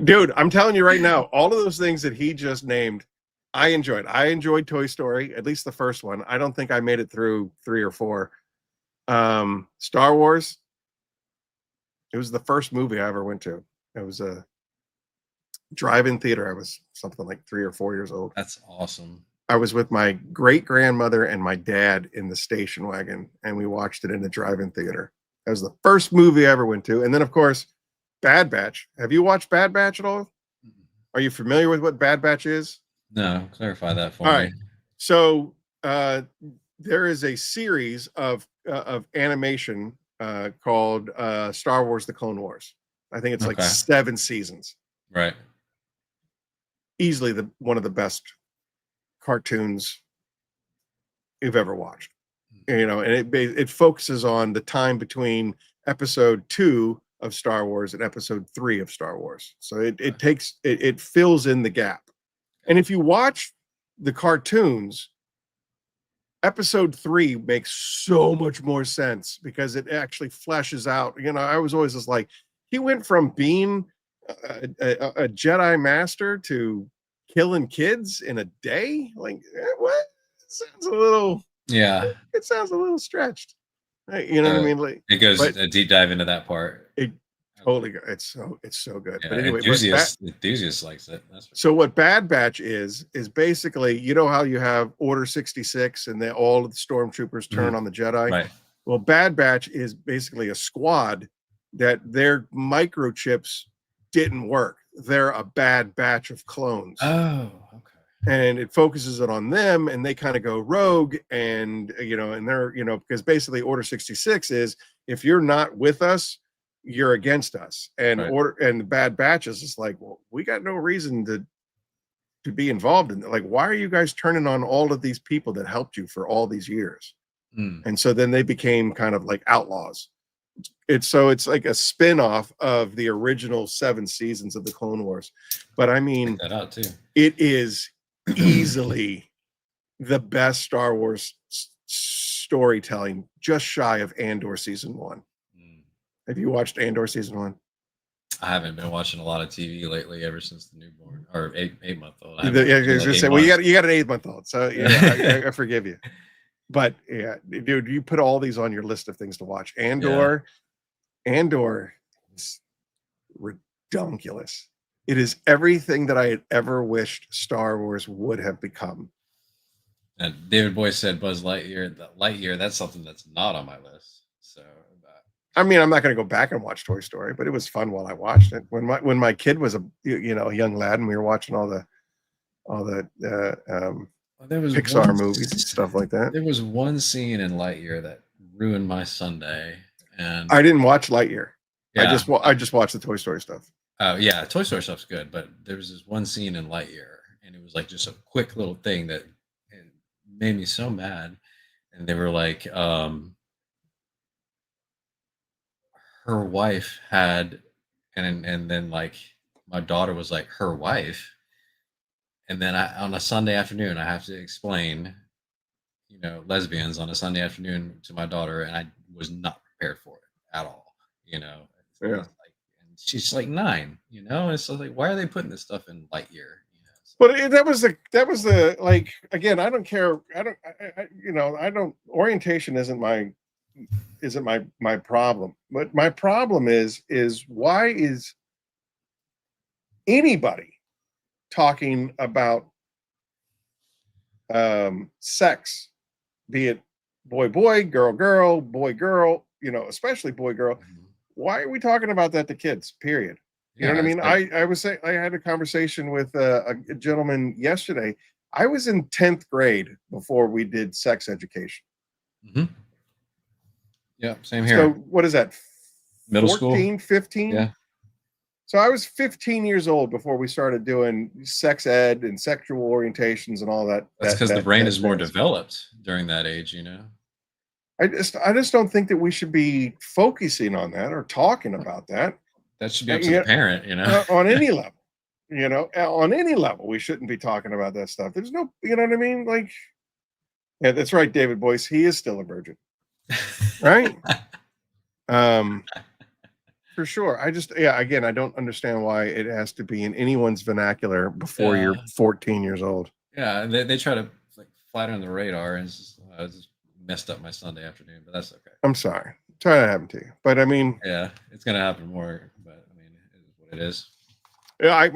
Dude, I'm telling you right now, all of those things that he just named, I enjoyed. I enjoyed Toy Story, at least the first one. I don't think I made it through 3 or 4. Star Wars, it was the first movie I ever went to. It was a drive-in theater. I was something like 3 or 4 years old. That's awesome. I was with my great-grandmother and my dad in the station wagon, and we watched it in the drive-in theater. That was the first movie I ever went to. And then, of course, Bad Batch. Have you watched Bad Batch at all? Are you familiar with what Bad Batch is? No, clarify that for all me. Right. So there is a series of animation called Star Wars: The Clone Wars. I think it's like 7 seasons. Right. Easily one of the best cartoons you've ever watched. And it focuses on the time between episode 2 of Star Wars and episode 3 of Star Wars. So it fills in the gap. And if you watch the cartoons, episode 3 makes so much more sense because it actually fleshes out. I was always just like, he went from being a Jedi master to killing kids in a day. Like, what? It sounds a little. Yeah. It sounds a little stretched. You know what I mean? Like, it goes a deep dive into that part. It totally. It's so good. Yeah, but anyway, enthusiast likes it. So what Bad Batch is basically, how you have Order 66 and all of the stormtroopers turn on the Jedi. Right. Well, Bad Batch is basically a squad that their microchips didn't work. They're a bad batch of clones. Oh, okay. And it focuses it on them, and they kind of go rogue, and and they're because basically Order 66 is, if you're not with us, you're against us. And the Bad Batch is just like, well, we got no reason to be involved in it. Like, why are you guys turning on all of these people that helped you for all these years? And so then they became kind of like outlaws. It's like a spin-off of the original 7 seasons of the Clone Wars. But I mean, check that out too. It is easily the best Star Wars storytelling, just shy of Andor season 1. Have you watched Andor season 1? I haven't been watching a lot of TV lately ever since the newborn or 8-month-old. I was gonna say, well, you got an 8-month-old, so yeah, I forgive you. But yeah, dude, you put all these on your list of things to watch. Andor is redonkulous. It is everything that I had ever wished Star Wars would have become. And David Boyce said Buzz Lightyear, that's something that's not on my list. So I mean, I'm not going to go back and watch Toy Story, but it was fun while I watched it. When my kid was a young lad, and we were watching all the there was Pixar movies and stuff like that. There was one scene in Lightyear that ruined my Sunday, and I didn't watch Lightyear. Yeah. I just watched the Toy Story stuff. Oh yeah, Toy Story stuff's good, but there was this one scene in Lightyear, and it was like just a quick little thing that made me so mad. And they were like, her wife had, and then like my daughter was like, her wife. And then on a Sunday afternoon, I have to explain, lesbians on a Sunday afternoon to my daughter, and I was not prepared for it at all. Yeah. And she's like 9, and so like, why are they putting this stuff in Lightyear? But that was the like, again, I don't care. I don't. Orientation isn't my problem. But my problem is why is anybody talking about sex, be it boy, girl, boy, especially boy, girl. Why are we talking about that to kids? Period. You know what I mean? I was saying, I had a conversation with a gentleman yesterday. I was in 10th grade before we did sex education. Mm-hmm. Yeah, same So here. what is that? Middle school. 14, 15? Yeah, So I was 15 years old before we started doing sex ed and sexual orientations and all that. that's because the brain is more jazz. developed during that age, you know. I just don't think that we should be focusing on that or talking about that. That should be up to the parent, you know. On any level. On any level, we shouldn't be talking about that stuff. There's no, you know what I mean? Like, yeah, that's right, David Boyce. He is still a virgin, right? For sure. Again, I don't understand why it has to be in anyone's vernacular before you're 14 years old. Yeah, they try to like fly under the radar, and it's just messed up my Sunday afternoon, but that's okay. I'm sorry. Try to happen to you, but I mean, yeah, it's gonna happen more. But I mean, it is what it is. Yeah,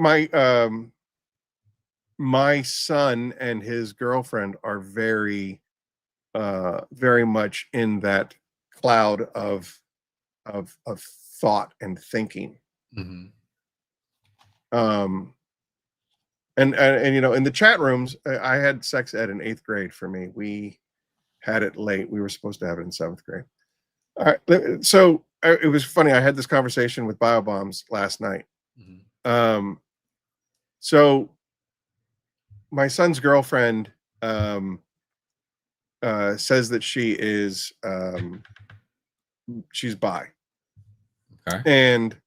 my son and his girlfriend are very much in that cloud of thought and thinking. Mm-hmm. And in the chat rooms, I had sex ed in 8th grade. For me, we had it late. We were supposed to have it in 7th grade. All right, so it was funny. I had this conversation with Biobombs last night. Mm-hmm. So my son's girlfriend says that she is she's bi. Okay. And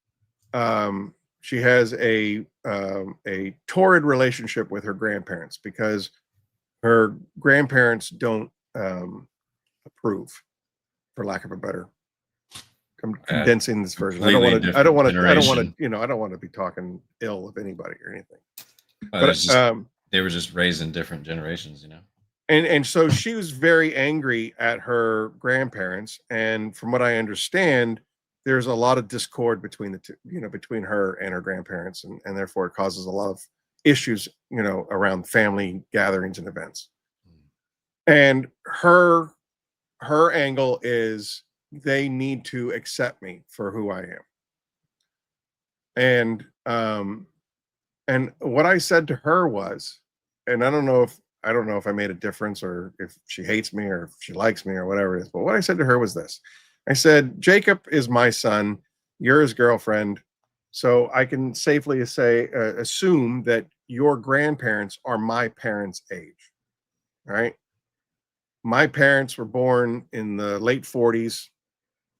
she has a torrid relationship with her grandparents because her grandparents don't approve, for lack of a better. I'm condensing this version. I don't want to be talking ill of anybody or anything. But they were just raised in different generations, you know. And so she was very angry at her grandparents, and from what I understand, there's a lot of discord between the two, between her and her grandparents, and therefore it causes a lot of issues, around family gatherings and events. And her angle is they need to accept me for who I am. And what I said to her was, and I don't know if I made a difference or if she hates me or if she likes me or whatever it is, but what I said to her was this. I said, Jacob is my son, you're his girlfriend, so I can safely assume that your grandparents are my parents' age. All right. My parents were born in the late 40s.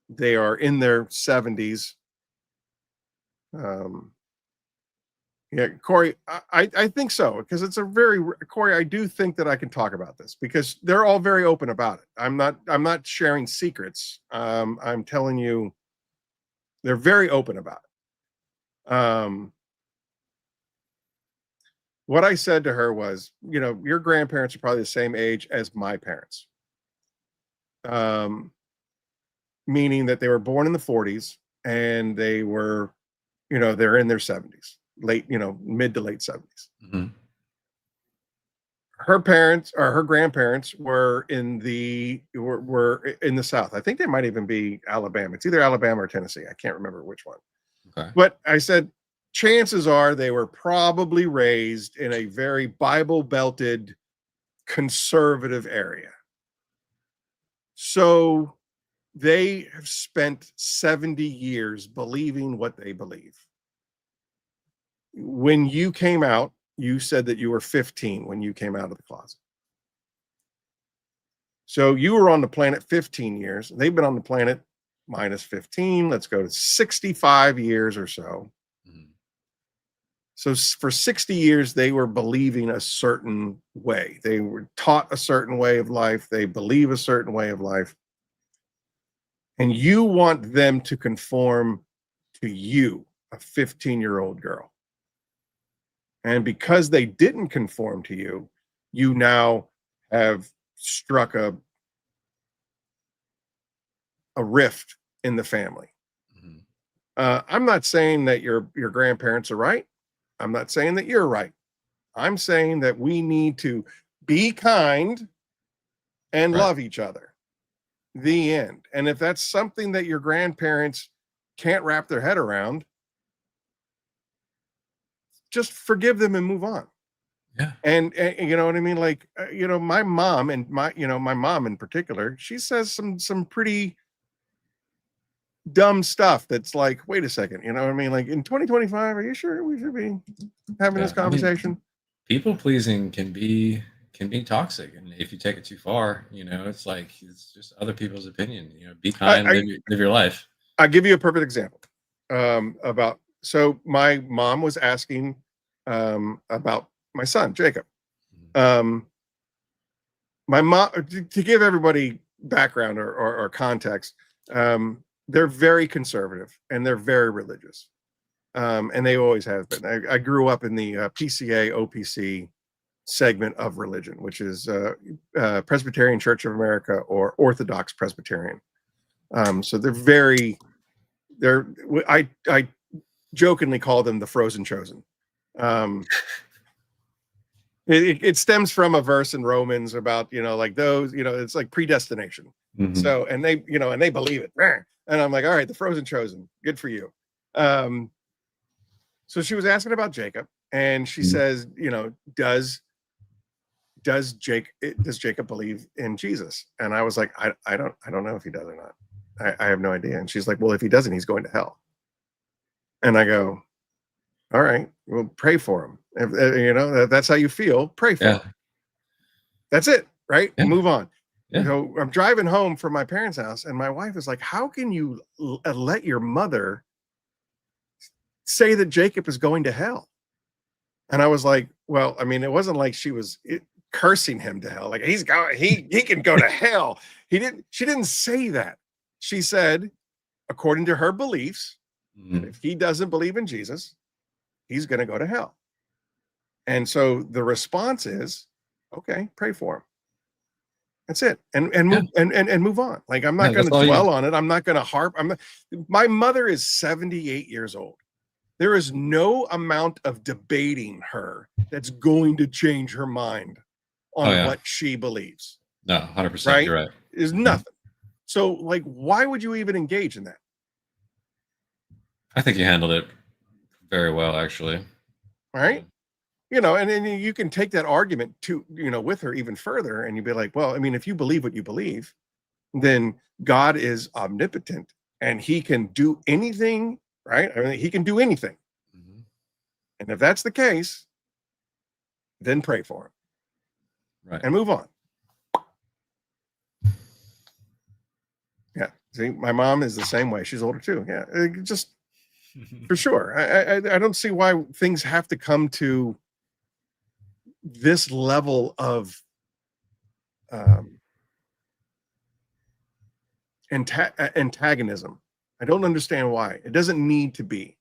They are in their 70s. Yeah, Corey, I think so, because it's Corey, I do think that I can talk about this because they're all very open about it. I'm not sharing secrets. I'm telling you, they're very open about it. What I said to her was, your grandparents are probably the same age as my parents. Meaning that they were born in the 40s and they were, they're in their 70s. Mid to late 70s. Mm-hmm. Her parents or her grandparents were in the South. I think they might even be Alabama. It's either Alabama or Tennessee. I can't remember which one. Okay. But I said chances are they were probably raised in a very Bible belted conservative area. So they have spent 70 years believing what they believe. When you came out, you said that you were 15 when you came out of the closet. So you were on the planet 15 years. They've been on the planet minus 15. Let's go to 65 years or so. Mm-hmm. So for 60 years, they were believing a certain way. They were taught a certain way of life. They believe a certain way of life. And you want them to conform to you, a 15-year-old girl. And because they didn't conform to you, you now have struck a rift in the family. Mm-hmm. I'm not saying that your grandparents are right. I'm not saying that you're right. I'm saying that we need to be kind and love each other. The end. And if that's something that your grandparents can't wrap their head around, just forgive them and move on. And you know what I mean? Like, my mom and my mom in particular, she says some pretty dumb stuff that's like, wait a second, you know what I mean? Like, in 2025, are you sure we should be having this I mean, conversation? people pleasing can be toxic, and if you take it too far, it's like it's just other people's opinion. Be kind, live your life. I'll give you a perfect example. So my mom was asking about my son Jacob. My mom, to give everybody background or context, they're very conservative and they're very religious, and they always have been. I grew up in the PCA OPC segment of religion, which is Presbyterian Church of America or Orthodox Presbyterian. So I jokingly call them the frozen chosen. It stems from a verse in Romans about, like those, it's like predestination. Mhm. So, and they believe it. And I'm like, all right, the frozen chosen, good for you. So she was asking about Jacob, and she says, does Jacob believe in Jesus? And I was like, I don't know if he does or not. I have no idea. And she's like, well, if he doesn't, he's going to hell. And I go, all right, well, pray for him. If that's how you feel, pray for him. That's it, right? Yeah. Move on. Yeah. So I'm driving home from my parents' house, and my wife is like, how can you let your mother say that Jacob is going to hell? And I was like, well, I mean, it wasn't like she was cursing him to hell. Like, he can go to hell. She didn't say that. She said, according to her beliefs, if he doesn't believe in Jesus, he's going to go to hell. And so the response is, okay, pray for him. That's it. And move and move on. Like, I'm not going to dwell on it. I'm not going to harp. My mother is 78 years old. There is no amount of debating her that's going to change her mind on what she believes. No, 100%. Right? You're right. There's nothing. So, like, why would you even engage in that? I think you handled it very well, actually. All right. And then you can take that argument to, with her even further, and you'd be like, well, I mean, if you believe what you believe, then God is omnipotent and he can do anything, right? I mean, he can do anything. Mm-hmm. And if that's the case, then pray for him. Right. And move on. Yeah. See, my mom is the same way. She's older too. Yeah. Just for sure. I don't see why things have to come to this level of antagonism. I don't understand why. It doesn't need to be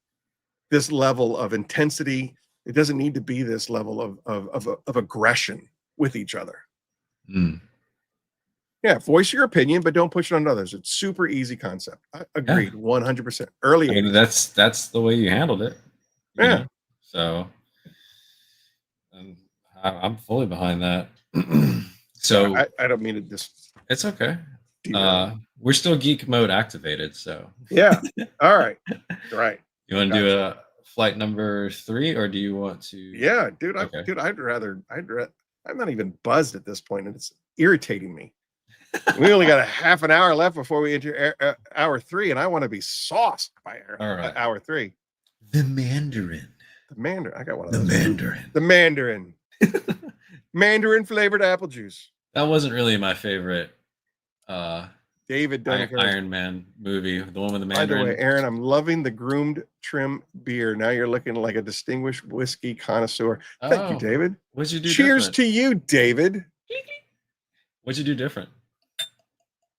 this level of intensity. It doesn't need to be this level of aggression with each other. Yeah, voice your opinion, but don't push it on others. It's super easy concept. I agreed, 100%. Early. I mean, that's the way you handled it. You know? So I'm fully behind that. So I don't mean to just. It's okay. We're still geek mode activated, so yeah. All right. Right. You want to do a flight number 3, or do you want to? Yeah, dude. I'd rather. I'm not even buzzed at this point, and it's irritating me. We only got a half an hour left before we enter hour 3, and I want to be sauced by hour 3. The Mandarin. The Mandarin. I got one of those. The Mandarin. Mandarin flavored apple juice. That wasn't really my favorite. David Iron Man movie, the one with the Mandarin. By the way, Aaron, I'm loving the groomed trim beer. Now you're looking like a distinguished whiskey connoisseur. Thank you, David. What'd you do? Cheers to you, David. What'd you do different?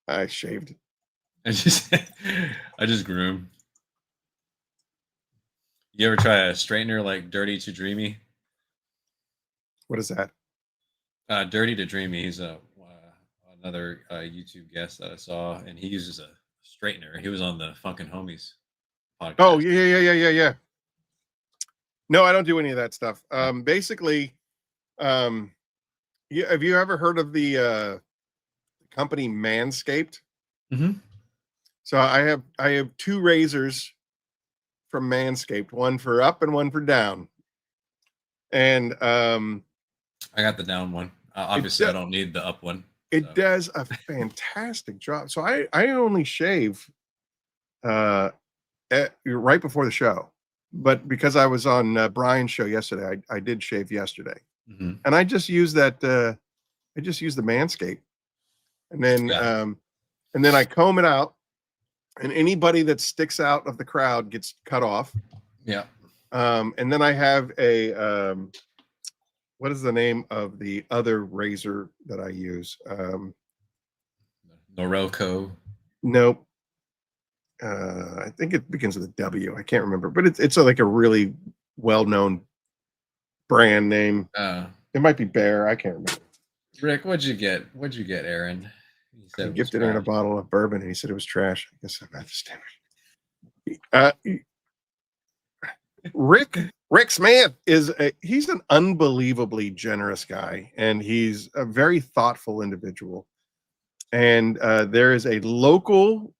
I shaved. I just groom. You ever try a straightener like Dirty to Dreamy? What is that? Dirty to Dreamy. He's another YouTube guest that I saw, and he uses a straightener. He was on the Funkin' Homies podcast. Oh, yeah. No, I don't do any of that stuff. Basically, have you ever heard of the company Manscaped? Mm-hmm. So I have 2 razors from Manscaped, one for up and one for down. And I got the down one. Obviously, I don't need the up one. It does a fantastic job. So I only shave right before the show, but because I was on Brian's show yesterday, I did shave yesterday, and I just use that. I just use the Manscaped, and then I comb it out, and anybody that sticks out of the crowd gets cut off. Yeah. And then I have a what is the name of the other razor that I use? Norelco. Nope. I think it begins with a W. I can't remember, but it's like a really well-known brand name. It might be Bear. I can't remember. Rick, what'd you get? What'd you get, Aaron? He said he gifted her a bottle of bourbon, and he said it was trash. I guess I'm not the standard. Rick Smith he's an unbelievably generous guy, and he's a very thoughtful individual. And there is a local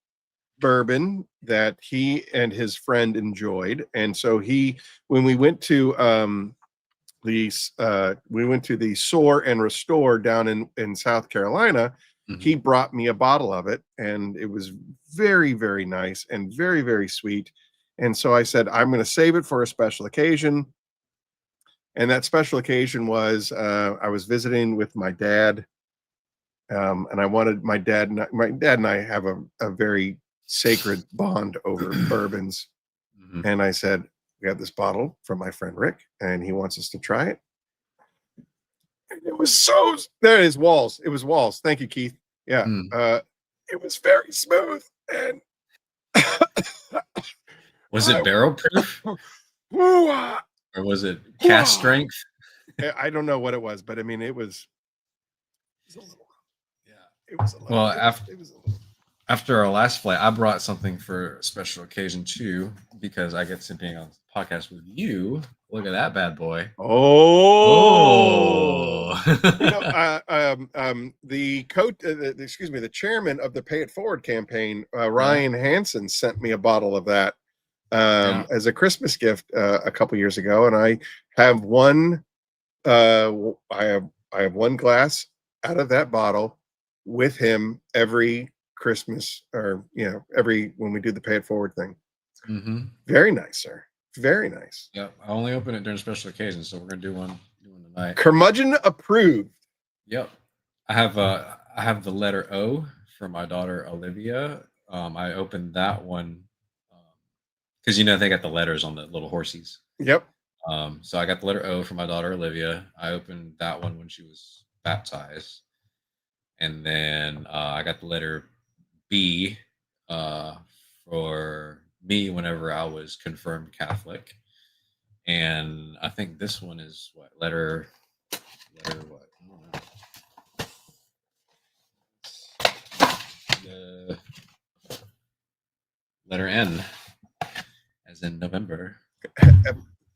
bourbon that he and his friend enjoyed, and so when we went to the Soar and Restore down in South Carolina, he brought me a bottle of it, and it was very, very nice and very, very sweet. And so I said, I'm going to save it for a special occasion. And that special occasion was I was visiting with my dad, and I wanted my dad and I have a very sacred bond over bourbons. And I said, we have this bottle from my friend Rick, and he wants us to try it. And it was there it is, Walls. It was Walls. Thank you, Keith. Yeah. It was very smooth. And was it barrel proof? Or was it cast strength? I don't know what it was, but I mean, it was a little. Yeah. It was a little. Well, after our last flight, I brought something for a special occasion too, because I get to being on the podcast with you. Look at that bad boy. Oh. The chairman of the Pay It Forward campaign, Ryan Hansen, sent me a bottle of that as a Christmas gift a couple years ago, and I have one. I have one glass out of that bottle with him every Christmas, or when we do the Pay It Forward thing. Very nice, sir. Very nice. Yeah, I only open it during special occasions, so we're gonna do one tonight. Curmudgeon approved. Yep. I have the letter O for my daughter Olivia. I opened that one because they got the letters on the little horsies. Yep. So I got the letter O for my daughter Olivia. I opened that one when she was baptized, and then I got the letter B for me whenever I was confirmed Catholic, and I think this one is what letter what? The letter N, as in November.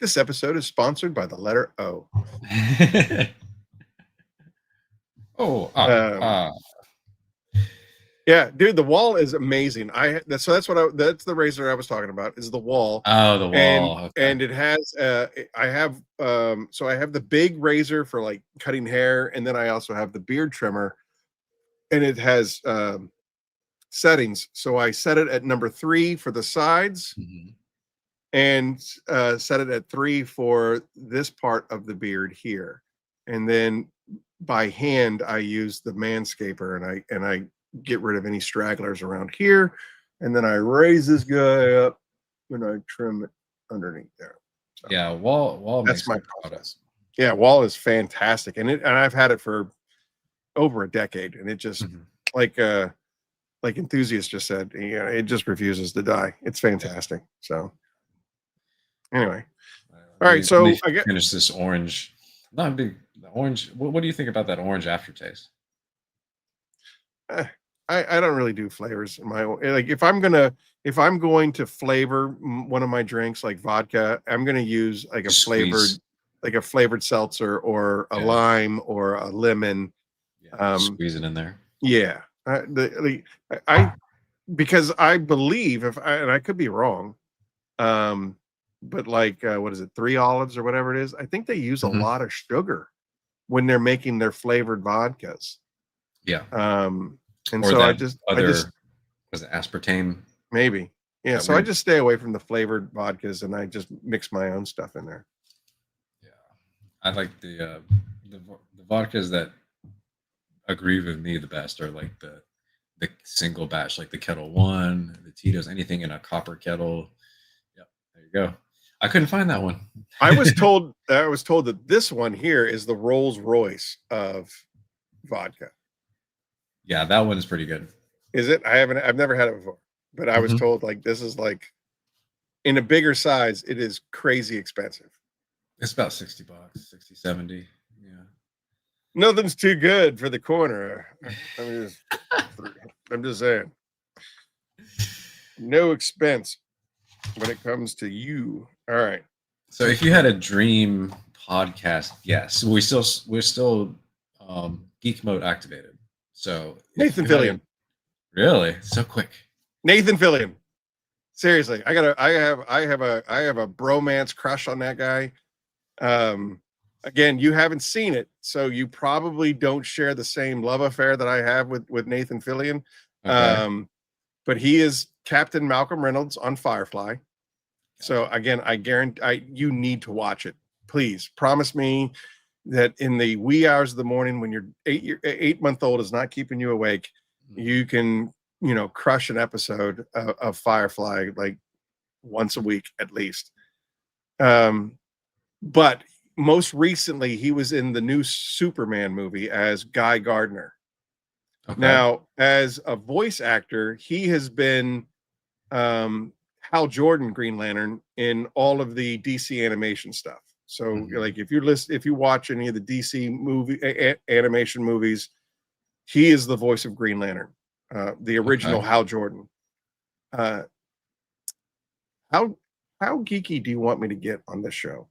This episode is sponsored by the letter O. Yeah, dude, the wall is amazing. That's the razor I was talking about, is the wall. Oh, the wall. And it has I have the big razor for like cutting hair, and then I also have the beard trimmer, and it has settings. So I set it at number 3 for the sides, and set it at 3 for this part of the beard here. And then by hand I use the Manscaper, and I get rid of any stragglers around here, and then I raise this guy up and I trim it underneath there. So, yeah, wall that's my process. Yeah, wall is fantastic, and I've had it for over a decade, and it just like Enthusiast just said, it just refuses to die. It's fantastic. So anyway, all right. So I get finish this orange. Not big. The orange. What do you think about that orange aftertaste? I don't really do flavors in my own. Like if I'm going to flavor one of my drinks like vodka, I'm going to use like a flavored seltzer or a lime or a lemon. Squeeze it in there. Yeah. Because I believe and I could be wrong. But like, what is it? 3 olives or whatever it is. I think they use a lot of sugar when they're making their flavored vodkas. Yeah. And Or so that I just was it aspartame? maybe. Yeah. That So I weird- just stay away from the flavored vodkas and I just mix my own stuff in there. Yeah. I like the vodkas that agree with me the best are like the single batch, like the Kettle One, the Tito's, anything in a copper kettle. Yep, there you go. I couldn't find that one. I was told that this one here is the Rolls Royce of vodka. Yeah, that one is pretty good. Is it? I've never had it before, but I was told like this is like in a bigger size, it is crazy expensive. It's about $60, 60, 70. Yeah. Nothing's too good for the corner. I'm just saying. No expense when it comes to you. All right. So if you had a dream podcast, yes, we're still geek mode activated. So Nathan Fillion. Really? So quick. Nathan Fillion. Seriously, I have a bromance crush on that guy. Again, you haven't seen it, so you probably don't share the same love affair that I have with Nathan Fillion. Okay. But he is Captain Malcolm Reynolds on Firefly. So again, I guarantee you need to watch it. Please promise me that in the wee hours of the morning when your 8-month-old is not keeping you awake, you can, crush an episode of Firefly like once a week at least. But most recently, he was in the new Superman movie as Guy Gardner. Okay. Now, as a voice actor, he has been Hal Jordan Green Lantern in all of the DC animation stuff. So, like, if you watch any of the DC movie animation movies, he is the voice of Green Lantern, the original Hal Jordan. How geeky do you want me to get on this show?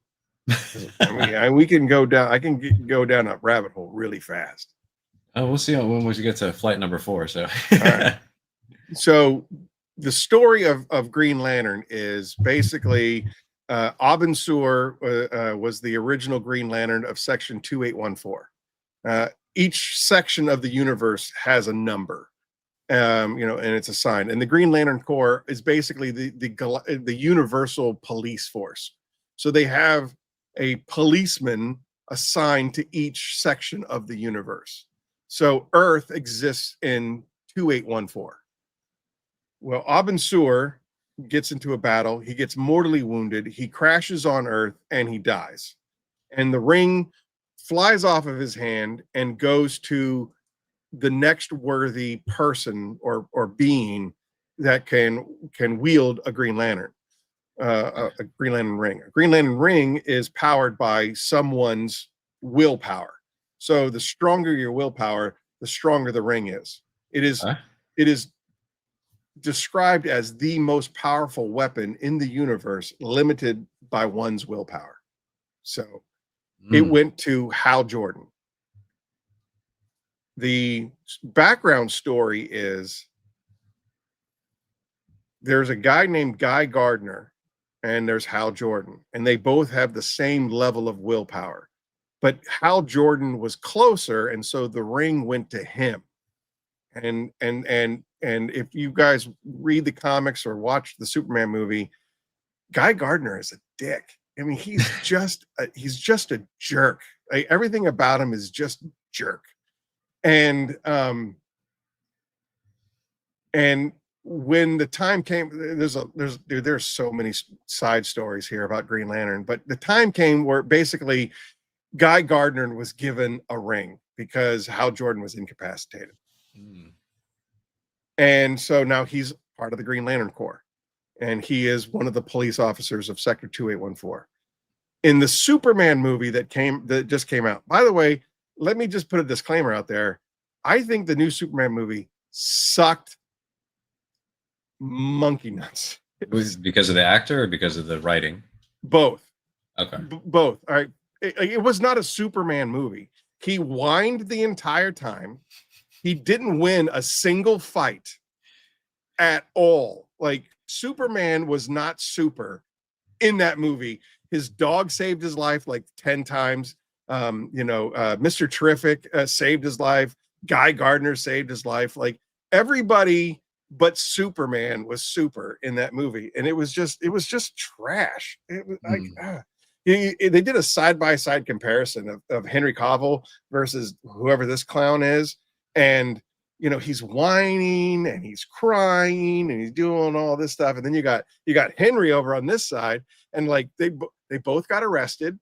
We can go down. I can go down a rabbit hole really fast. Oh, we'll see when we get to flight number 4. So, all right. So the story of Green Lantern is basically Abin Sur was the original Green Lantern of Section 2814. Each section of the universe has a number, and it's assigned. And the Green Lantern Corps is basically the universal police force. So they have a policeman assigned to each section of the universe. So Earth exists in 2814. Well, Abin Sur gets into a battle. He gets mortally wounded. He crashes on Earth and he dies. And the ring flies off of his hand and goes to the next worthy person or being that can wield a Green Lantern. A Green Lantern ring. A Green Lantern ring is powered by someone's willpower. So the stronger your willpower, the stronger the ring is. It is described as the most powerful weapon in the universe, limited by one's willpower. So it went to Hal Jordan. The background story is there's a guy named Guy Gardner and there's Hal Jordan, and they both have the same level of willpower. But Hal Jordan was closer, and so the ring went to him. And if you guys read the comics or watch the Superman movie, Guy Gardner is a dick. I mean, he's just a jerk. Like, everything about him is just jerk. And when the time came, there's so many side stories here about Green Lantern, but the time came where basically Guy Gardner was given a ring because Hal Jordan was incapacitated. And so now he's part of the Green Lantern Corps, and he is one of the police officers of Sector 2814. In the Superman movie that just came out, by the way, let me just put a disclaimer out there. I think the new Superman movie sucked monkey nuts. Was it because of the actor or because of the writing? Both. Okay. Both. All right. It was not a Superman movie. He whined the entire time. He didn't win a single fight at all. Like, Superman was not super in that movie. His dog saved his life like 10 times. Mr. Terrific saved his life. Guy Gardner saved his life. Like everybody but Superman was super in that movie, and it was just trash. It was like they did a side-by-side comparison of Henry Cavill versus whoever this clown is, and he's whining and he's crying and he's doing all this stuff, and then you got Henry over on this side, and like they both got arrested,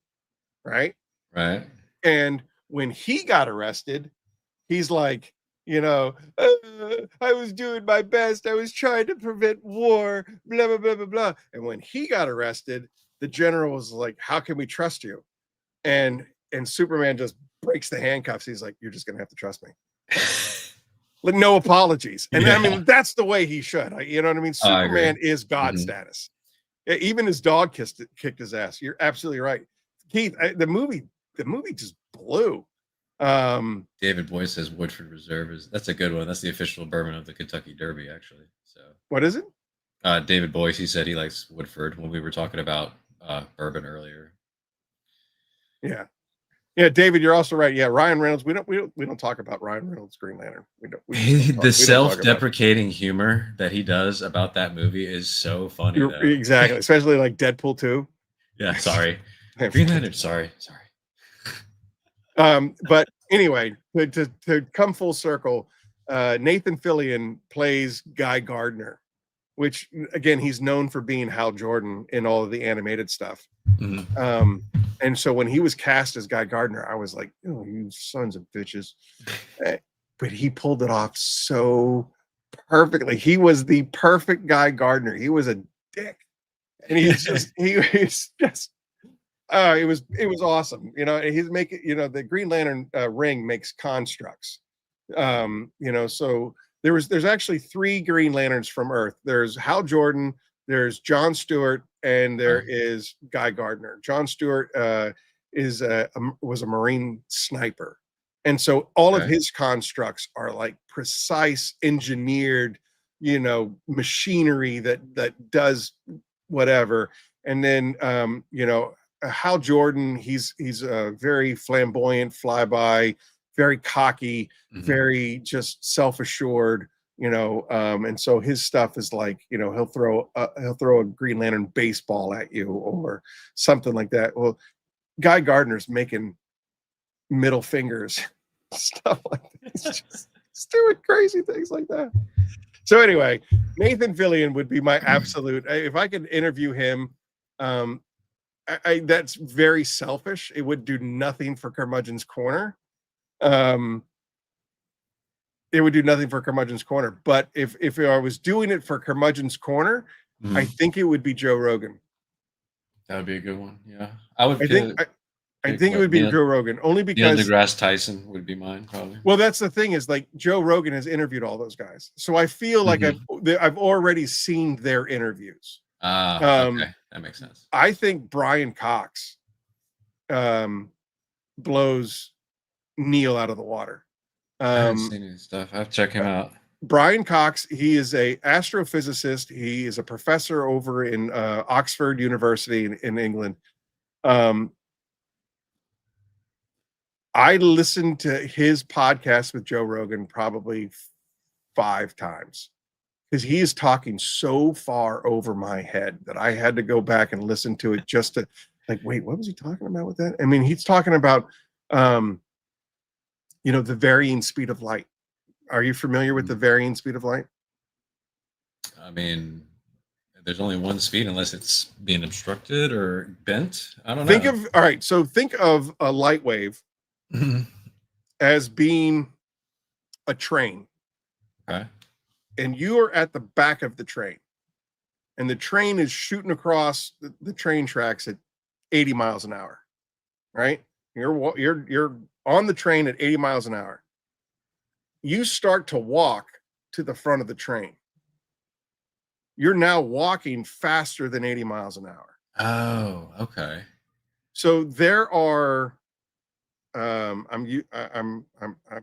right? Right. And when he got arrested, he's like, I was doing my best. I was trying to prevent war, blah, blah, blah, blah, blah. And when he got arrested, the general was like, how can we trust you? And Superman just breaks the handcuffs. He's like, you're just going to have to trust me. Like, no apologies. And I mean, that's the way he should. You know what I mean? Superman is God status. Even his dog kicked his ass. You're absolutely right. Keith, the movie just blew. David Boy says Woodford Reserve that's a good one. That's the official bourbon of the Kentucky Derby, actually. So what is it? David Boyce, he said he likes Woodford when we were talking about bourbon earlier. Yeah, David, you're also right. Yeah, Ryan Reynolds. We don't talk about Ryan Reynolds' Green Lantern. The self-deprecating humor that he does about that movie is so funny. Exactly, especially like Deadpool 2. Yeah, sorry. Green Lantern. Sorry. But anyway, to come full circle, Nathan Fillion plays Guy Gardner, which again, he's known for being Hal Jordan in all of the animated stuff. And so when he was cast as Guy Gardner, I was like, oh, you sons of bitches. But he pulled it off so perfectly. He was the perfect Guy Gardner. He was a dick. And it was awesome. He's making, the Green Lantern ring makes constructs. So there's actually 3 Green Lanterns from Earth. There's Hal Jordan, there's John Stewart, and there is Guy Gardner. John Stewart was a Marine sniper. And so all of his constructs are like precise engineered, machinery that does whatever. And then, Hal Jordan, he's a very flamboyant flyby, very cocky, very just self-assured, and so his stuff is like, he'll throw a Green Lantern baseball at you or something like that. Well, Guy Gardner's making middle fingers, stuff like that. He's doing crazy things like that. So anyway, Nathan Fillion would be my absolute, if I could interview him, that's very selfish. It would do nothing for Curmudgeon's Corner. It would do nothing for Curmudgeon's Corner. But if I was doing it for Curmudgeon's Corner, I think it would be Joe Rogan. That would be a good one. Yeah, I think it would be Joe Rogan, only because Neil deGrasse Tyson would be mine, probably. Well, that's the thing is like Joe Rogan has interviewed all those guys, so I feel like I've already seen their interviews. Okay, that makes sense. I think Brian Cox blows Neil out of the water. I haven't seen any stuff. I have to check him out. Brian Cox, he is a astrophysicist. He is a professor over in Oxford University in England. I listened to his podcast with Joe Rogan probably 5 times because he is talking so far over my head that I had to go back and listen to it just to like, wait, what was he talking about with that? I mean, he's talking about, the varying speed of light. Are you familiar with the varying speed of light? I mean, there's only one speed unless it's being obstructed or bent. I don't know. Think of a light wave as being a train. Okay. And you are at the back of the train. And the train is shooting across the train tracks at 80 miles an hour. Right? You're on the train at 80 miles an hour. You start to walk to the front of the train. You're now walking faster than 80 miles an hour. Oh, okay. So there are I'm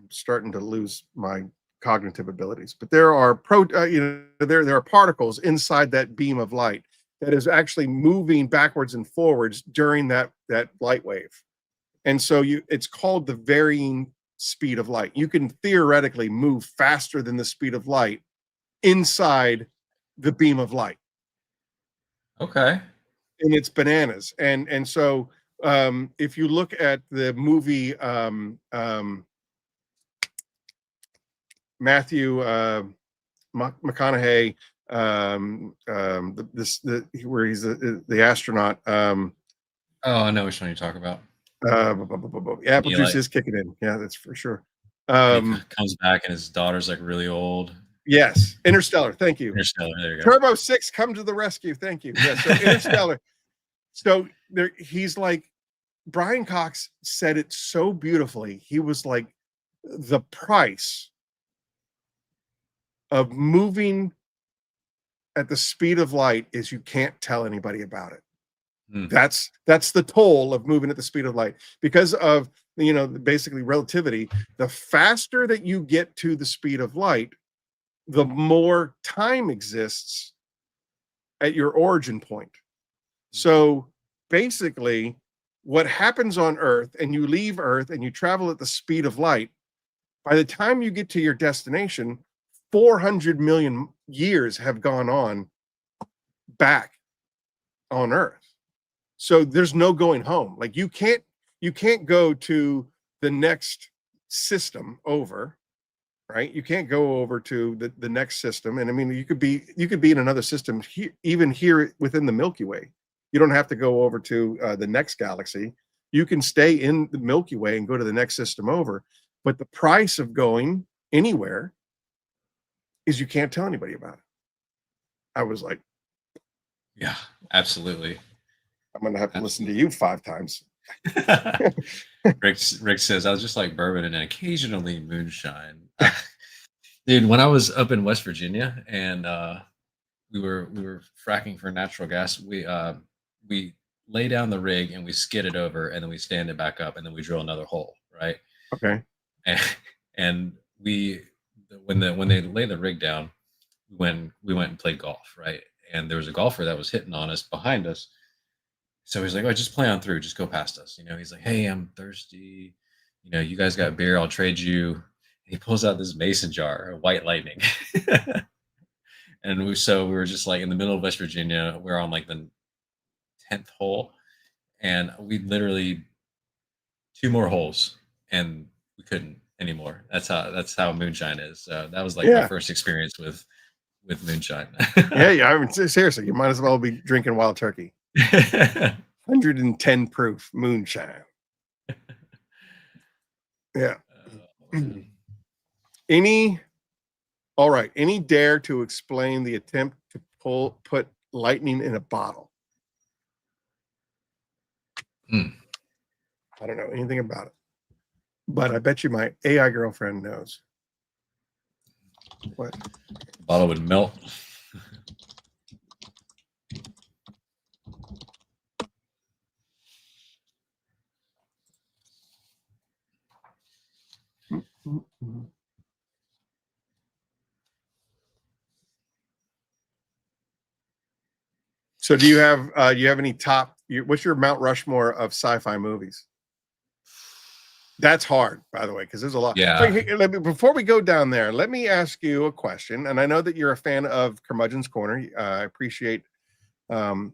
starting to lose my cognitive abilities, but there are there are particles inside that beam of light that is actually moving backwards and forwards during that light wave. And so it's called the varying speed of light. You can theoretically move faster than the speed of light inside the beam of light. Okay. And it's bananas. And so if you look at the movie Matthew McConaughey, where he's the astronaut. Oh, I know which one you talk about. Apple juice is kicking in. Yeah, that's for sure. He comes back and his daughter's like really old. Yes, Interstellar. Thank you. Interstellar. There you go. Turbo 6, come to the rescue. Thank you. Yes, so Interstellar. So he's like, Brian Cox said it so beautifully. He was like, the price of moving at the speed of light is you can't tell anybody about it. That's the toll of moving at the speed of light, because of basically relativity. The faster that you get to the speed of light, the more time exists at your origin point. So basically, what happens on Earth, and you leave Earth and you travel at the speed of light, by the time you get to your destination, 400 million years have gone on back on Earth. So there's no going home. Like you can't go to the next system over, right? You can't go over to the next system. And I mean, you could be in another system even here within the Milky Way. You don't have to go over to the next galaxy. You can stay in the Milky Way and go to the next system over. But the price of going anywhere is you can't tell anybody about it. I was like, yeah, absolutely. I'm going to have to listen to you 5 times. Rick says, I was just like bourbon and occasionally moonshine. Dude, when I was up in West Virginia and we were fracking for natural gas, we lay down the rig and we skid it over, and then we stand it back up, and then we drill another hole, right? Okay. And when they lay the rig down, we went and played golf, right? And there was a golfer that was hitting on us behind us. So he's like, "Oh, just play on through, just go past us." He's like, "Hey, I'm thirsty. You guys got beer? I'll trade you." And he pulls out this mason jar, a White Lightning. And we were just like in the middle of West Virginia. We're on like the 10th hole, and we literally 2 more holes, and we couldn't anymore. That's how moonshine is. So that was like my first experience with moonshine. yeah. I mean, seriously, you might as well be drinking wild turkey. 110 proof moonshine. Yeah. Any dare to explain the attempt to put lightning in a bottle? I don't know anything about it, but I bet you my AI girlfriend knows. What? The bottle would melt. So do you have any top? What's your Mount Rushmore of sci-fi movies? That's hard, by the way, because there's a lot. Yeah. Hey, before we go down there, let me ask you a question. And I know that you're a fan of Curmudgeon's Corner. I appreciate how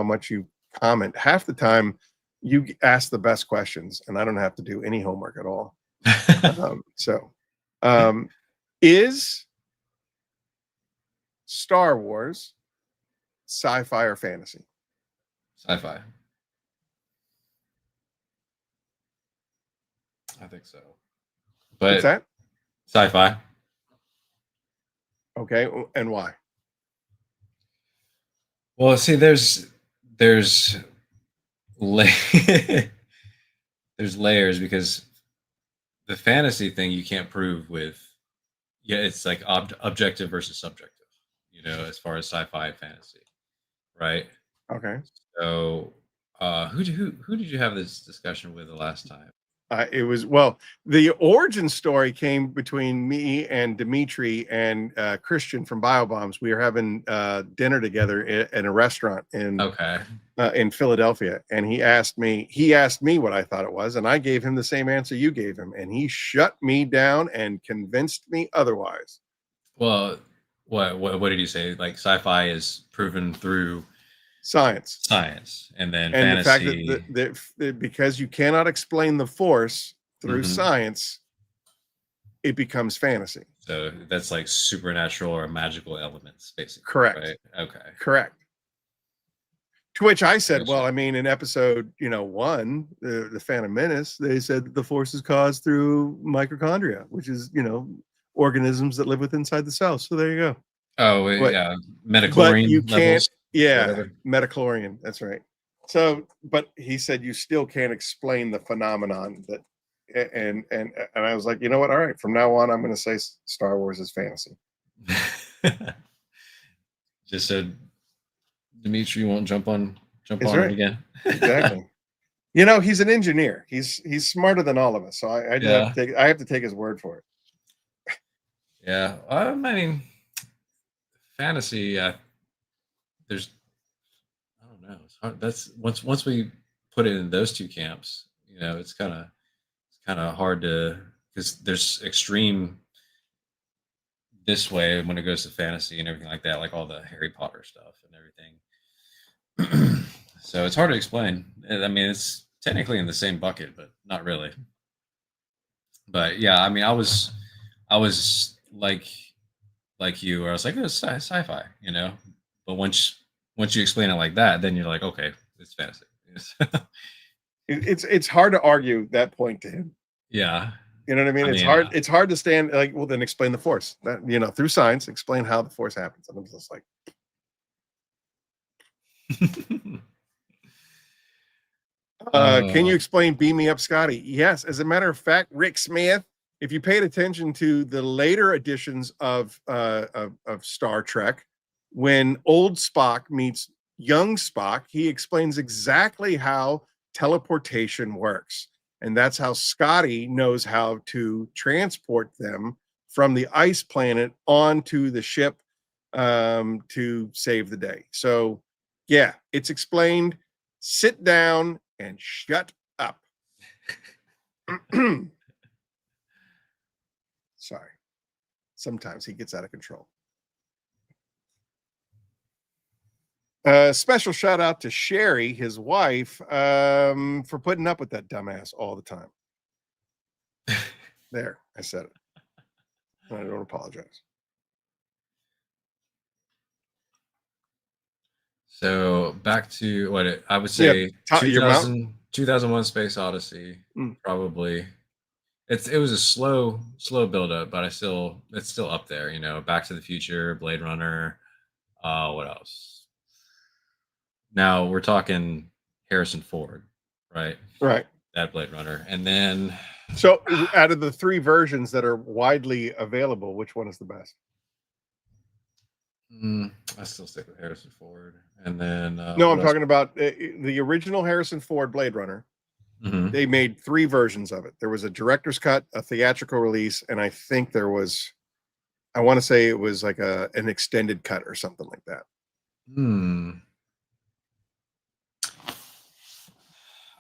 much you comment. Half the time, you ask the best questions, and I don't have to do any homework at all. Is Star Wars sci-fi or fantasy? Sci-fi. I think so. But what's that? Sci-fi. Okay, and why? Well, see, there's layers, because the fantasy thing you can't prove with, it's like objective versus subjective, as far as sci-fi and fantasy, right? Okay. So who did you have this discussion with the last time? It was, well, the origin story came between me and Dimitri and Christian from BioBombs. We were having dinner together in a restaurant Okay. in Philadelphia, and he asked me what I thought it was, and I gave him the same answer you gave him, and he shut me down and convinced me otherwise. Well, what did you say? Like sci-fi is proven through Science. and then And the fact fantasy. that because you cannot explain the Force through Mhm. science, it becomes fantasy. So that's like supernatural or magical elements, basically. Correct. Right? Okay. Correct. To which I said, Gotcha. well, I mean, in episode, 1, the Phantom Menace, they said that the Force is caused through mitochondria, which is, organisms that live within inside the cell. So there you go. Oh, wait, But yeah. but you Metachlorine can't, levels. yeah, Whatever. metachlorian. That's right. So, but he said you still can't explain the phenomenon that, and I was like, you know what? All right, from now on, I'm going to say Star Wars is fantasy. Just so Dimitri won't jump on That's it right. again. Exactly. He's an engineer. He's smarter than all of us. So I just Yeah. have to take his word for it. Yeah. I mean, fantasy. There's, I don't know. It's hard. That's once we put it in those two camps, it's kind of hard to, because there's extreme this way when it goes to fantasy and everything like that, like all the Harry Potter stuff and everything. So it's hard to explain. I mean, it's technically in the same bucket, but not really. But yeah, I mean, I was like you, where I was like, it's sci-fi, But once you explain it like that, then you're like, okay, it's fantasy. It's hard to argue that point to him. Yeah. You know what I mean? It's hard. It's hard to stand like, well, then explain the Force. That, through science, explain how the Force happens. And I'm just like, can you explain Beam Me Up, Scotty? Yes. As a matter of fact, Rick Smith, if you paid attention to the later editions of Star Trek, when old Spock meets young Spock, he explains exactly how teleportation works. And that's how Scotty knows how to transport them from the ice planet onto the ship to save the day. So, yeah, it's explained. Sit down and shut up. Sorry. Sometimes he gets out of control. Special shout out to Sherry, his wife, for putting up with that dumbass all the time. There, I said it. I don't apologize. So back to what I would say, 2001 Space Odyssey, probably. It was a slow build up, but it's still up there. Back to the Future, Blade Runner. What else? Now we're talking Harrison Ford, right? Right. That Blade Runner, and then. So, out of the 3 versions that are widely available, which one is the best? I still stick with Harrison Ford, and then no, I'm talking about the original Harrison Ford Blade Runner. Mm-hmm. They made 3 versions of it. There was a director's cut, a theatrical release, and I think there was, I want to say it was like an extended cut or something like that.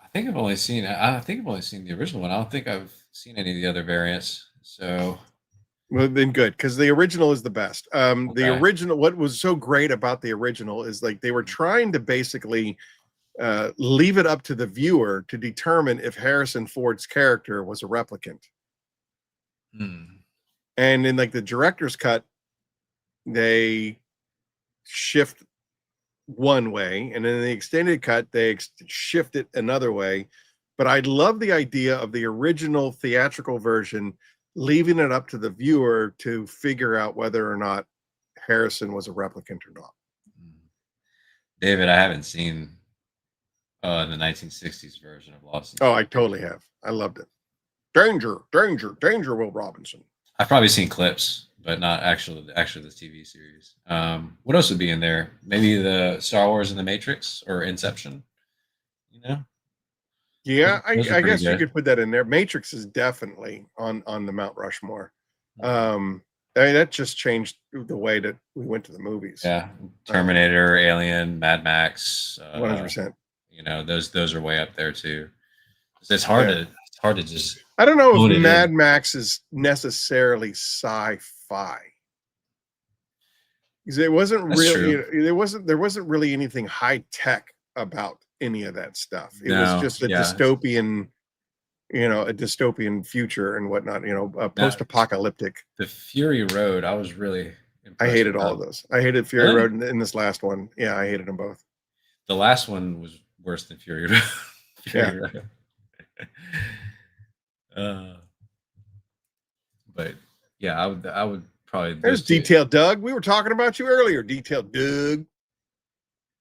I think I've only seen the original one. I don't think I've seen any of the other variants. So, well, then good, because the original is the best. Okay. The original, what was so great about the original is like they were trying to basically leave it up to the viewer to determine if Harrison Ford's character was a replicant. And in like the director's cut, they shift one way, and in the extended cut, they shift it another way. But I love the idea of the original theatrical version, leaving it up to the viewer to figure out whether or not Harrison was a replicant or not. David, I haven't seen the 1960s version of Lost. Oh, I totally have. I loved it. Danger, danger, danger, Will Robinson. I've probably seen clips, but not actually the TV series. What else would be in there? Maybe the Star Wars and the Matrix or Inception. Yeah, Those are I pretty guess you good. could put that in there. Matrix is definitely on the Mount Rushmore. Mhm. I mean, that just changed the way that we went to the movies. Yeah, Terminator, Alien, Mad Max. 100%. You know, those are way up there too. Yeah. It's hard to just I don't know if hone it Mad in. Max is necessarily sci-fi. Because it wasn't That's really, true. there wasn't really anything high tech about any of that stuff. It was No, just a yeah. dystopian, a dystopian future and whatnot, a That post-apocalyptic. the Fury Road, I was really I impressed hated with all of how those. I hated Fury really Road in this last one. Yeah, I hated them both. the last one was worse than Fury Road. Yeah. Fury Road. Uh, but yeah, I would probably There's those two. Detailed Doug. We were talking about you earlier, Detailed Doug.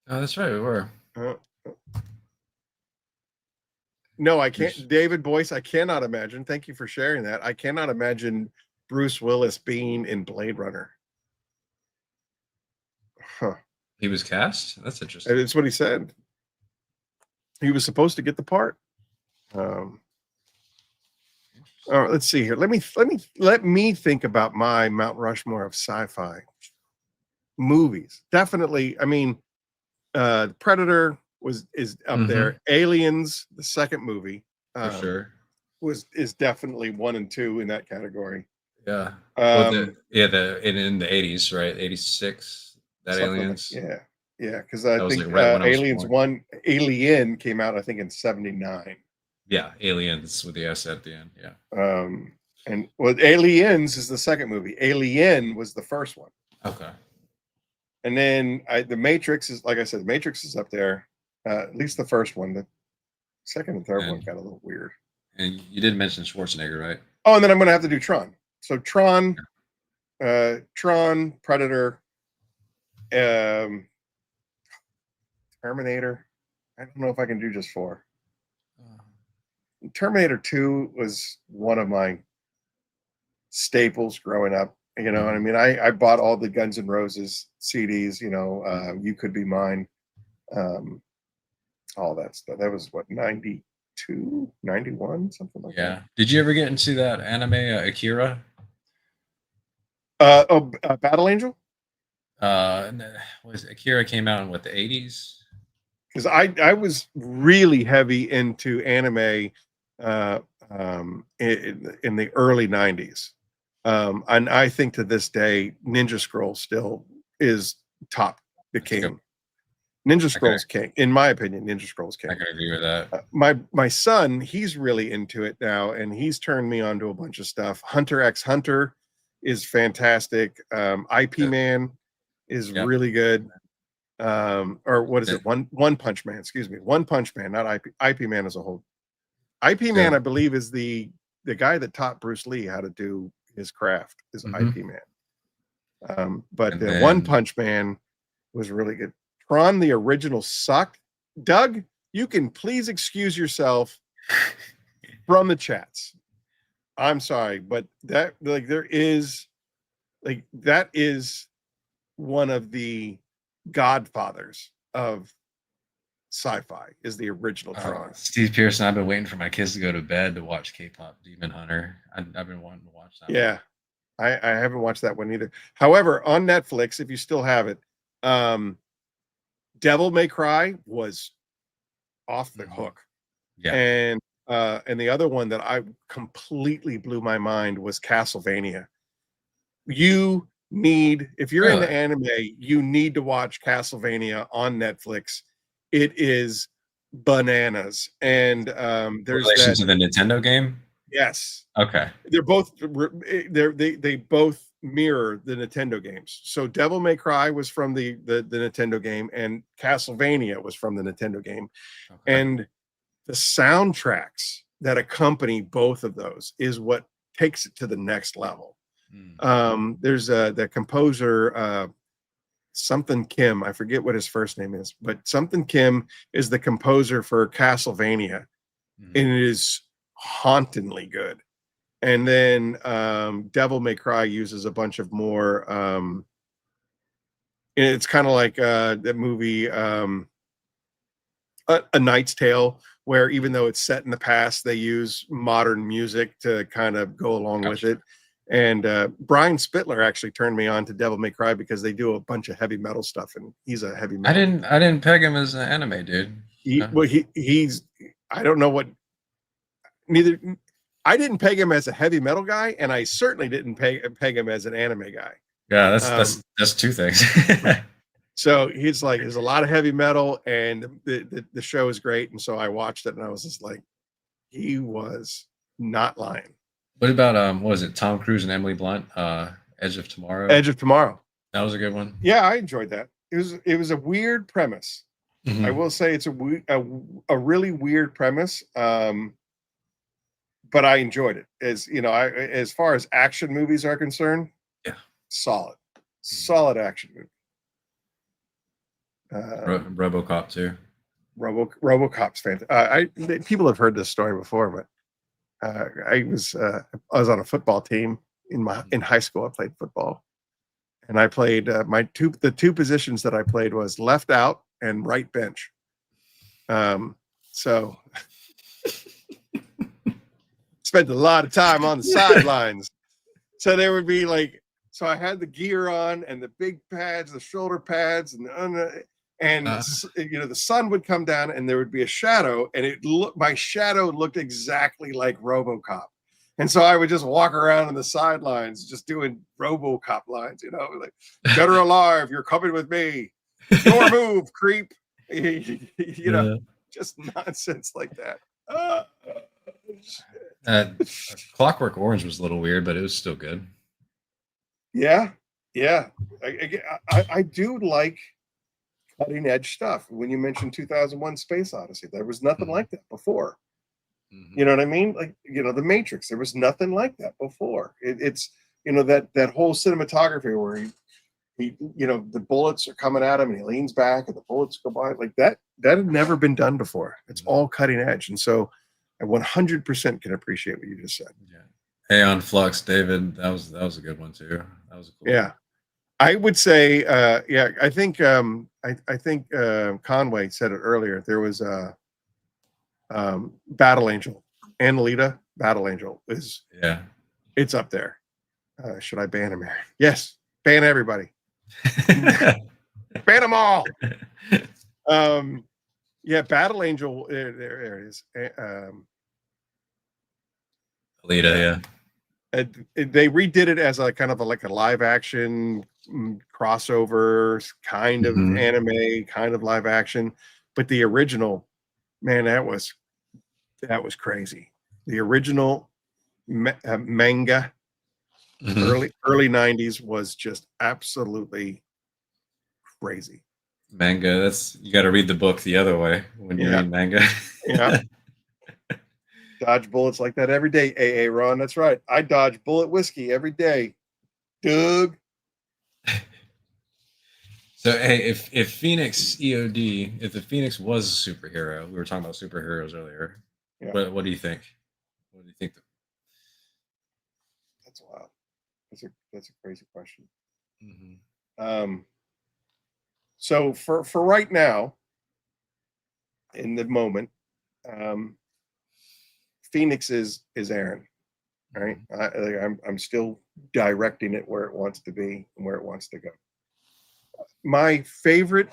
Oh, that's right, we were. Uh, no, I can't. David Boyce, I cannot imagine. Thank you for sharing that. I cannot imagine Bruce Willis being in Blade Runner. Huh. He was cast? That's interesting. It's what he said. He was supposed to get the part. All right, let's see here. Let me think about my Mount Rushmore of sci-fi movies. Definitely. I mean, Predator is up there. Aliens, the second movie, For sure. is definitely 1 and 2 in that category. Yeah. Well, Um, in the 80s, right? 86, that something like Aliens. yeah, because I That was think like right when I was Aliens born. Alien came out I think in 79. Yeah, Aliens with the S at the end. Yeah. And Aliens is the second movie. Alien was the first one. Okay. And then the Matrix is, like I said, the Matrix is up there. At least the first one. The second and third one got a little weird. And you did mention Schwarzenegger, right? Oh, and then I'm going to have to do Tron. So Tron, Predator, Terminator. I don't know if I can do just 4. Terminator 2 was one of my staples growing up. You know, I mean, I bought all the Guns N' Roses CDs, You Could Be Mine, all that stuff. That was what, 92, 91, something like that. Yeah. Did you ever get into that anime Akira? Battle Angel? Was Akira came out in what, the 80s? Because I was really heavy into anime in the early 90s. And I think to this day, Ninja Scroll still is top the king. Ninja Scroll's king, in my opinion. Ninja Scroll's king. I can agree with that. My son, he's really into it now, and he's turned me on to a bunch of stuff. Hunter x Hunter is fantastic. IP Man is really good. Or what is it? One Punch Man, excuse me. One Punch Man, not IP Man as a whole. IP Man, I believe, is the guy that taught Bruce Lee how to do his craft, is IP Man. But One Punch Man was really good. Tron, the original, sucked. Doug, you can please excuse yourself from the chats. I'm sorry, but that is one of the godfathers of sci-fi, is the original Tron. Steve Pearson, I've been waiting for my kids to go to bed to watch K-pop Demon Hunter. I've been wanting to watch that. Yeah, I haven't watched that one either. However, on Netflix, if you still have it, Devil May Cry was off the hook. Yeah. And the other one that I completely blew my mind was Castlevania. You need, if you're into anime, you need to watch Castlevania on Netflix. It is bananas. And there's relation to the Nintendo game. Yes. Okay. They're both they both mirror the Nintendo games. So Devil May Cry was from the Nintendo game, and Castlevania was from the Nintendo game. Okay. And the soundtracks that accompany both of those is what takes it to the next level. There's the composer something Kim, I forget what his first name is, but something Kim is the composer for Castlevania, and it is hauntingly good. And then Devil May Cry uses a bunch of more it's kind of like that movie A Knight's Tale, where even though it's set in the past, they use modern music to kind of go along with it. And Brian Spittler actually turned me on to Devil May Cry because they do a bunch of heavy metal stuff, and he's a heavy metal. I didn't peg him as an anime dude. He's I don't know what. Neither I didn't peg him as a heavy metal guy, and I certainly didn't peg him as an anime guy. Yeah, that's two things. So he's like, there's a lot of heavy metal, and the show is great. And so I watched it, and I was just like, he was not lying. What about what was it? Tom Cruise and Emily Blunt, Edge of Tomorrow. Edge of Tomorrow. That was a good one. Yeah, I enjoyed that. It was a weird premise. Mm-hmm. I will say it's a really weird premise. But I enjoyed it. As you know, as far as action movies are concerned, yeah, solid action movie. RoboCop too. RoboCop's fantastic. People have heard this story before, but I was on a football team in high school. I played football, and I played the two positions that I played was left out and right bench. So spent a lot of time on the sidelines. So there would be like, so I had the gear on and the big pads, the shoulder pads, and you know, the sun would come down and there would be a shadow, and my shadow looked exactly like RoboCop. And so I would just walk around on the sidelines just doing RoboCop lines, you know, like, dead or alive, you're coming with me. Your move, creep. You know, just nonsense like that. Clockwork Orange was a little weird, but it was still good. Yeah. I do like cutting edge stuff. When you mentioned 2001 Space Odyssey, there was nothing like that before. You know what I mean? Like, you know, The Matrix, there was nothing like that before. It's, you know, that whole cinematography where he, you know, the bullets are coming at him and he leans back and the bullets go by, like that had never been done before. It's all cutting edge. And so I 100% can appreciate what you just said. Yeah. Aeon Flux, David, that was a good one too. That was a cool one. I would say, yeah, I think Conway said it earlier. There was Battle Angel, Annalita. Battle Angel is, it's up there. Should I ban him here? Yes, ban everybody. Ban them all. Yeah, Battle Angel. There it is. Alita, yeah. They redid it as a kind of like a live action crossover kind of anime, kind of live action. But the original, man, that was crazy. The original manga, early 90s, was just absolutely crazy. Manga, you got to read the book the other way when you read manga. Yeah. Dodge bullets like that every day, AA Ron. That's right. I dodge bullet whiskey every day. Doug. So hey, if Phoenix E.O.D., if the Phoenix was a superhero, we were talking about superheroes earlier. Yeah. What do you think? What do you think? That's wild. That's a crazy question. So for right now, in the moment, Phoenix is Aaron, right? I'm still directing it where it wants to be and where it wants to go. My favorite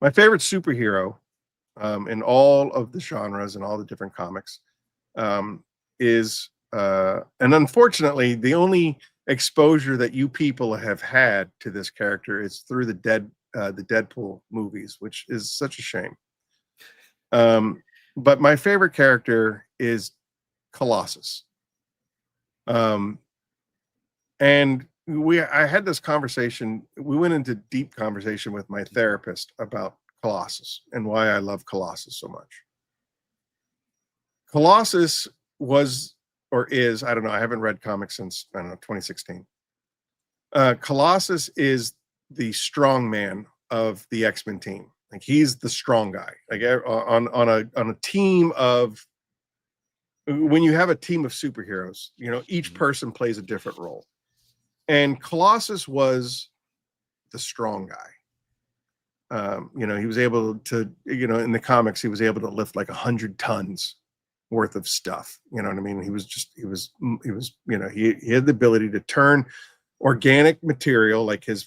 superhero in all of the genres and all the different comics is, and unfortunately, the only exposure that you people have had to this character is through the Deadpool movies, which is such a shame. But my favorite character is Colossus. And I had this conversation. We went into deep conversation with my therapist about Colossus and why I love Colossus so much. Colossus was, or is, I don't know, I haven't read comics since, I don't know, 2016. Colossus is the strong man of the X-Men team. Like, he's the strong guy. Like, on a team of, when you have a team of superheroes, you know, each person plays a different role. And Colossus was the strong guy. He was able to, in the comics, he was able to lift like 100 tons worth of stuff. You know what I mean? He had the ability to turn organic material like his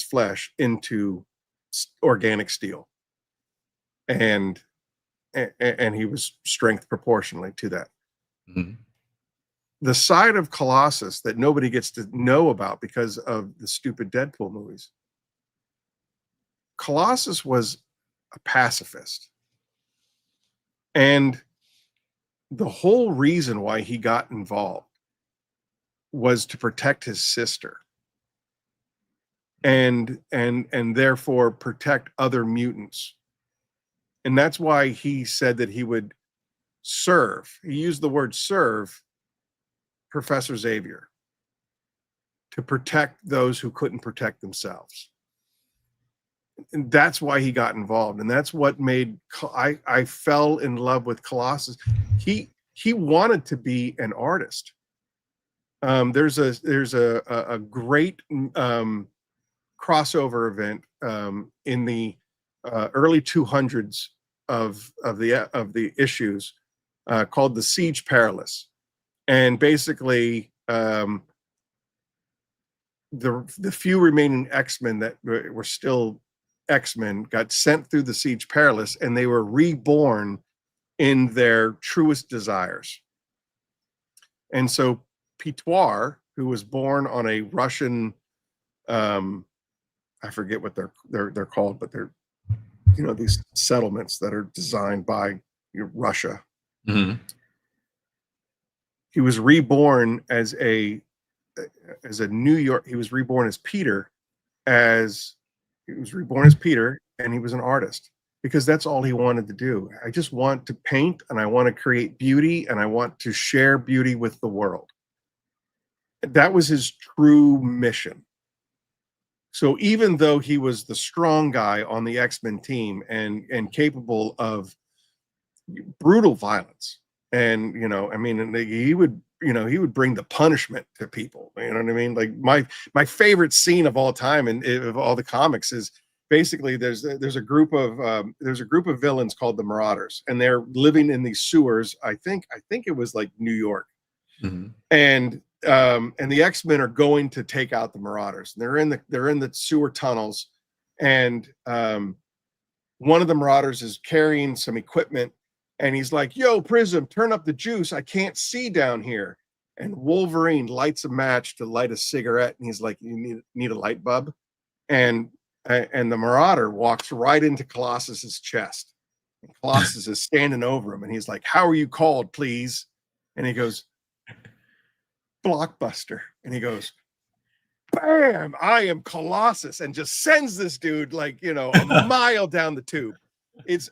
flesh into organic steel, and he was strength proportionally to that. Mm-hmm. The side of Colossus that nobody gets to know about because of the stupid Deadpool movies. Colossus was a pacifist. And the whole reason why he got involved was to protect his sister. And therefore protect other mutants. And that's why he said that he would serve. He used the word serve Professor Xavier to protect those who couldn't protect themselves. And that's why he got involved. And that's what made I fell in love with Colossus. He wanted to be an artist. There's a great crossover event in the early 200s of the issues called the Siege Perilous. And basically, the few remaining X-Men that were still X-Men got sent through the Siege Perilous, and they were reborn in their truest desires. And so Pietwar, who was born on a Russian, I forget what they're called, but they're these settlements that are designed by Russia. Mm-hmm. He was reborn as a New York. He was reborn as Peter, and he was an artist because that's all he wanted to do. I just want to paint, and I want to create beauty, and I want to share beauty with the world. That was his true mission. So even though he was the strong guy on the X-Men team and capable of brutal violence, and he would bring the punishment to people. You know what I mean? Like my favorite scene of all time and of all the comics is basically there's a group of villains called the Marauders, and they're living in these sewers. I think it was like New York, mm-hmm. and the X-Men are going to take out the Marauders. They're in the sewer tunnels, and one of the Marauders is carrying some equipment. And he's like, "Yo, Prism, turn up the juice. I can't see down here." And Wolverine lights a match to light a cigarette. And he's like, "You need a light bulb?" And the Marauder walks right into Colossus's chest. And Colossus is standing over him. And he's like, "How are you called, please?" And he goes, "Blockbuster." And he goes, "Bam, I am Colossus." And just sends this dude like, a mile down the tube. It's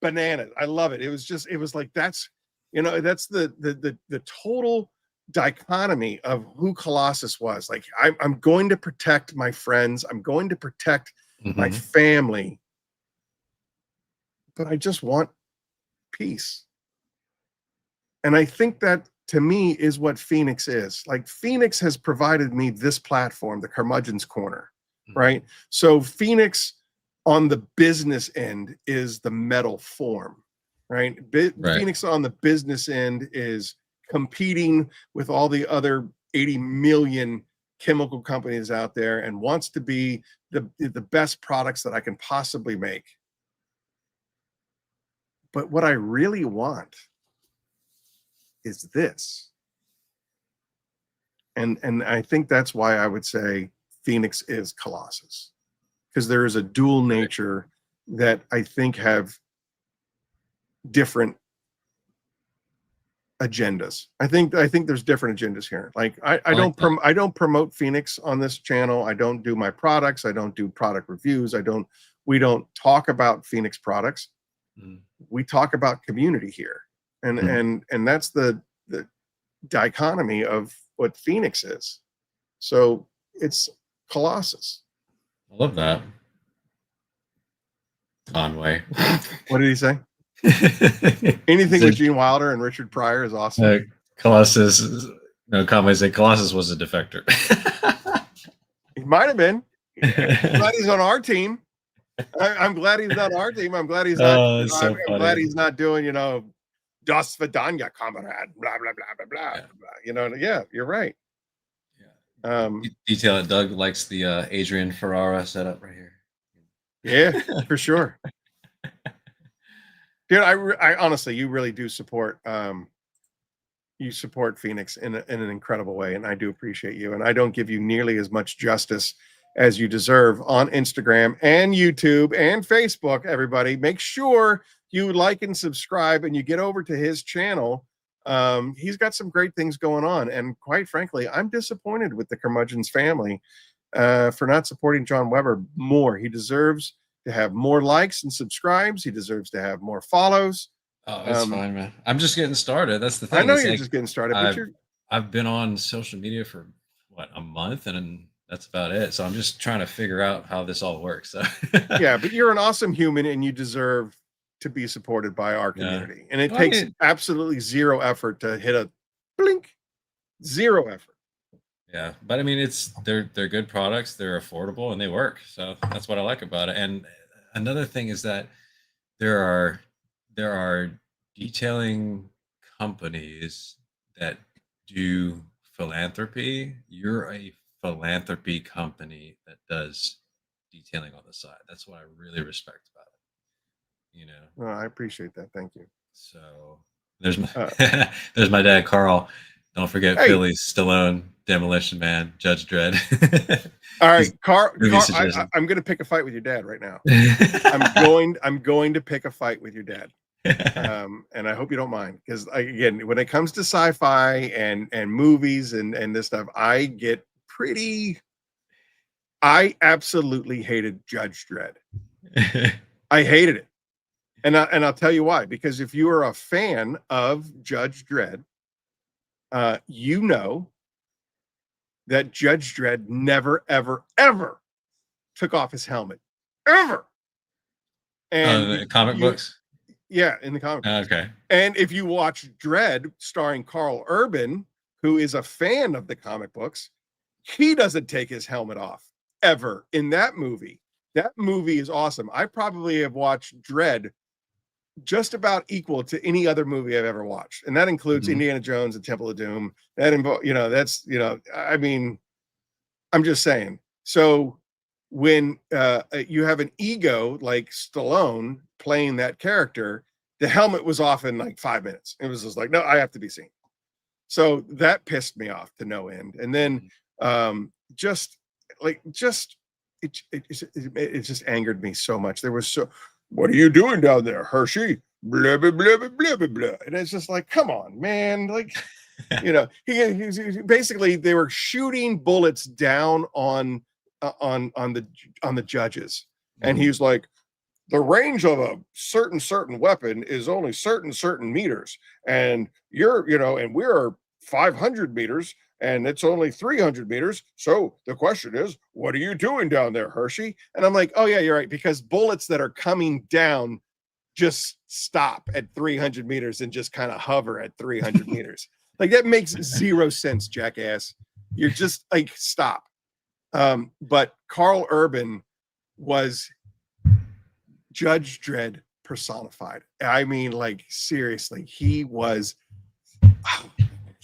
bananas. I love it. It was like, that's the total dichotomy of who Colossus was. Like, I'm going to protect my friends. I'm going to protect mm-hmm. my family, but I just want peace. And I think that to me is what Phoenix is. Like, Phoenix has provided me this platform, the Curmudgeon's Corner, mm-hmm. right? So Phoenix on the business end is the metal form, right? Phoenix on the business end is competing with all the other 80 million chemical companies out there and wants to be the best products that I can possibly make. But what I really want is this. And I think that's why I would say Phoenix is Colossus. Because there is a dual nature that I think have different agendas. I think there's different agendas here. Like I don't promote Phoenix on this channel. I don't do my products. I don't do product reviews. We don't talk about Phoenix products. Mm. We talk about community here. And that's the dichotomy of what Phoenix is. So it's Colossus. I love that. Conway. What did he say? Anything with Gene Wilder and Richard Pryor is awesome. Colossus. No, Conway said Colossus was a defector. He might have been. But he's on our team. I'm glad he's not our team. I'm glad he's not. Oh, it's so I'm glad funny. he's not doing, Das Vidanya, comrade, blah blah blah blah blah. Yeah. Yeah, you're right. Yeah. Detail it. Doug likes the Adrian Ferrara setup right here. Yeah, for sure. Dude, I honestly, you really do support. You support Phoenix in an incredible way, and I do appreciate you. And I don't give you nearly as much justice as you deserve on Instagram and YouTube and Facebook. Everybody, make sure you like and subscribe, and you get over to his channel. He's got some great things going on, and quite frankly, I'm disappointed with the Curmudgeon's family for not supporting John Weber more. He deserves to have more likes and subscribes. He deserves to have more follows. Oh, it's fine, man. I'm just getting started. That's the thing. I know It's you're like, just getting started, but I've been on social media for what, a month, and that's about it. So I'm just trying to figure out how this all works. So. Yeah, but you're an awesome human, and you deserve to be supported by our community. And it takes absolutely zero effort to hit a blink. Zero effort. Yeah, but I mean, they're good products. They're affordable and they work. So that's what I like about it. And another thing is that there are detailing companies that do philanthropy. You're a philanthropy company that does detailing on the side. That's what I really respect about it. Well, I appreciate that. Thank you. So there's my there's my dad, Carl. Don't forget Philly, Stallone, Demolition Man, Judge Dredd. All right, Carl, I'm going to pick a fight with your dad right now. I'm going to pick a fight with your dad. And I hope you don't mind, because again, when it comes to sci-fi and movies and this stuff, I absolutely hated Judge Dredd. I hated it. And I'll tell you why. Because if you are a fan of Judge Dredd, you know that Judge Dredd never, ever, ever took off his helmet. Ever. And the comic books? Yeah, in the comic books. Okay. And if you watch Dredd, starring Carl Urban, who is a fan of the comic books, he doesn't take his helmet off ever in that movie. That movie is awesome. I probably have watched Dredd just about equal to any other movie I've ever watched. And that includes Indiana Jones and Temple of Doom. That I mean, I'm just saying. So when you have an ego like Stallone playing that character, the helmet was off in like 5 minutes. It was just like, no, I have to be seen. So that pissed me off to no end. And then it just angered me so much. There was what are you doing down there, Hershey? Blah, blah, blah, blah, blah, blah, blah. And it's just like, come on, man. Like, he basically, they were shooting bullets down on the judges. And he's like, the range of a certain weapon is only certain meters. And and we're 500 meters. And it's only 300 meters. So the question is, what are you doing down there, Hershey? And I'm like, oh, yeah, you're right. Because bullets that are coming down just stop at 300 meters and just kind of hover at 300 meters. Like, that makes zero sense, jackass. You're just like, stop. But Carl Urban was Judge Dredd personified. I mean, like, seriously, he was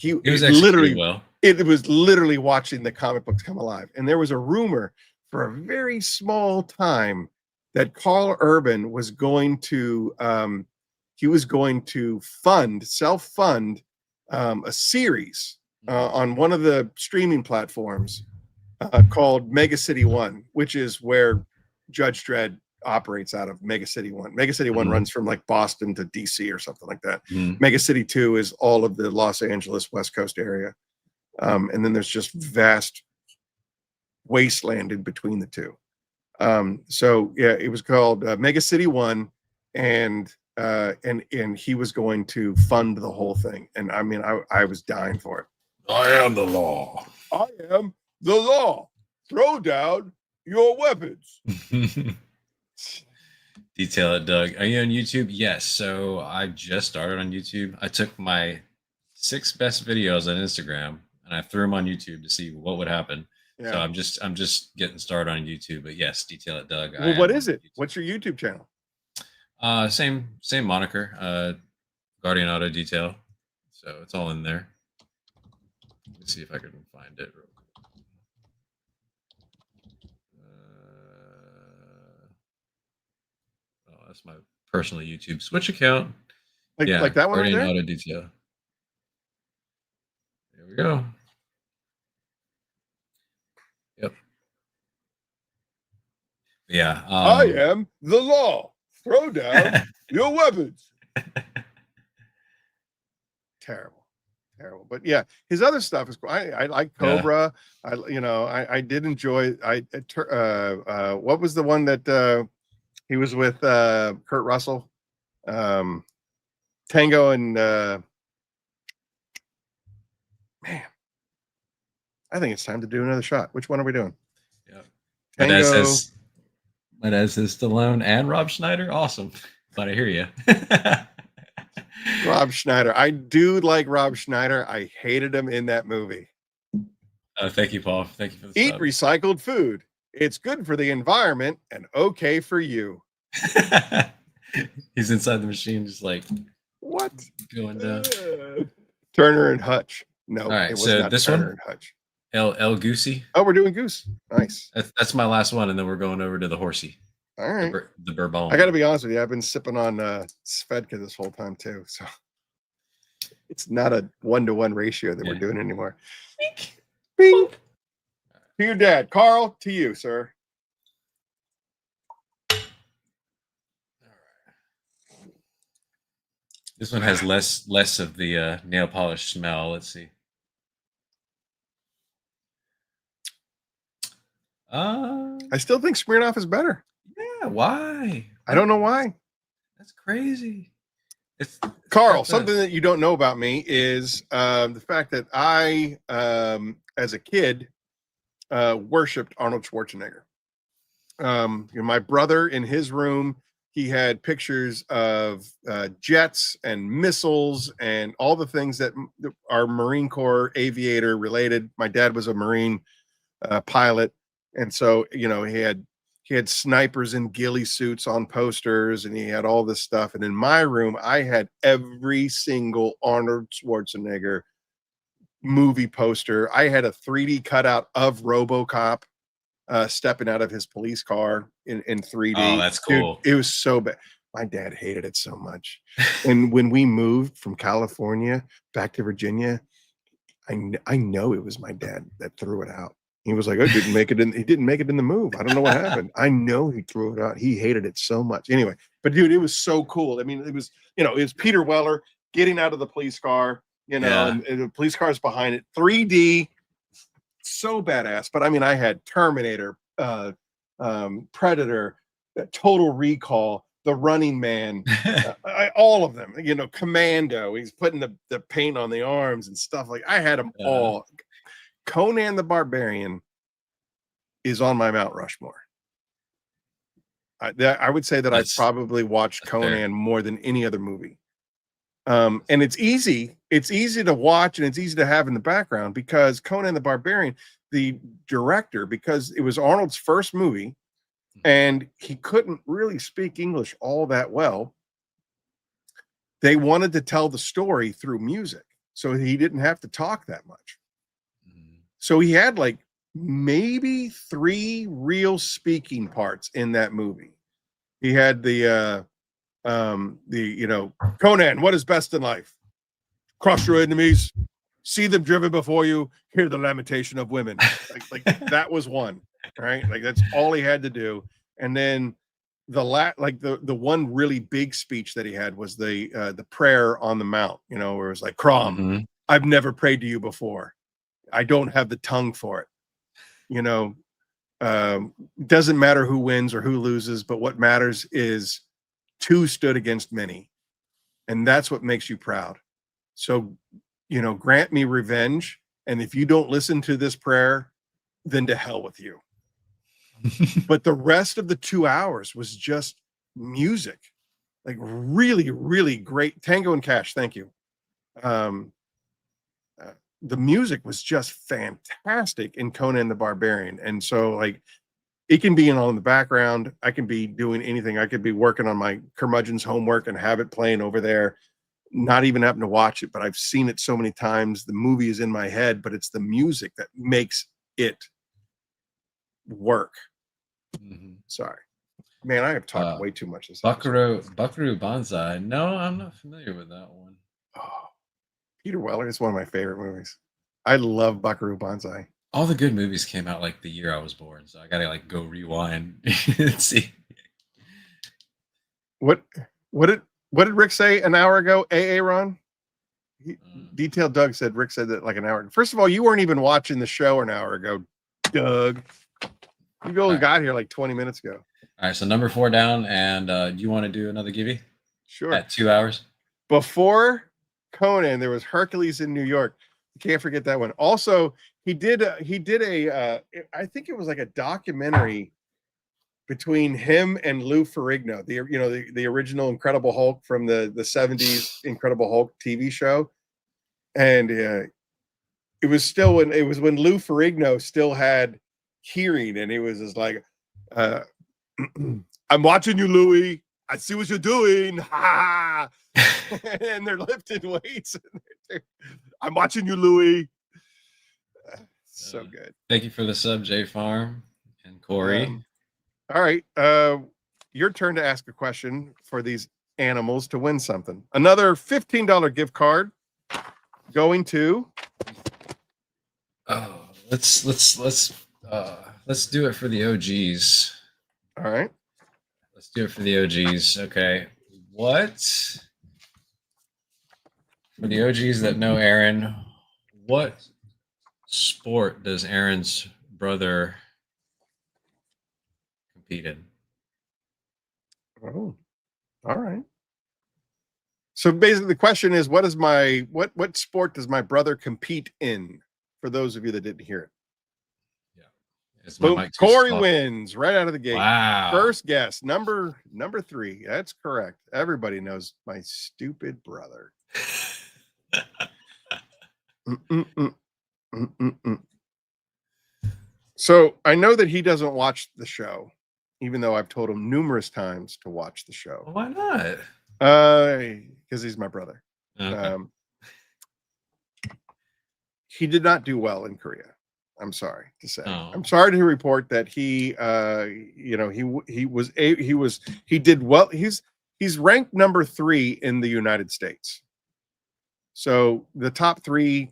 literally well. It was literally watching the comic books come alive. And there was a rumor for a very small time that Carl Urban was going to self-fund a series on one of the streaming platforms called Mega City One, which is where Judge Dredd operates out of. Mega City One. Mega City One runs from like Boston to DC or something like that. Mega City Two is all of the Los Angeles West Coast area. And then there's just vast wasteland in between the two. So yeah, it was called Mega City One, and he was going to fund the whole thing. And I mean, I was dying for it. I am the law. I am the law. Throw down your weapons. Detail it, Doug. Are you on YouTube? Yes. So I just started on YouTube. I took my 6 best videos on Instagram and I threw them on YouTube to see what would happen. So Yeah. I'm just getting started on YouTube. But yes, Detail It Doug. I Well, what am is on it? What's your YouTube channel? Same moniker. Guardian Auto Detail. So it's all in there. Let me see if I can find it real quick. Oh, that's my personal YouTube Switch account. Like that one right Guardian there? Auto Detail. There we go. Yep. Yeah. I am the law. Throw down your weapons. Terrible. But yeah, his other stuff is cool. I like Cobra. I did enjoy. What was the one that he was with Kurt Russell? Tango and man, I think it's time to do another shot. Which one are we doing? Yeah. Tango. My dad says Stallone and Rob Schneider. Awesome. Glad I hear you. Rob Schneider. I do like Rob Schneider. I hated him in that movie. Thank you, Paul. Thank you for the Eat sub. recycled food. It's good for the environment and okay for you. He's inside the machine, just like What? going down. Turner and Hutch. No, All right, it was so not this Turner one? and Hutch. El Goosey. Oh, we're doing Goose. Nice. That's my last one, and then we're going over to the horsey. All right. The Bourbon. I got to be honest with you. I've been sipping on Svedka this whole time too, so it's not a 1-to-1 ratio that we're doing anymore. Bing. To your dad, Carl. To you, sir. This one has less of the nail polish smell. Let's see. I still think Smirnoff is better. Yeah, why? I don't know why. That's crazy. It's Carl, something that you don't know about me is the fact that I, as a kid, worshipped Arnold Schwarzenegger. My brother, in his room, he had pictures of jets and missiles and all the things that are Marine Corps aviator related. My dad was a Marine pilot, and so he had snipers in ghillie suits on posters, and he had all this stuff. And in my room, I had every single Arnold Schwarzenegger movie poster. I had a 3D cutout of RoboCop stepping out of his police car in 3D. Oh, that's cool. Dude, it was so bad. My dad hated it so much. And when we moved from California back to Virginia, I know it was my dad that threw it out. He was like, "Oh, he didn't make it in the move. I don't know what happened." I know he threw it out. He hated it so much. Anyway, but dude, it was so cool. I mean, it was Peter Weller getting out of the police car, and the police car's behind it. 3D, so badass. But I mean, I had Terminator, Predator, Total Recall, The Running Man, all of them. Commando. He's putting the paint on the arms and stuff. Like, I had them all. Conan the Barbarian is on my Mount Rushmore. I would say that I've probably watched Conan more than any other movie. And it's easy to watch and it's easy to have in the background because Conan the Barbarian, the director, because it was Arnold's first movie and he couldn't really speak English all that well. They wanted to tell the story through music, so he didn't have to talk that much. So he had like maybe 3 real speaking parts in that movie. He had the Conan, what is best in life? Crush your enemies, see them driven before you, hear the lamentation of women. Like that was one, right? Like that's all he had to do. And then the one really big speech that he had was the prayer on the mount, where it was like, Crom, I've never prayed to you before. I don't have the tongue for it. Doesn't matter who wins or who loses, but what matters is 2 stood against many. And that's what makes you proud. So, grant me revenge. And if you don't listen to this prayer, then to hell with you. But the rest of the 2 hours was just music, like really, really great. Tango and Cash. Thank you. the music was just fantastic in Conan the Barbarian. And so like it can be on the background. I can be doing anything. I could be working on my Curmudgeon's homework and have it playing over there, not even having to watch it, but I've seen it so many times. The movie is in my head, but it's the music that makes it work. Sorry. Man, I have talked way too much this Buckaroo Banzai. No, I'm not familiar with that one. Oh, Peter Weller is one of my favorite movies. I love Buckaroo Banzai. All the good movies came out like the year I was born, so I gotta like go rewind and see. What did Rick say an hour ago? Ron? Detailed Doug said Rick said that like an hour. First of all, you weren't even watching the show an hour ago, Doug. You only got here like 20 minutes ago. All right, so number 4 down, and do you want to do another givey? Sure. At 2 hours. Before Conan, there was Hercules in New York. You can't forget that one. Also, he did a I think it was like a documentary between him and Lou Ferrigno, the original Incredible Hulk from the 70s Incredible Hulk TV show. And it was when Lou Ferrigno still had hearing, and it was just like I'm watching you, Louie. I see what you're doing. Ha! And they're lifting weights. I'm watching you, Louie. So good. Thank you for the sub, J Farm and Corey. All right. Your turn to ask a question for these animals to win something. Another $15 gift card going to. Oh, let's do it for the OGs. All right. Let's do it for the OGs. Okay. What? For the OGs that know Aaron, what sport does Aaron's brother compete in? Oh, all right. So basically the question is, what sport does my brother compete in? For those of you that didn't hear it. Boom. Corey wins right out of the gate. Wow. First guess, number 3. That's correct. Everybody knows my stupid brother. So I know that he doesn't watch the show, even though I've told him numerous times to watch the show. Well, why not? Because he's my brother. Okay. He did not do well in Korea. I'm sorry to say. Oh. I'm sorry to report that he did well. He's ranked number 3 in the United States. So the top 3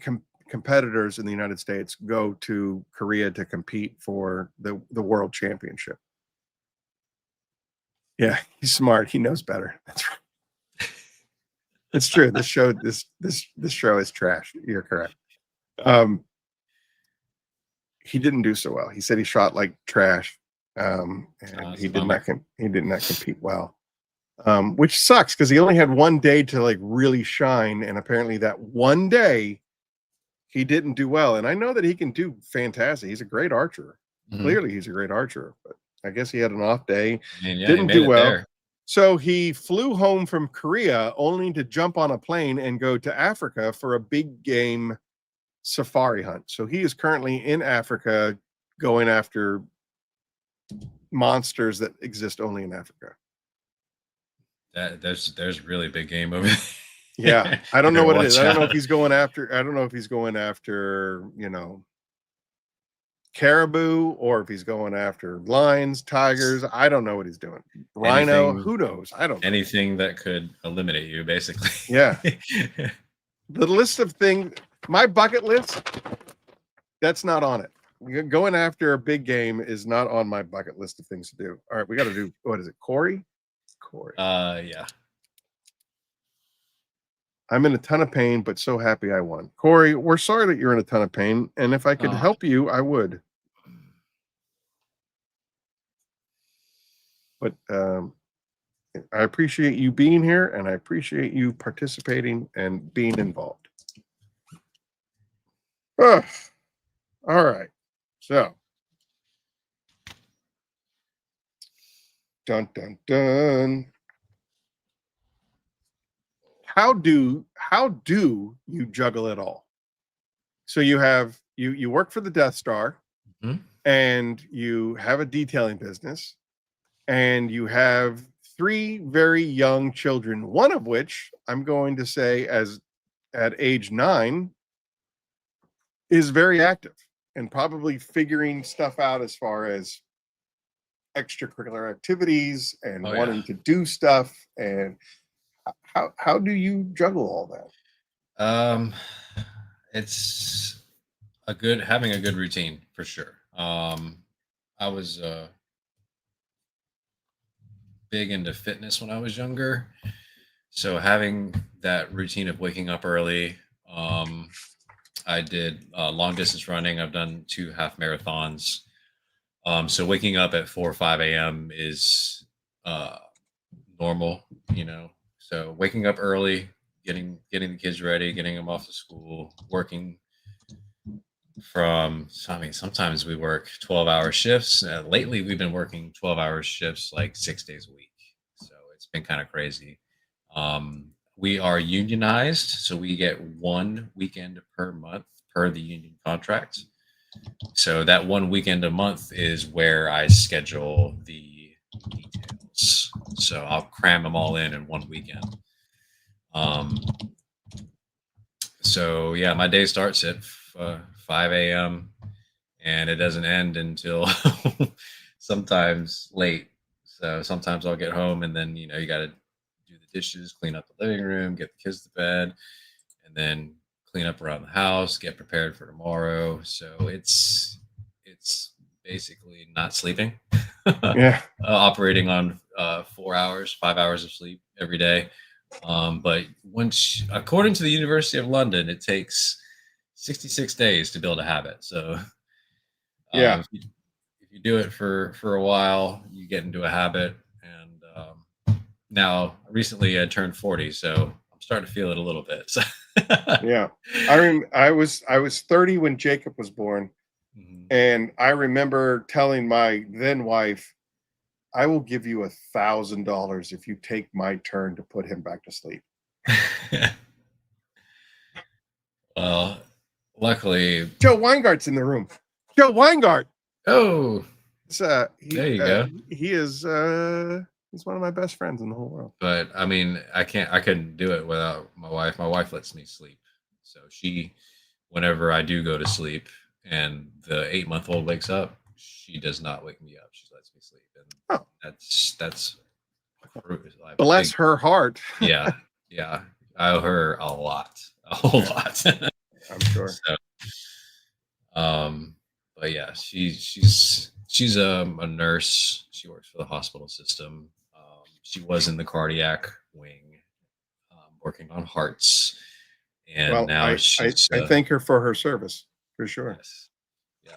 competitors in the United States go to Korea to compete for the world championship. Yeah, he's smart. He knows better. That's right. It's true. This show is trash. You're correct. He didn't do so well. He said he shot like trash, and he did not compete well, which sucks because he only had one day to like really shine, and apparently that one day he didn't do well. And I know that he can do fantastic. He's a great archer. Mm-hmm. Clearly, he's a great archer, but I guess he had an off day. Didn't do well. There. So he flew home from Korea only to jump on a plane and go to Africa for a big game safari hunt. So he is currently in Africa going after monsters that exist only in Africa. There's really big game over there. Yeah, I don't know what it is. I don't know if he's going after caribou or if he's going after lions, tigers. I don't know what he's doing. Rhino, who knows? I don't know. Anything that could eliminate you, basically. Yeah. The list of things, my bucket list, that's not on it. Going after a big game is not on my bucket list of things to do. All right, we got to do, what is it, Corey? Yeah. I'm in a ton of pain, but so happy I won. Corey, we're sorry that you're in a ton of pain, and if I could help you, I would. But I appreciate you being here, and I appreciate you participating and being involved. All right. So, dun dun dun. How do you juggle it all? So you work for the Death Star, Mhm. and you have a detailing business, and you have three very young children, one of which I'm going to say as at age 9 is very active and probably figuring stuff out as far as extracurricular activities and Oh yeah. wanting to do stuff. And how do you juggle all that? Um, it's having a good routine for sure. I was big into fitness when I was younger, so having that routine of waking up early. I did long distance running. I've done 2 half marathons. So waking up at 4 or 5 a.m. is uh, normal, you know. So waking up early, getting the kids ready, getting them off to school, working I mean, sometimes we work 12-hour shifts. Lately, we've been working 12-hour shifts like 6 days a week. So it's been kind of crazy. We are unionized, so we get 1 weekend per month per the union contract. So that 1 weekend a month is where I schedule the details. So I'll cram them all in 1 weekend. So yeah, my day starts at 5 a.m. and it doesn't end until sometimes late. So sometimes I'll get home and then, you know, you got to do the dishes, clean up the living room, get the kids to bed, and then clean up around the house, get prepared for tomorrow. So it's basically not sleeping, Yeah. operating on 4 hours, 5 hours of sleep every day. But according to the University of London, it takes 66 days to build a habit. So Yeah. if you do it for a while, you get into a habit. And now recently I turned 40, so I'm starting to feel it a little bit. So Yeah. I was 30 when Jacob was born, Mhm. and I remember telling my then wife, I will give you $1,000 if you take my turn to put him back to sleep. Well, luckily, Joe Weingart's in the room. Joe Weingart. oh, It's, there you go. he is he's one of my best friends in the whole world. But I mean, I couldn't do it without my wife. My wife lets me sleep. So whenever I do go to sleep and the 8-month-old wakes up, she does not wake me up. She lets me sleep. And Oh. that's like Bless her heart. Yeah. Yeah. I owe her a whole lot. I'm sure. So, but yeah, she's a nurse. She works for the hospital system. She was in the cardiac wing, working on hearts, and Well, now she's I thank her for her service for sure. yes, yeah.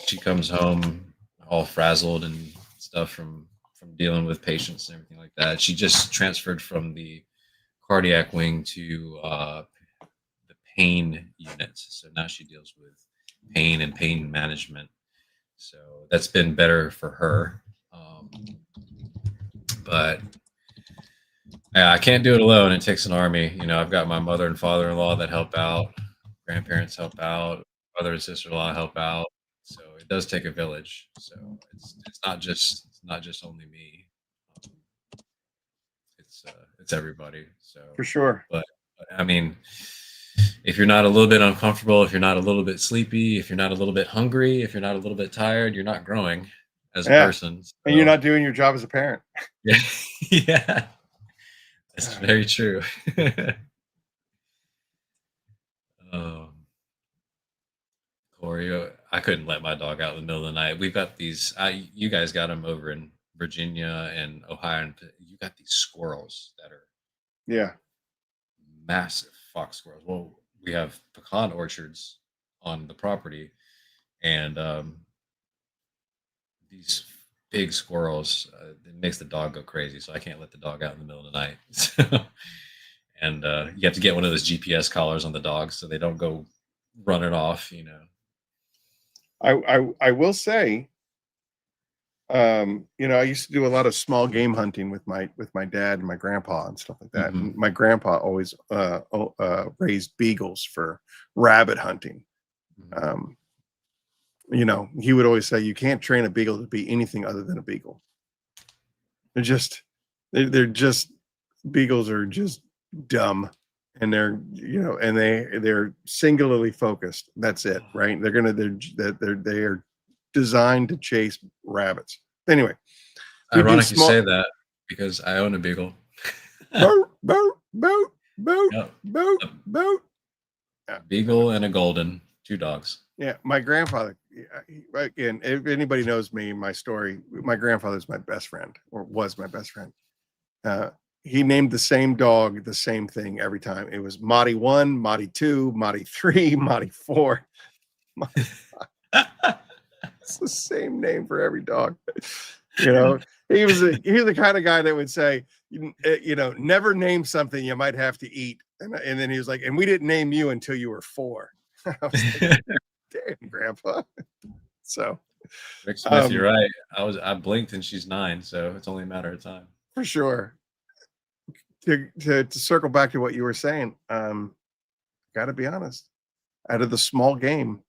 She comes home all frazzled and stuff from dealing with patients and everything like that. She just transferred from the cardiac wing to the pain unit, so now she deals with pain and pain management. So that's been better for her. But yeah, I can't do it alone. It takes an army. You know, I've got my mother and father-in-law that help out, grandparents help out, brother and sister-in-law help out. So it does take a village. So it's not just only me. It's everybody. So For sure. but I mean, if you're not a little bit uncomfortable, if you're not a little bit sleepy, if you're not a little bit hungry, if you're not a little bit tired, you're not growing as a Yeah. person. So, And you're not doing your job as a parent. yeah, yeah, that's very true. um, Corey, I couldn't let my dog out in the middle of the night. We've got these. You guys got them over in Virginia and Ohio, and you got these squirrels that are Yeah. massive fox squirrels. Well, we have pecan orchards on the property, and these big squirrels, it makes the dog go crazy. So I can't let the dog out in the middle of the night. And you have to get one of those GPS collars on the dogs so they don't go running off. You know. I will say, you know, I used to do a lot of small game hunting with my dad and my grandpa and stuff like that. Mhm. And my grandpa always raised beagles for rabbit hunting. Um, he would always say, you can't train a beagle to be anything other than a beagle. They're just beagles are just dumb, and they're singularly focused. That's it, right? They are designed to chase rabbits. Anyway, we do Ironic you small. say that because I own a beagle. Boat, boat, boat, boat, Yep. boat, boat. Beagle and a golden, 2 dogs. Yeah, my grandfather, again, if anybody knows me, my story, my grandfather's my best friend, or was my best friend. He named the same dog the same thing every time. It was Marty 1, Marty 2, Marty 3, Marty 4. It's the same name for every dog. He was the kind of guy that would say, never name something you might have to eat. And then he was like, and we didn't name you until you were 4. I was like, damn, Grandpa. So Rick Smith, you're right. I blinked and she's 9, so it's only a matter of time. For sure. To circle back to what you were saying, got to be honest. Out of the small game,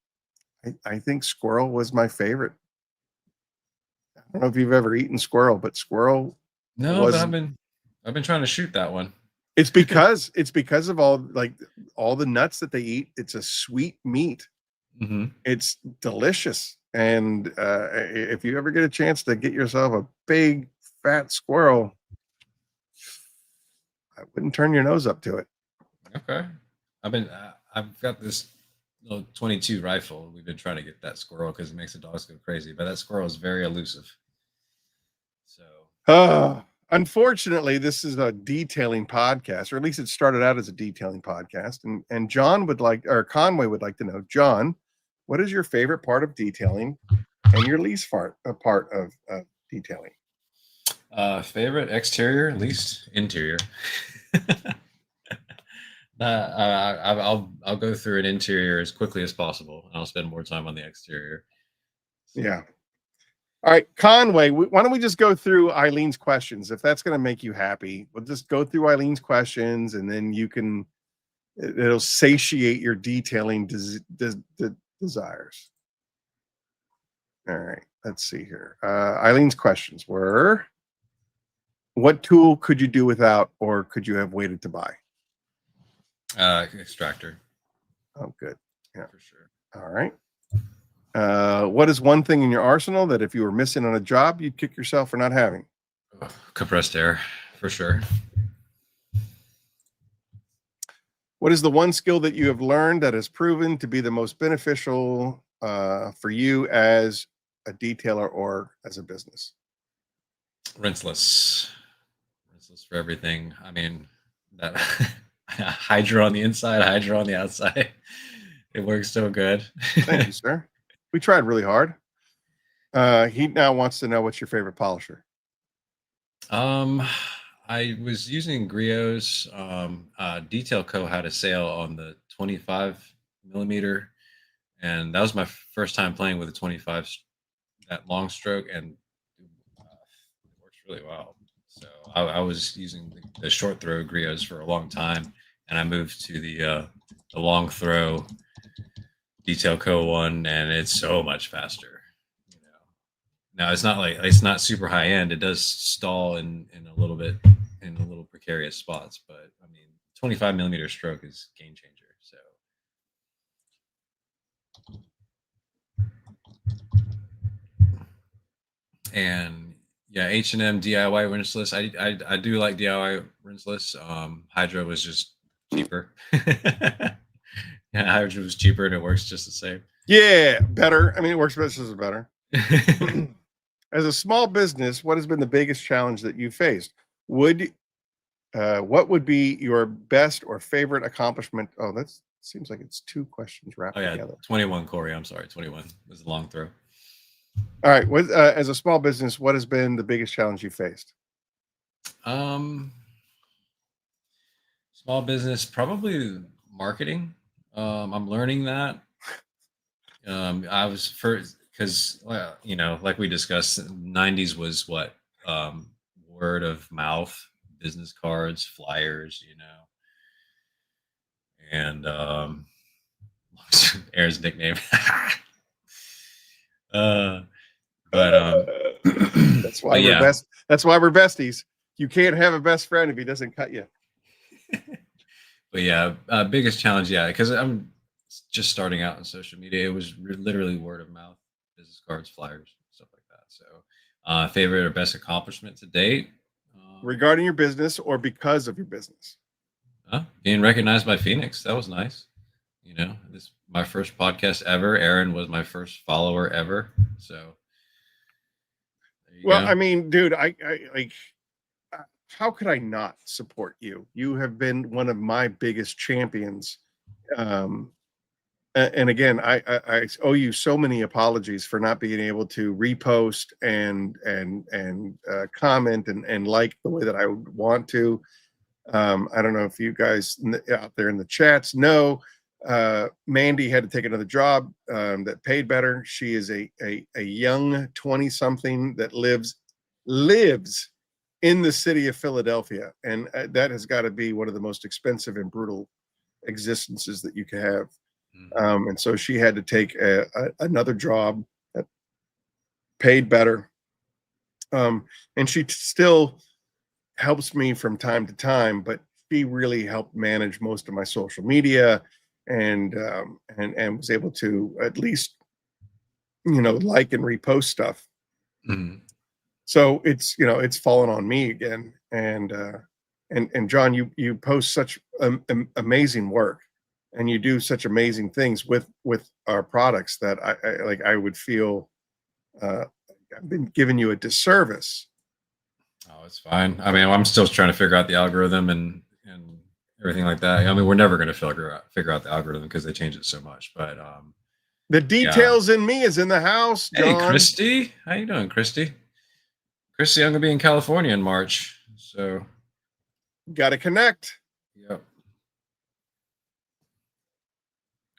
I think squirrel was my favorite. I don't know if you've ever eaten squirrel, but squirrel. No, but I've been trying to shoot that one. It's because of all the nuts that they eat. It's a sweet meat. Mm-hmm. It's delicious, and if you ever get a chance to get yourself a big fat squirrel, I wouldn't turn your nose up to it. Okay, I've got this little 22 rifle. We've been trying to get that squirrel because it makes the dogs go crazy, but that squirrel is very elusive. So, unfortunately, this is a detailing podcast, or at least it started out as a detailing podcast. And Conway would like to know, John, what is your favorite part of detailing and your least part of detailing? Favorite exterior, least interior. I'll go through an interior as quickly as possible. I'll spend more time on the exterior. Yeah. All right, Conway, why don't we just go through Eileen's questions? If that's going to make you happy, we'll just go through Eileen's questions, and then it'll satiate your detailing desires. All right, let's see here. Eileen's questions were, what tool could you do without, or could you have waited to buy? Extractor. Oh, good. Yeah, for sure. All right. What is one thing in your arsenal that if you were missing on a job, you'd kick yourself for not having? Compressed air, for sure. What is the one skill that you have learned that has proven to be the most beneficial for you as a detailer or as a business? Rinseless for everything. I mean, that Hydra on the inside, Hydra on the outside. It works so good. Thank you, sir. We tried really hard. He now wants to know, what's your favorite polisher? I was using Griot's. Detail Co. had a sale on the 25 millimeter, and that was my first time playing with a 25, that long stroke, and it works really well. So I was using the short throw Griot's for a long time, and I moved to the long throw Detail Co. one, and it's so much faster. Now it's not super high end. It does stall in a little precarious spots, but I mean, 25 millimeter stroke is game changer. So, and yeah, H&M DIY rinseless. I do like DIY rinseless. Hydra was just cheaper. Yeah, Hydra was cheaper and it works just the same. Yeah, better. I mean, it works better. As a small business, what has been the biggest challenge that you faced? What would be your best or favorite accomplishment? Oh, that seems like it's 2 questions wrapped together. 21, Corey. I'm sorry, 21 was a long throw. All right. As a small business, what has been the biggest challenge you faced? Small business, probably marketing. I'm learning that. I was first because, like we discussed, 90s was what, word of mouth, business cards, flyers, and Aaron's nickname. But That's why but we're yeah, best. That's why we're besties. You can't have a best friend if he doesn't cut you. but yeah, biggest challenge, yeah, because I'm just starting out on social media. It was literally word of mouth, business cards, flyers, stuff like that. So, favorite or best accomplishment to date? Regarding your business or because of your business? Being recognized by Phoenix, that was nice. You know, this is my first podcast ever. Aaron was my first follower ever. So, there you Well, go. I mean, dude, I like. How could I not support you? You have been one of my biggest champions. And again, I owe you so many apologies for not being able to repost and comment and like the way that I would want to. I don't know if you guys out there in the chats know. Mandy had to take another job that paid better. She is a young 20-something that lives in the city of Philadelphia, and that has got to be one of the most expensive and brutal existences that you can have. And so she had to take another job that paid better. And she still helps me from time to time, but she really helped manage most of my social media and was able to at least, like and repost stuff. Mhm. So it's fallen on me again. And John, you post such amazing work, and you do such amazing things with our products that I would feel I've been giving you a disservice. Oh, it's fine. I mean, I'm still trying to figure out the algorithm and everything like that. I mean, we're never going to figure out the algorithm because they change it so much. But The details in me is in the house, hey, John. Christy, how you doing, Christy? Christy, I'm gonna be in California in March, so Got to connect. yep.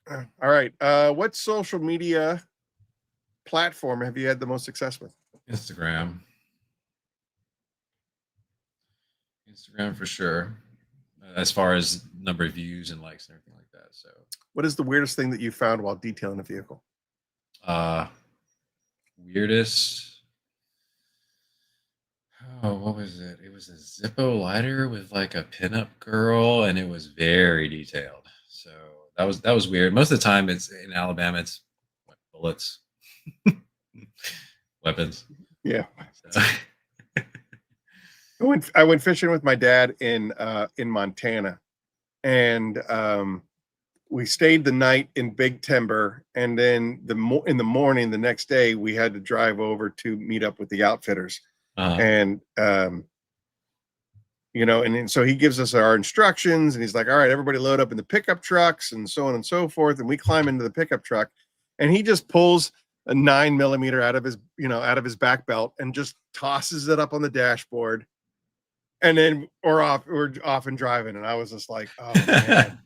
All right. What social media platform have you had the most success with? Instagram for sure. As far as number of views and likes and everything like that. So, What is the weirdest thing that you found while detailing a vehicle? Weirdest. Oh, what was it? It was a Zippo lighter with like a pinup girl, and it was very detailed. So that was weird. Most of the time, it's in Alabama. It's bullets, weapons. Yeah. So. I went fishing with my dad in Montana, and we stayed the night in Big Timber, and then in the morning the next day we had to drive over to meet up with the outfitters. And and so he gives us our instructions, and he's like, all right, everybody load up in the pickup trucks and so on and so forth. And we climb into the pickup truck, and he just pulls a 9mm out of his back belt and just tosses it up on the dashboard. And then we're off and driving. And I was just like, oh man.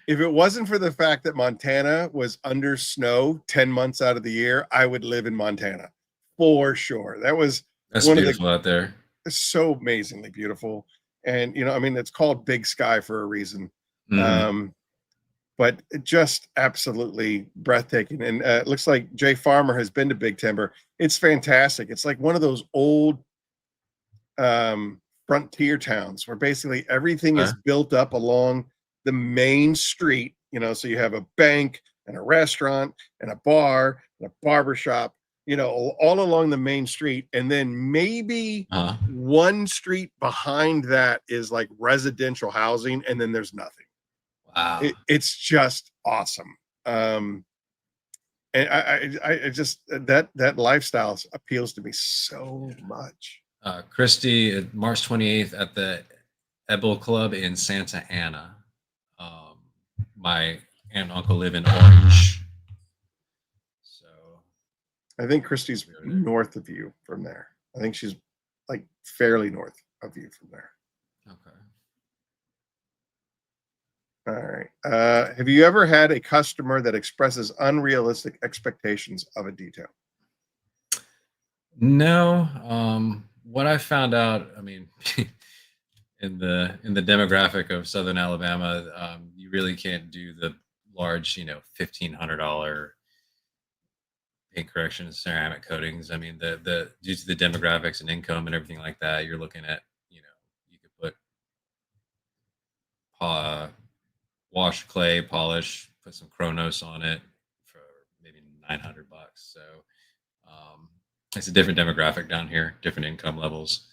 If it wasn't for the fact that Montana was under snow 10 months out of the year, I would live in Montana for sure. That's beautiful out there. It's so amazingly beautiful. And, it's called Big Sky for a reason. But just absolutely breathtaking. And it looks like Jay Farmer has been to Big Timber. It's fantastic. It's like one of those old frontier towns where basically everything is built up along the main street, so you have a bank and a restaurant and a bar and a barber shop, all along the main street. And then maybe one street behind that is like residential housing, and then there's nothing. Wow. It's just awesome. And I just that lifestyle appeals to me so much. Christy, March 28th at the Ebel Club in Santa Ana. My aunt and uncle live in Orange. So I think Christy's north of you from there. I think she's like fairly north of you from there. Okay. All right. Have you ever had a customer that expresses unrealistic expectations of a detail? No. What I found out, I mean, in the demographic of Southern Alabama, you really can't do the large, $1,500 paint correction and ceramic coatings. I mean, the due to the demographics and income and everything like that, you're looking at, you could put wash clay, polish, put some Chronos on it for maybe $900. So it's a different demographic down here, different income levels.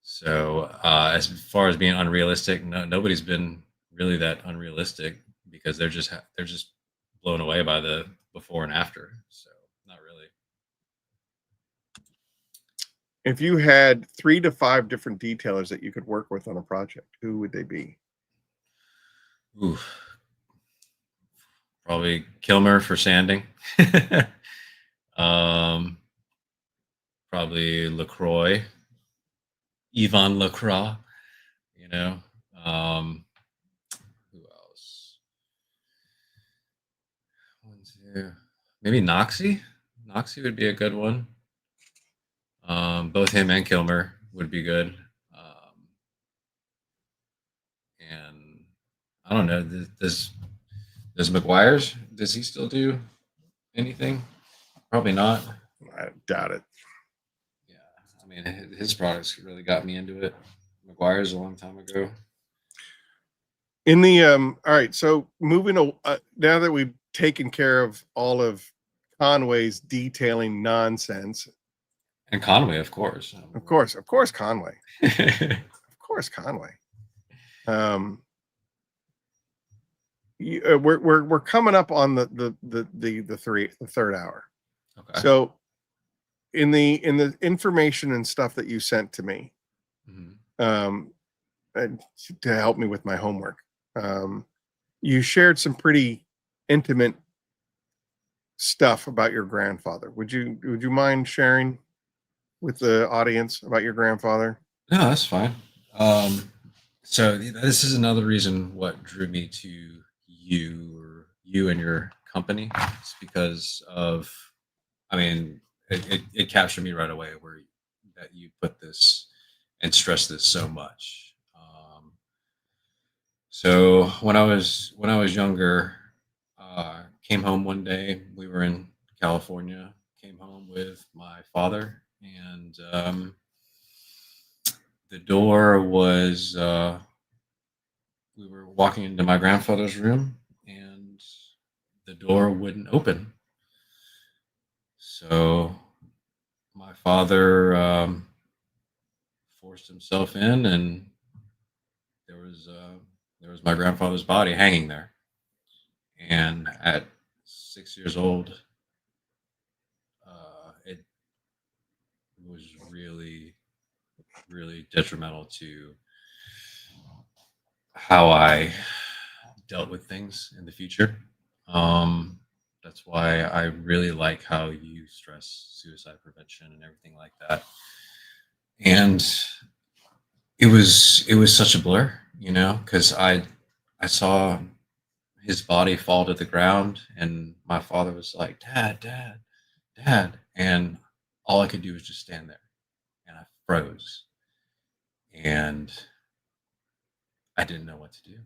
So as far as being unrealistic, nobody's been really that unrealistic, because they're just blown away by the before and after. So not really. If you had 3 to 5 different detailers that you could work with on a project, who would they be? Ooh, probably Kilmer for sanding. Probably LaCroix, Yvonne LaCroix. Who else? One, two, maybe Noxie. Noxie would be a good one. Both him and Kilmer would be good. And I don't know. Does McGuire's? Does he still do anything? Probably not. I doubt it. Yeah, I mean, his products really got me into it. McGuire's a long time ago. In the all right, so moving now that we've taken care of all of Conway's detailing nonsense, And Conway, of course. of course Conway, of course Conway. We're coming up on the third hour. Okay. So in the information and stuff that you sent to me, and to help me with my homework, you shared some pretty intimate stuff about your grandfather. Would you mind sharing with the audience about your grandfather? No, that's fine. So this is another reason what drew me to you and your company. It's because of, I mean, it captured me right away that you put this and stress this so much. So when I was younger, came home one day. We were in California. Came home with my father, and the door was. We were walking into my grandfather's room, and the door wouldn't open. So my father forced himself in, and there was my grandfather's body hanging there. And at 6 years old, it was really, really detrimental to how I dealt with things in the future. That's why I really like how you stress suicide prevention and everything like that. And it was such a blur, because I saw his body fall to the ground, and my father was like, "Dad, Dad, Dad," and all I could do was just stand there, and I froze, and I didn't know what to do,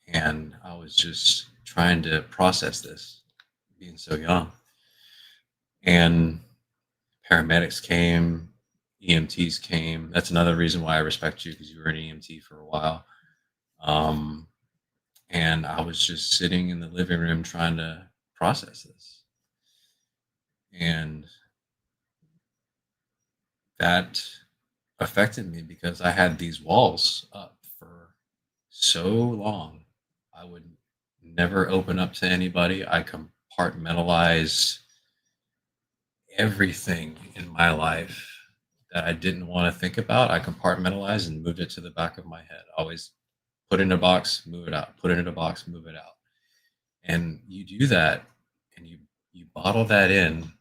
and I was just trying to process this, being so young, and paramedics came, EMTs came. That's another reason why I respect you, because you were an EMT for a while. And I was just sitting in the living room trying to process this. And that affected me because I had these walls up for so long. I would never open up to anybody. I compartmentalized everything in my life that I didn't want to think about. I compartmentalized and moved it to the back of my head. Always put it in a box, move it out, put it in a box, move it out. And you do that, and you bottle that in,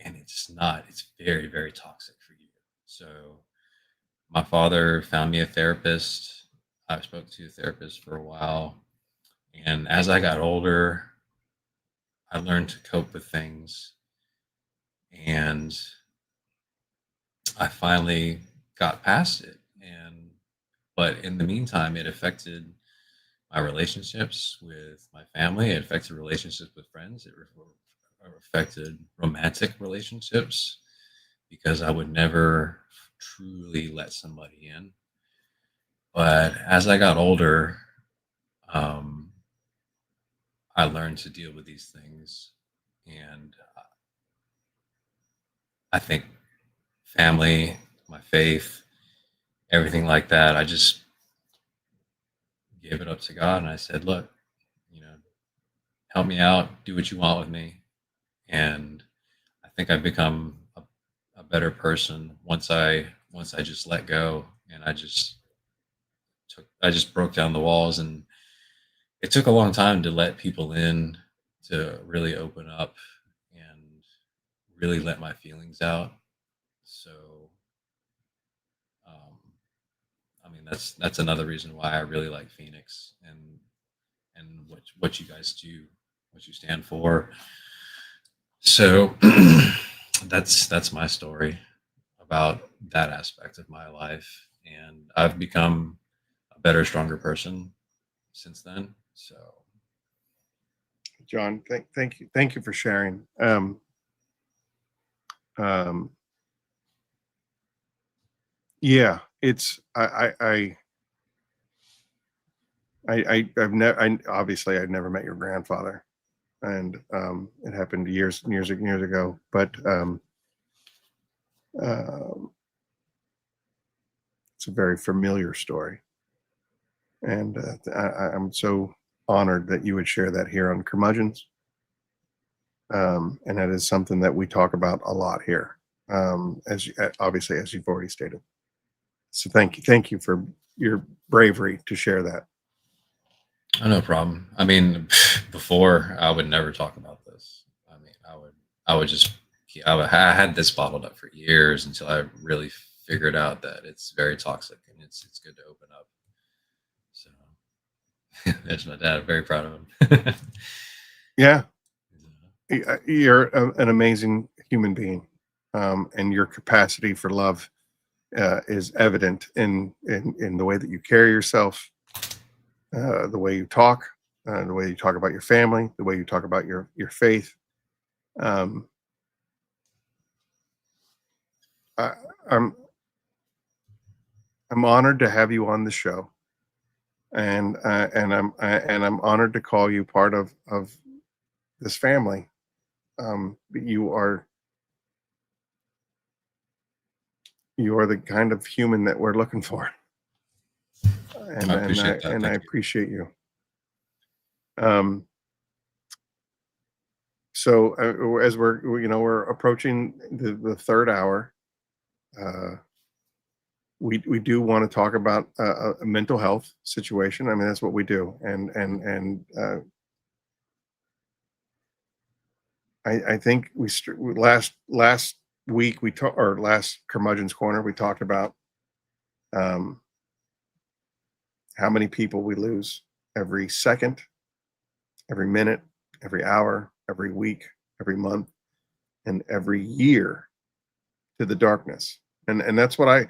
and it's very, very toxic for you. So my father found me a therapist. I spoke to a therapist for a while. And as I got older, I learned to cope with things. And I finally got past it. But in the meantime, it affected my relationships with my family. It affected relationships with friends. It affected romantic relationships because I would never truly let somebody in. But as I got older, um, I learned to deal with these things. And I think family, my faith, everything like that, I just gave it up to God. And I said, look, you know, help me out, do what you want with me. And I think I've become a better person once I just let go, and I just broke down the walls. And it took a long time to let people in, to really open up and really let my feelings out. So um, I mean, that's another reason why I really like Phoenix, and what you guys do, what you stand for. So that's my story about that aspect of my life, and I've become a better, stronger person since then. So John, thank you for sharing. Um, yeah, it's I've never I obviously I've never met your grandfather, and it happened years ago. But um, it's a very familiar story, and I'm so honored that you would share that here on Curmudgeons. And that is something that we talk about a lot here, obviously, as you've already stated. So thank you for your bravery to share that. oh, no problem. I mean, before I would never talk about this. I mean, I would just I had this bottled up for years until I really figured out that it's very toxic, and it's good to open up. So there's my dad. Very proud of him. Yeah, you're an amazing human being, and your capacity for love is evident in the way that you carry yourself, the way the way you talk about your family, the way you talk about your faith. Um, I, I'm I'm honored to have you on the show, and I'm honored to call you part of this family. You are the kind of human that we're looking for, I appreciate that. and I Thank you. appreciate you. Um, so as we're approaching the third hour, uh, we do want to talk about a mental health situation. I mean, that's what we do, and I think last week we talked, or last Curmudgeon's Corner, we talked about um, how many people we lose every second, every minute, every hour, every week, every month, and every year to the darkness. And that's what I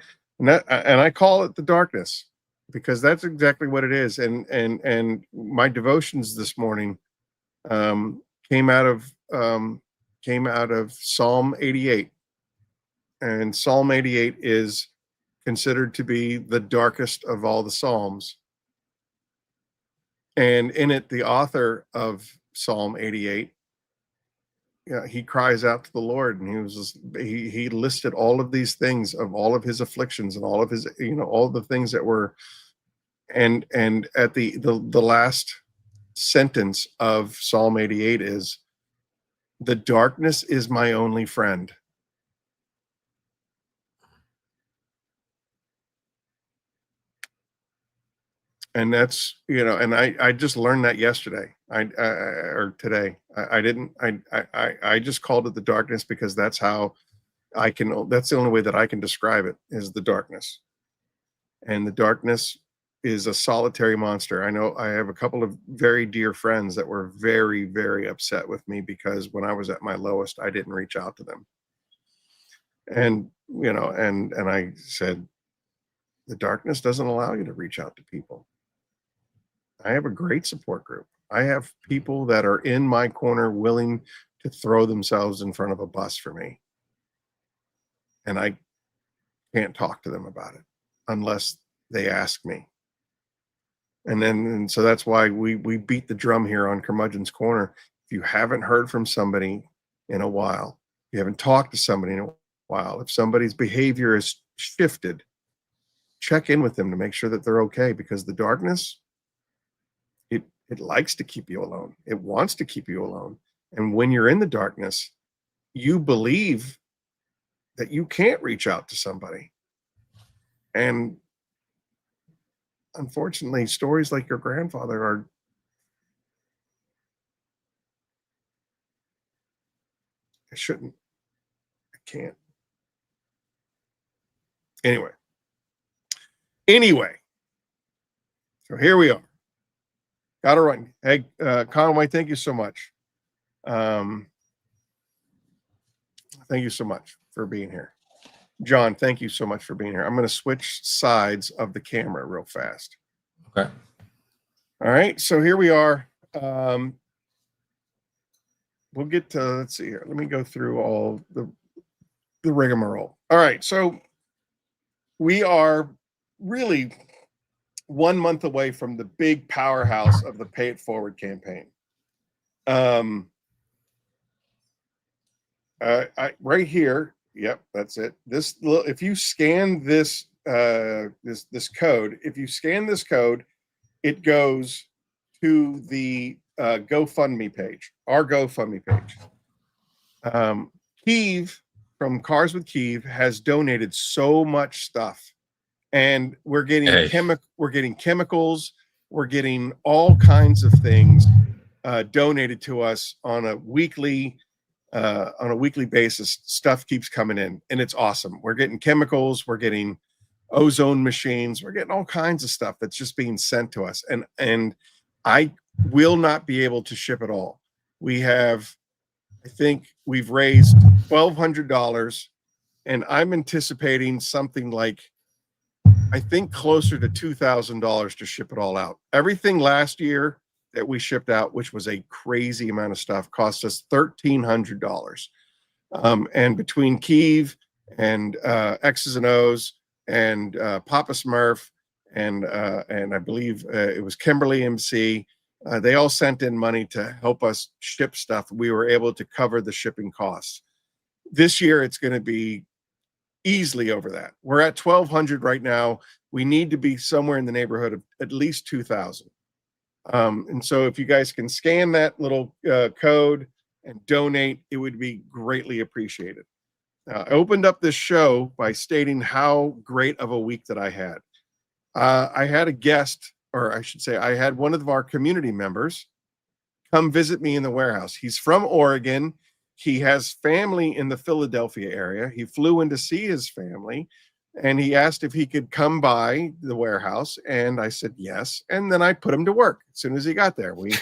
call it the darkness, because that's exactly what it is. And my devotions this morning um, came out of um, Psalm 88, and Psalm 88 is considered to be the darkest of all the psalms. And in it, the author of Psalm 88, yeah, he cries out to the Lord, and he listed all of these things, of all of his afflictions and all of his, all the things that were, and at the last sentence of Psalm 88 is, the darkness is my only friend. And that's, and I just learned that yesterday, or today. I didn't, I just called it the darkness because that's the only way that I can describe it, is the darkness. And the darkness is a solitary monster. I know I have a couple of very dear friends that were very, very upset with me because when I was at my lowest, I didn't reach out to them. And, and I said, the darkness doesn't allow you to reach out to people. I have a great support group. I have people that are in my corner willing to throw themselves in front of a bus for me. And I can't talk to them about it unless they ask me. And so that's why we beat the drum here on Curmudgeon's Corner. If you haven't heard from somebody in a while, you haven't talked to somebody in a while, if somebody's behavior has shifted, check in with them to make sure that they're okay, because the darkness, it likes to keep you alone. It wants to keep you alone. And when you're in the darkness, you believe that you can't reach out to somebody. And unfortunately, stories like your grandfather are, I shouldn't, I can't. Anyway, so here we are. Got to run. Hey, Conway, thank you so much. Thank you so much for being here. John, thank you so much for being here. I'm going to switch sides of the camera real fast. Okay. All right, so here we are. We'll get to, let's see here. Let me go through all the rigmarole. All right, so we are really 1 month away from the big powerhouse of the Pay It Forward campaign. Right here, yep, that's it. This, if you scan this this code, if you scan this code, it goes to the GoFundMe page, our GoFundMe page. Kiev from Cars with Kiev has donated so much stuff, and we're getting chemicals, we're getting all kinds of things donated to us on a weekly basis. Stuff keeps coming in, and it's awesome. We're getting chemicals, we're getting ozone machines, we're getting all kinds of stuff that's just being sent to us, and I will not be able to ship it all. We have, I think we've raised $1,200, and I'm anticipating something like, I think closer to $2,000 to ship it all out. Everything last year that we shipped out, which was a crazy amount of stuff, cost us $1,300. And between Kiev and X's and O's and Papa Smurf and I believe it was Kimberly MC, they all sent in money to help us ship stuff. We were able to cover the shipping costs. This year, it's going to be easily over that. We're at 1,200 right now. We need to be somewhere in the neighborhood of at least 2,000. And so if you guys can scan that little code and donate, it would be greatly appreciated. I opened up this show by stating how great of a week that I had. I had a guest, or I should say, I had one of our community members come visit me in the warehouse. He's from Oregon. He has family in the Philadelphia area. He flew in to see his family, and he asked if he could come by the warehouse, and I said yes. And then I put him to work as soon as he got there. We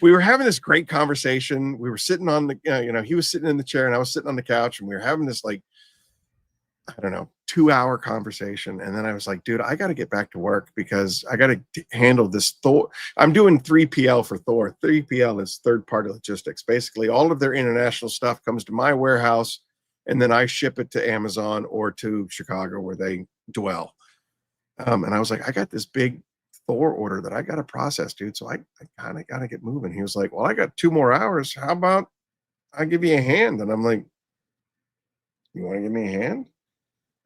were having this great conversation. We were sitting on the, he was sitting in the chair and I was sitting on the couch, and we were having this, like, I don't know, 2-hour conversation. And then I was like, dude, I got to get back to work because I got to handle this Thor. I'm doing 3PL for Thor. 3PL is third party logistics. Basically, all of their international stuff comes to my warehouse, and then I ship it to Amazon or to Chicago where they dwell. And I was like, I got this big Thor order that I got to process, dude. So I kind of got to get moving. He was like, well, I got 2 more hours. How about I give you a hand? And I'm like, you want to give me a hand?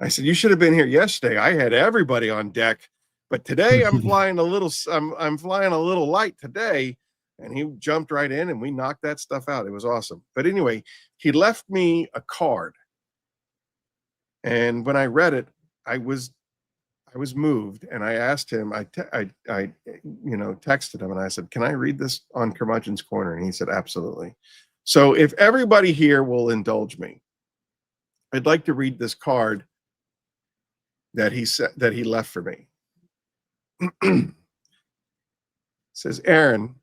I said, you should have been here yesterday. I had everybody on deck, but today I'm flying a little, I'm flying a little light today. And he jumped right in and we knocked that stuff out. It was awesome. But anyway, he left me a card. And when I read it, I was moved, and I asked him, I texted him and I said, can I read this on Curmudgeon's Corner? And he said, absolutely. So if everybody here will indulge me, I'd like to read this card that he left for me. It says, Aaron,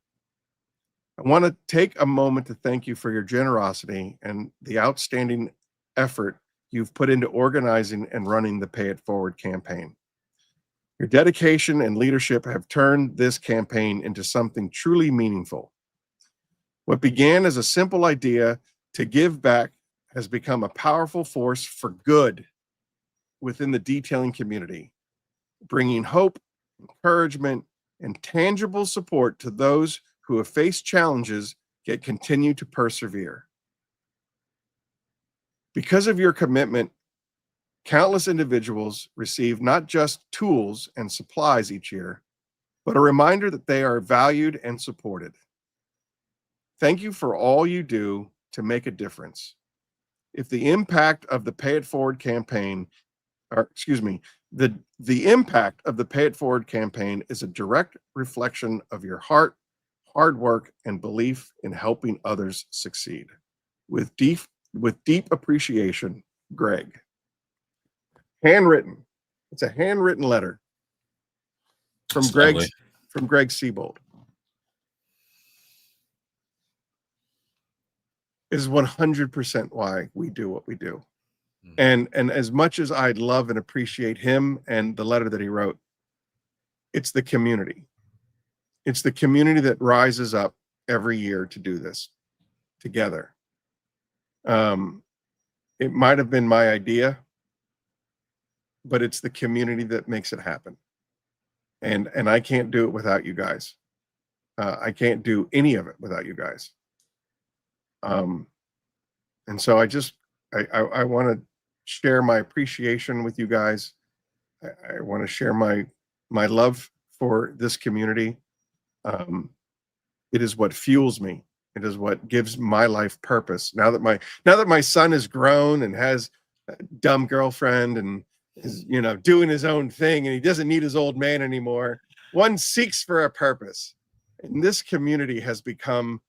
I want to take a moment to thank you for your generosity and the outstanding effort you've put into organizing and running the Pay It Forward campaign. Your dedication and leadership have turned this campaign into something truly meaningful. What began as a simple idea to give back has become a powerful force for good within the detailing community, bringing hope, encouragement, and tangible support to those who have faced challenges yet continue to persevere. Because of your commitment, countless individuals receive not just tools and supplies each year, but a reminder that they are valued and supported. Thank you for all you do to make a difference. If the impact of the Pay It Forward campaign, or excuse me, the impact of the Pay It Forward campaign is a direct reflection of your heart, hard work, and belief in helping others succeed. With deep appreciation, Greg. Handwritten. It's a handwritten letter from That's lovely. Greg Siebold. Is 100% why we do what we do. And as much as I'd love and appreciate him and the letter that he wrote, it's the community. It's the community that rises up every year to do this together. It might have been my idea, but it's the community that makes it happen. And I can't do it without you guys. I can't do any of it without you guys. And so I want to share my appreciation with you guys. I want to share my love for this community. It is what fuels me. It is what gives my life purpose. Now that my son is grown and has a dumb girlfriend and is, doing his own thing, and he doesn't need his old man anymore, one seeks for a purpose. And this community has become,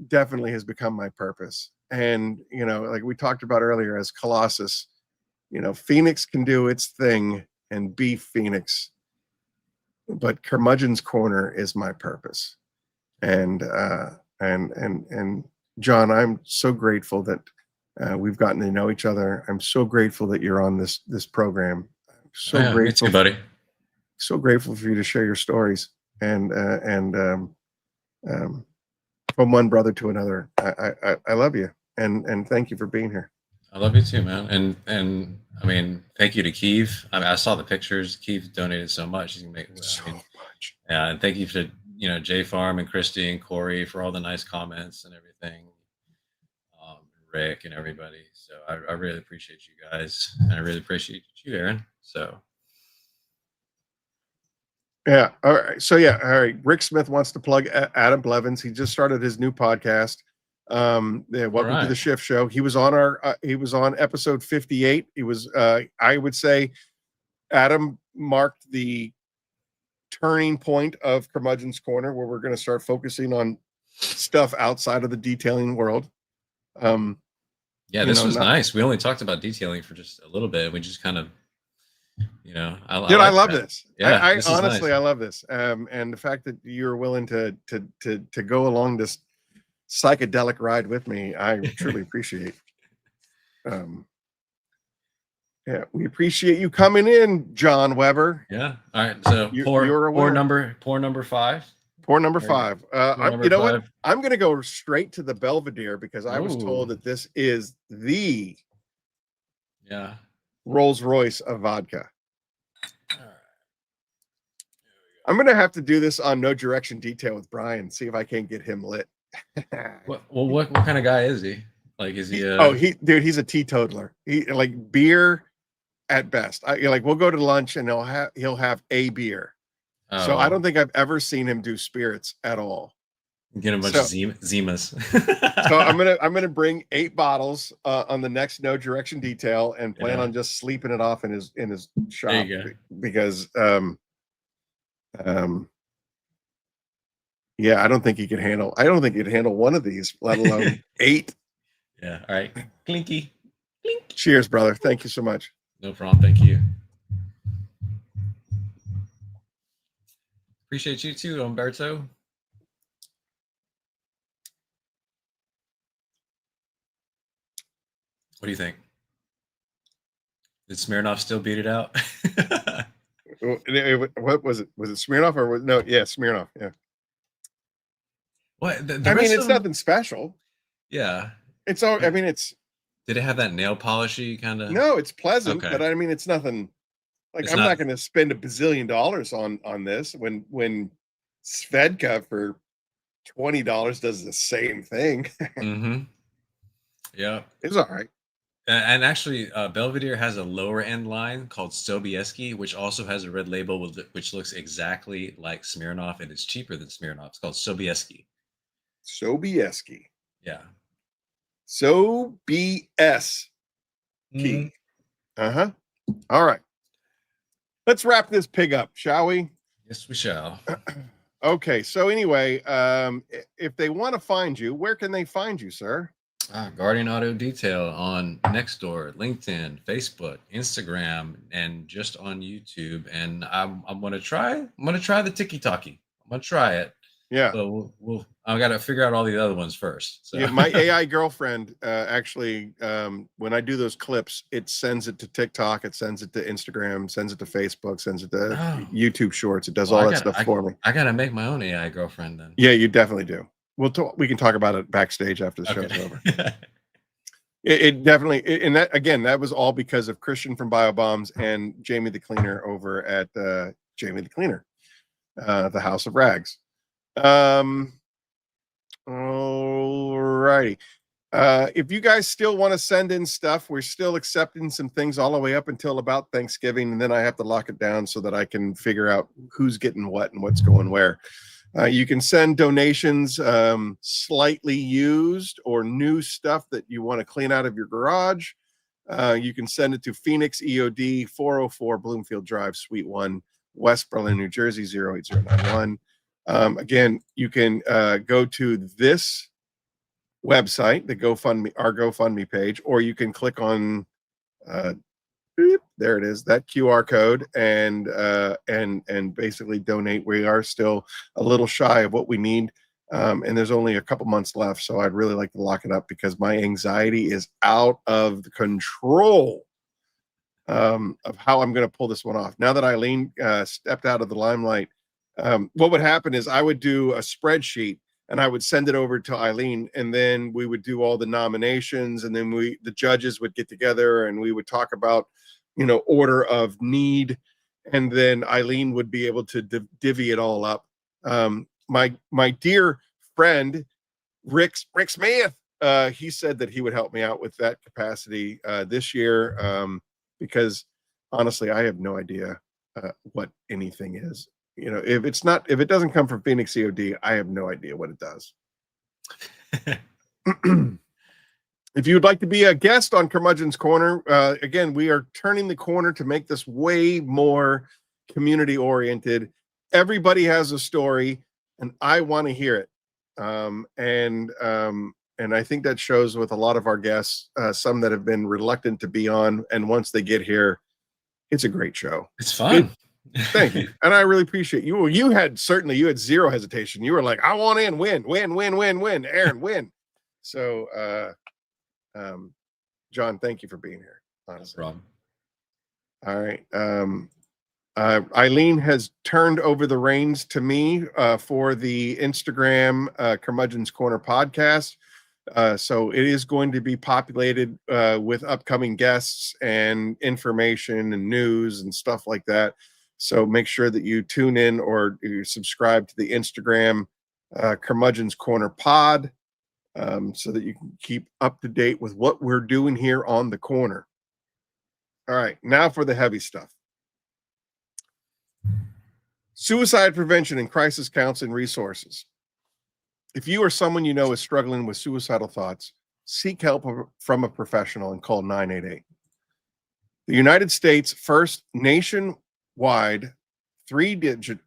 definitely has become my purpose. And, like we talked about earlier, as Colossus, Phoenix can do its thing and be Phoenix, but Curmudgeon's Corner is my purpose. And John, I'm so grateful that we've gotten to know each other. I'm so grateful that you're on this program. I'm so grateful, me too, buddy. So grateful for you to share your stories and from one brother to another. I love you and thank you for being here. I love you too, man. And I mean, thank you to Keith. I mean, I saw the pictures. Keith donated so much. He's much. Yeah, and thank you to J Farm and Christy and Corey for all the nice comments and everything. Rick and everybody. So I really appreciate you guys, and I really appreciate you, Aaron. So. Yeah. All right. So yeah. All right. Rick Smith wants to plug Adam Blevins. He just started his new podcast. Welcome to the Shift Show. He was on he was on episode 58. He was, I would say Adam marked the turning point of Curmudgeon's Corner, where we're going to start focusing on stuff outside of the detailing world. Yeah, this was nice. We only talked about detailing for just a little bit. We just kind of, I love this. Yeah, I this honestly, nice. I love this. And the fact that you're willing to go along this psychedelic ride with me, I truly appreciate. Yeah, we appreciate you coming in, John Weber. Yeah. All right. So pour number 5. Pour number 5. What? I'm going to go straight to the Belvedere because I was told that this is the Rolls Royce of vodka. All right. I'm going to have to do this on No Direction Detail with Brian. See if I can't get him lit. What kind of guy is he? Like, is he? He's a teetotaler. He like beer at best. We'll go to lunch and he'll have a beer. Oh. So I don't think I've ever seen him do spirits at all. Get a bunch of Zimas. So I'm gonna bring 8 bottles on the next No Direction Detail and plan on just sleeping it off in his shop because I don't think he could handle. I don't think he'd handle one of these, let alone 8. Yeah. All right. Clinky. Clink. Cheers, brother. Thank you so much. No problem. Thank you. Appreciate you too, Umberto. What do you think? Did Smirnoff still beat it out? What was it? Was it Smirnoff or no? Yeah, Smirnoff. Yeah. What the I mean, rest it's of them? nothing special. Yeah. It's all. I mean, it's Did it have that nail polishy kind of? no, it's pleasant, Okay. but I mean, it's nothing. Like It's I'm not not. going to spend $1 billion on this when Svedka for $20 does the same thing. Mm-hmm. Yeah. It's all right. And actually, Belvedere has a lower end line called Sobieski, which also has a red label which looks exactly like Smirnoff, and it's cheaper than Smirnoff. It's called Sobieski. Sobieski. Yeah. Sobieski. Mhm. Uh-huh. All right. Let's wrap this pig up, shall we? Yes, we shall. Okay. So anyway, if they want to find you, where can they find you, sir? Guardian Auto Detail on Nextdoor, LinkedIn, Facebook, Instagram, and just on YouTube. And I'm gonna try. I'm gonna try the Tiki-Taki. I'm gonna try it. Yeah. So I got to figure out all the other ones first. So. Yeah, my AI girlfriend actually, when I do those clips, it sends it to TikTok, it sends it to Instagram, sends it to Facebook, sends it to YouTube Shorts. It does all that stuff for me. I gotta make my own AI girlfriend then. Yeah, you definitely do. We can talk about it backstage after the show's over. It definitely, and that again, that was all because of Christian from BioBombs and Jamie the Cleaner over at Jamie the Cleaner, the House of Rags. All righty. If you guys still want to send in stuff, we're still accepting some things all the way up until about Thanksgiving, and then I have to lock it down so that I can figure out who's getting what and what's going where. You can send donations, slightly used or new stuff that you want to clean out of your garage. You can send it to Phoenix E.O.D. 404 Bloomfield Drive, Suite 1, West Berlin, New Jersey 08091. Again, you can go to this website, the our GoFundMe page, or you can click on there it is, that QR code, and basically donate. We are still a little shy of what we need, and there's only a couple months left, so I'd really like to lock it up because my anxiety is out of the control of how I'm going to pull this one off. Now that Eileen stepped out of the limelight, what would happen is I would do a spreadsheet and I would send it over to Eileen, and then we would do all the nominations, and then the judges would get together and we would talk about, order of need, and then Eileen would be able to divvy it all up. My dear friend Rick Smith, he said that he would help me out with that capacity this year, because honestly, I have no idea what anything is. If it doesn't come from Phoenix COD, I have no idea what it does. If you would like to be a guest on Curmudgeon's Corner, again, we are turning the corner to make this way more community oriented. Everybody has a story, and I want to hear it. And I think that shows with a lot of our guests, some that have been reluctant to be on, and once they get here, it's a great show. It's fun. Thank you. And I really appreciate you. You had zero hesitation. You were like, I want in, win, Aaron, win. So, John, thank you for being here. Honestly. No problem. All right. Eileen has turned over the reins to me for the Instagram Curmudgeon's Corner podcast. So it is going to be populated with upcoming guests and information and news and stuff like that. So make sure that you tune in or you subscribe to the Instagram Curmudgeon's Corner pod, so that you can keep up to date with what we're doing here on the corner. All right, now for the heavy stuff. Suicide prevention and crisis counseling resources. If you or someone you know is struggling with suicidal thoughts, seek help from a professional and call 988. The United States' first nationwide three-digit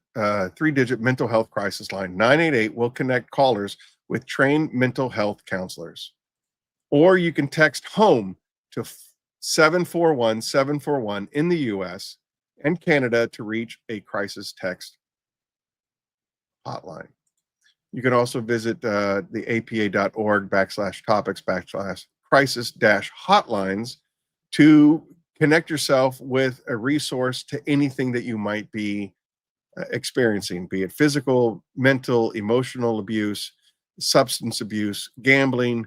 mental health crisis line, 988, will connect callers with trained mental health counselors. Or you can text HOME to 741-741 in the US and Canada to reach a crisis text hotline. You can also visit the apa.org /topics/crisis-hotlines to connect yourself with a resource to anything that you might be experiencing, be it physical, mental, emotional abuse, substance abuse, gambling,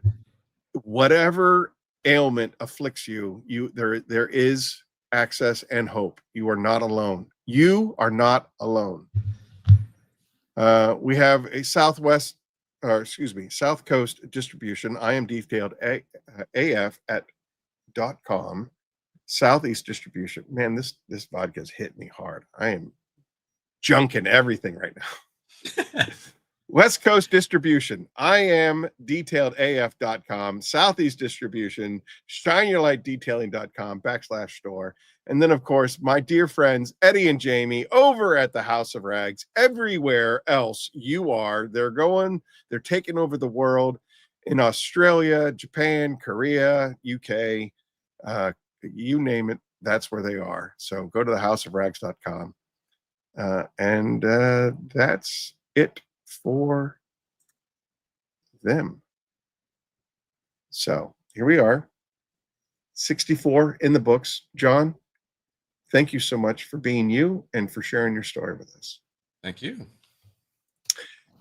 whatever ailment afflicts you, there is access and hope. You are not alone. You are not alone. We have a South Coast distribution. I am detailed AF at .com. Southeast distribution. Man, this vodka's hit me hard. I am junking everything right now. West Coast distribution. I am detailedaf.com. Southeast distribution. shineyourlightdetailing.com/store. And then, of course, my dear friends, Eddie and Jamie over at the House of Rags. Everywhere else you are, they're taking over the world in Australia, Japan, Korea, UK, you name it. That's where they are. So go to thehouseofrags.com. And that's it for them. So here we are, 64 in the books. John, thank you so much for being you and for sharing your story with us. Thank you.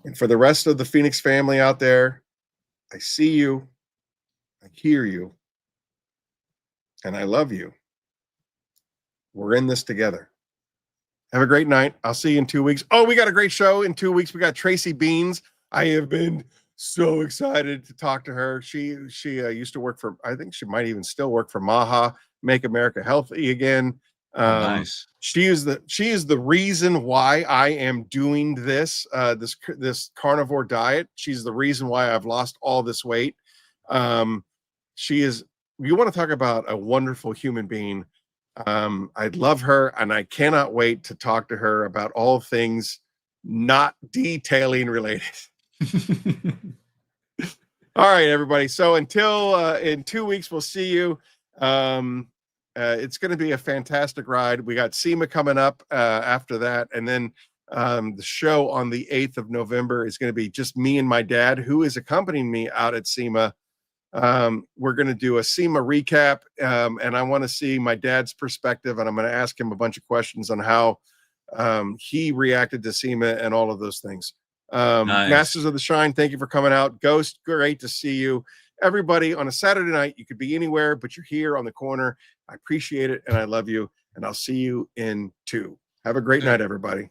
And for the rest of the Phoenix family out there, I see you, I hear you, and I love you. We're in this together. Have a great night. I'll see you in 2 weeks. Oh, we got a great show in 2 weeks. We got Tracy Beans. I have been so excited to talk to her. She used to work for, I think she might even still work for Maha, Make America Healthy Again. Nice. She is the reason why I am doing this carnivore diet. She's the reason why I've lost all this weight. She is, you want to talk about a wonderful human being. I love her, and I cannot wait to talk to her about all things not detailing related. All right, everybody. So until in 2 weeks, we'll see you. It's going to be a fantastic ride. We got SEMA coming up after that, and then the show on the 8th of November is going to be just me and my dad, who is accompanying me out at SEMA. We're going to do a SEMA recap, and I want to see my dad's perspective, and I'm going to ask him a bunch of questions on how he reacted to SEMA and all of those things. Nice. Masters of the Shine, thank you for coming out. Ghost, great to see you. Everybody, on a Saturday night, you could be anywhere, but you're here on the corner. I appreciate it, and I love you, and I'll see you in 2. Have a great night, everybody.